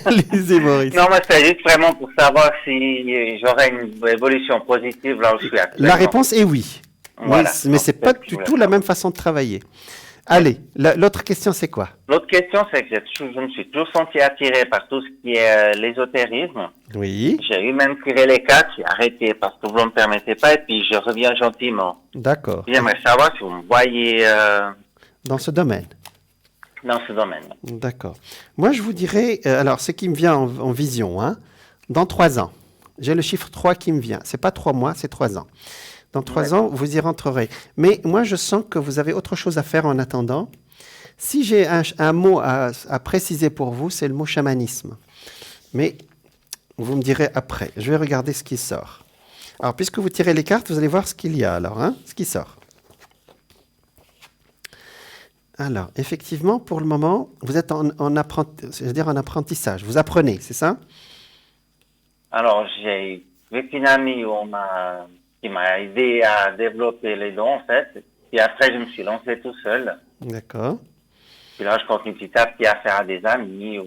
Allez-y, Maurice. Non, mais c'est juste vraiment pour savoir si j'aurai une évolution positive là où je suis actuellement. La réponse est oui. Voilà. Mais ce n'est pas du tout la même façon de travailler. Allez, l'autre question, c'est quoi ? L'autre question, c'est que je me suis toujours senti attiré par tout ce qui est l'ésotérisme. Oui. J'ai eu même tiré les cartes, j'ai arrêté parce que vous ne me permettez pas et puis je reviens gentiment. D'accord. J'aimerais savoir si vous me voyez dans ce domaine. Dans ce domaine. D'accord. Moi, je vous dirais, alors, ce qui me vient en vision, hein, dans 3 ans. J'ai le chiffre 3 qui me vient. Ce n'est pas 3 mois, c'est 3 ans. Dans 3 ans, vous y rentrerez. Mais moi, je sens que vous avez autre chose à faire en attendant. Si j'ai un mot à préciser pour vous, c'est le mot chamanisme. Mais vous me direz après. Je vais regarder ce qui sort. Alors, puisque vous tirez les cartes, vous allez voir ce qu'il y a alors, ce qui sort. Alors, effectivement, pour le moment, vous êtes en apprentissage. Vous apprenez, c'est ça? Alors, j'ai avec une amie qui m'a aidé à développer les dons, en fait. Puis après, je me suis lancé tout seul. D'accord. Puis là, je continue petit à petit à faire à des amis.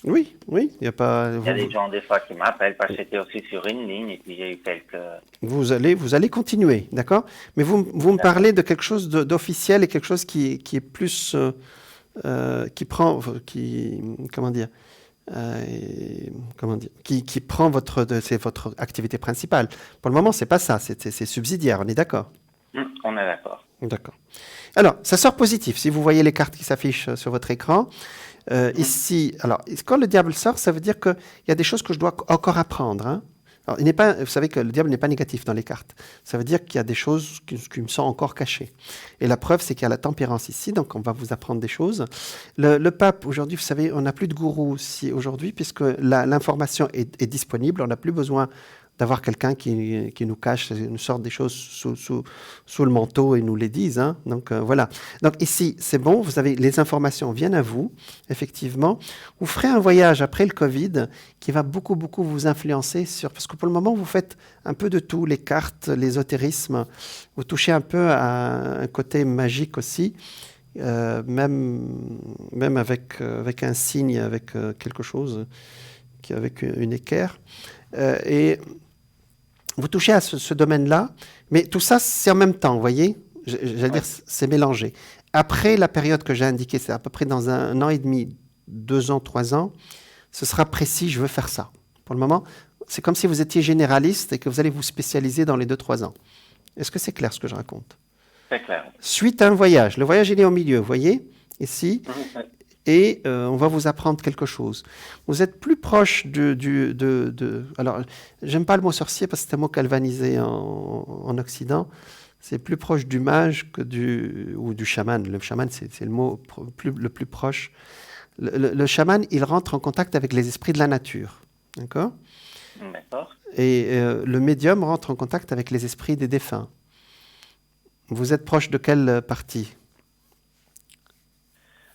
Oui, il n'y a pas... Il y a des gens, des fois, qui m'appellent parce que j'étais aussi sur une ligne et puis j'ai eu quelques... Vous allez continuer, d'accord? Mais vous me parlez de quelque chose d'officiel et quelque chose qui est plus... qui prend c'est votre activité principale. Pour le moment, c'est pas ça, c'est subsidiaire, on est d'accord? On est d'accord. D'accord. Alors, ça sort positif. Si vous voyez les cartes qui s'affichent sur votre écran, ici, alors, quand le diable sort, ça veut dire qu'il y a des choses que je dois encore apprendre. Alors, vous savez que le diable n'est pas négatif dans les cartes. Ça veut dire qu'il y a des choses qui me sont encore cachées. Et la preuve, c'est qu'il y a la tempérance ici, donc on va vous apprendre des choses. Le pape, aujourd'hui, vous savez, on n'a plus de gourou aujourd'hui, puisque l'information est disponible, on n'a plus besoin d'avoir quelqu'un qui nous cache, nous sorte des choses sous le manteau et nous les dise. Donc voilà. Donc ici, c'est bon, vous avez les informations viennent à vous, effectivement. Vous ferez un voyage après le Covid qui va beaucoup, beaucoup vous influencer parce que pour le moment, vous faites un peu de tout, les cartes, l'ésotérisme, vous touchez un peu à un côté magique aussi, même avec un signe, avec quelque chose, avec une équerre. Et vous touchez à ce domaine-là, mais tout ça, c'est en même temps, vous voyez? J'allais dire, c'est mélangé. Après la période que j'ai indiquée, c'est à peu près dans 1 an et demi, 2 ans, 3 ans, ce sera précis, je veux faire ça. Pour le moment, c'est comme si vous étiez généraliste et que vous allez vous spécialiser dans les 2-3 ans. Est-ce que c'est clair ce que je raconte? C'est clair. Suite à un voyage. Le voyage, il est au milieu, vous voyez? Ici. Et on va vous apprendre quelque chose. Vous êtes plus proche alors, j'aime pas le mot sorcier parce que c'est un mot calvanisé en Occident. C'est plus proche du mage ou du chaman. Le chaman, c'est le mot le plus proche. Le chaman, il rentre en contact avec les esprits de la nature. D'accord? D'accord. Et le médium rentre en contact avec les esprits des défunts. Vous êtes proche de quelle partie?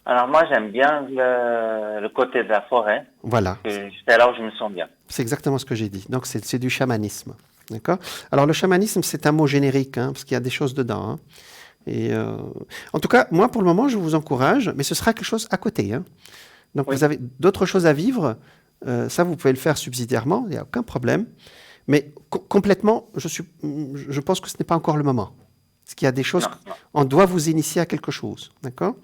Alors moi, j'aime bien le côté de la forêt. Voilà. C'est là où je me sens bien. C'est exactement ce que j'ai dit. Donc, c'est du chamanisme. D'accord? Alors, le chamanisme, c'est un mot générique, parce qu'il y a des choses dedans. Et, en tout cas, moi, pour le moment, je vous encourage, mais ce sera quelque chose à côté. Donc, vous avez d'autres choses à vivre. Ça, vous pouvez le faire subsidiairement, il n'y a aucun problème. Mais complètement, je pense que ce n'est pas encore le moment. Parce qu'il y a des choses, on doit vous initier à quelque chose, d'accord?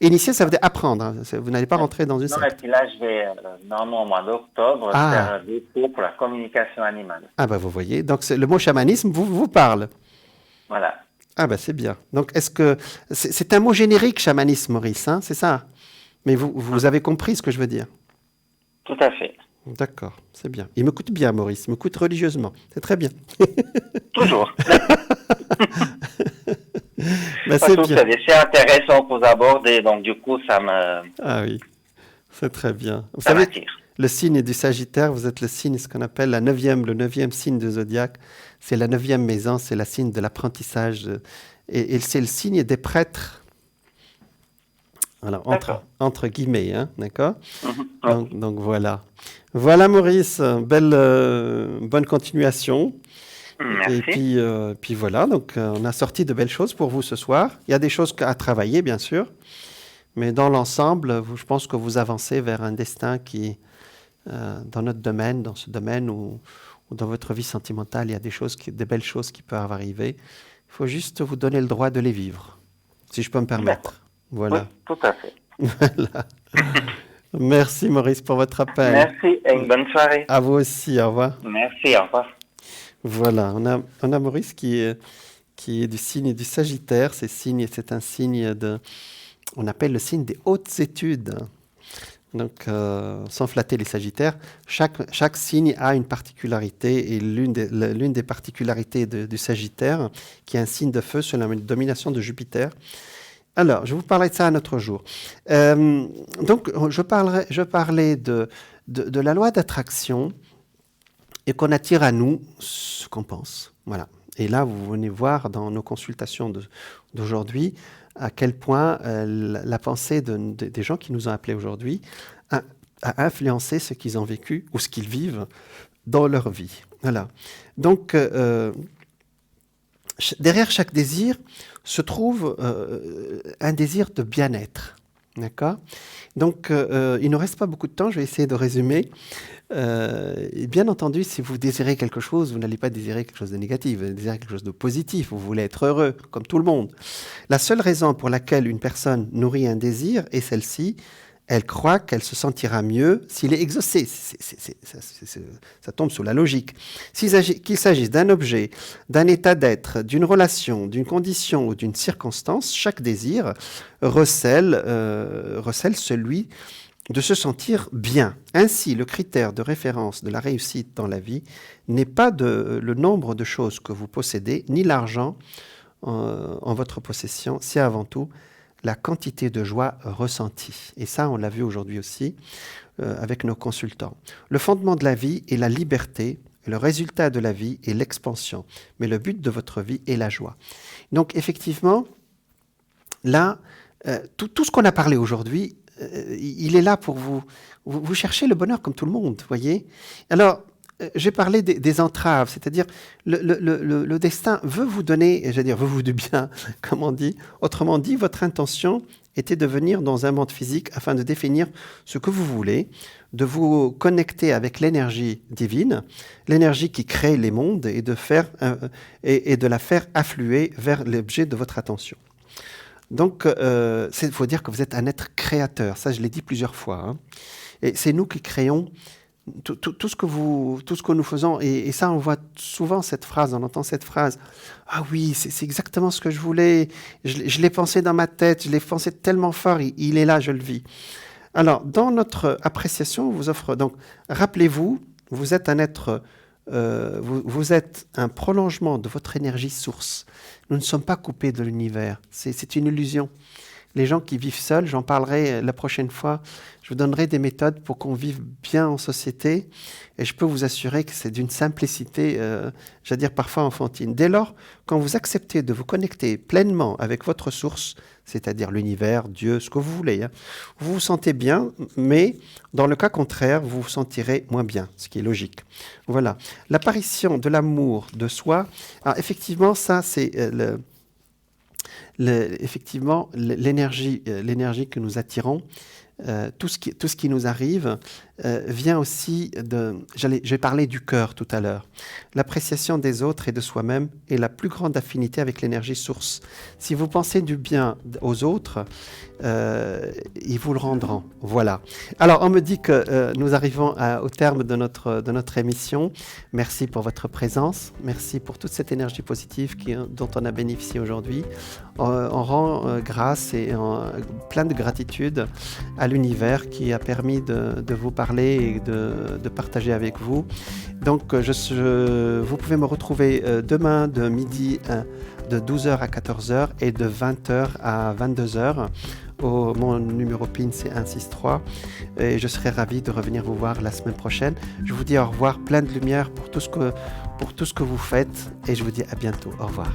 Initier, ça veut dire apprendre. Vous n'allez pas rentrer dans une secte. Et puis là, je vais, normalement, au mois d'octobre, faire des cours pour la communication animale. Ah ben, vous voyez, donc le mot chamanisme vous parle. Voilà. Ah ben, c'est bien. Donc, est-ce que... C'est un mot générique, chamanisme, Maurice, c'est ça? Mais vous avez compris ce que je veux dire? Tout à fait. D'accord, c'est bien. Il m'écoute bien, Maurice. Il m'écoute religieusement. C'est très bien. Toujours. Ben, c'est bien. C'est intéressant pour vous aborder, donc du coup, ça me... Ah oui, c'est très bien. Vous ça savez, m'attire. le signe du Sagittaire, vous êtes le signe, ce qu'on appelle le 9e signe du zodiaque. C'est la 9e maison, c'est le signe de l'apprentissage. Et c'est le signe des prêtres. Alors, entre guillemets, d'accord? Donc voilà. Voilà, Maurice, bonne continuation. Merci. Et puis voilà, donc on a sorti de belles choses pour vous ce soir. Il y a des choses à travailler, bien sûr, mais dans l'ensemble, je pense que vous avancez vers un destin qui, dans notre domaine, dans ce domaine ou dans votre vie sentimentale, il y a des belles choses qui peuvent arriver. Il faut juste vous donner le droit de les vivre, si je peux me permettre. Voilà. Oui, tout à fait. Voilà. Merci Maurice pour votre appel. Merci et une bonne soirée. À vous aussi, au revoir. Merci, au revoir. Voilà, on a Maurice qui est du signe du Sagittaire. C'est un signe on appelle le signe des hautes études. Donc, sans flatter les Sagittaires, chaque signe a une particularité, et l'une des particularités du Sagittaire, qui est un signe de feu sous la domination de Jupiter. Alors, je vous parlerai de ça un autre jour. Donc, je parlais de la loi d'attraction et qu'on attire à nous ce qu'on pense. Voilà. Et là, vous venez voir dans nos consultations d'aujourd'hui à quel point la pensée des gens qui nous ont appelés aujourd'hui a influencé ce qu'ils ont vécu ou ce qu'ils vivent dans leur vie. Voilà. Donc, derrière chaque désir se trouve un désir de bien-être. D'accord ? Donc, il ne reste pas beaucoup de temps, je vais essayer de résumer. Et bien entendu, si vous désirez quelque chose, vous n'allez pas désirer quelque chose de négatif, vous désirez quelque chose de positif, vous voulez être heureux, comme tout le monde. La seule raison pour laquelle une personne nourrit un désir est celle-ci: elle croit qu'elle se sentira mieux s'il est exaucé. Ça tombe sous la logique. Qu'il s'agisse d'un objet, d'un état d'être, d'une relation, d'une condition ou d'une circonstance, chaque désir recèle celui de se sentir bien. Ainsi, le critère de référence de la réussite dans la vie n'est pas le nombre de choses que vous possédez, ni l'argent en votre possession, c'est avant tout la quantité de joie ressentie. Et ça, on l'a vu aujourd'hui aussi avec nos consultants. Le fondement de la vie est la liberté, le résultat de la vie est l'expansion, mais le but de votre vie est la joie. Donc, effectivement, là, tout ce qu'on a parlé aujourd'hui, il est là pour vous. Vous cherchez le bonheur comme tout le monde, voyez. Alors, j'ai parlé des entraves, c'est-à-dire le destin veut vous donner, veut vous du bien, comme on dit. Autrement dit, votre intention était de venir dans un monde physique afin de définir ce que vous voulez, de vous connecter avec l'énergie divine, l'énergie qui crée les mondes, et de la faire affluer vers l'objet de votre attention. Donc, il faut dire que vous êtes un être créateur. Ça, je l'ai dit plusieurs fois. Hein. Et c'est nous qui créons tout ce que nous faisons. Et ça, on voit souvent cette phrase, on entend cette phrase. Ah oui, c'est exactement ce que je voulais. Je l'ai pensé dans ma tête, je l'ai pensé tellement fort, il est là, je le vis. Alors, dans notre appréciation, on vous offre donc, rappelez-vous, vous êtes un être, vous êtes un prolongement de votre énergie source. Nous ne sommes pas coupés de l'univers. C'est une illusion. Les gens qui vivent seuls, j'en parlerai la prochaine fois, je vous donnerai des méthodes pour qu'on vive bien en société, et je peux vous assurer que c'est d'une simplicité, j'allais dire parfois enfantine. Dès lors, quand vous acceptez de vous connecter pleinement avec votre source, c'est-à-dire l'univers, Dieu, ce que vous voulez, hein, vous vous sentez bien, mais dans le cas contraire, vous vous sentirez moins bien, ce qui est logique. Voilà. L'apparition de l'amour de soi, alors effectivement, ça c'est effectivement l'énergie que nous attirons, tout ce qui nous arrive vient aussi j'ai parlé du cœur tout à l'heure. L'appréciation des autres et de soi-même est la plus grande affinité avec l'énergie source. Si vous pensez du bien aux autres, ils vous le rendront. Voilà. Alors, on me dit que nous arrivons au terme de notre émission. Merci pour votre présence. Merci pour toute cette énergie positive dont on a bénéficié aujourd'hui. On rend grâce et plein de gratitude à l'univers qui a permis de vous parler et de partager avec vous. Donc, vous pouvez me retrouver demain de midi, de 12h à 14h et de 20h à 22h. Mon numéro PIN, c'est 163. Et je serai ravi de revenir vous voir la semaine prochaine. Je vous dis au revoir, plein de lumière pour tout ce que vous faites. Et je vous dis à bientôt. Au revoir.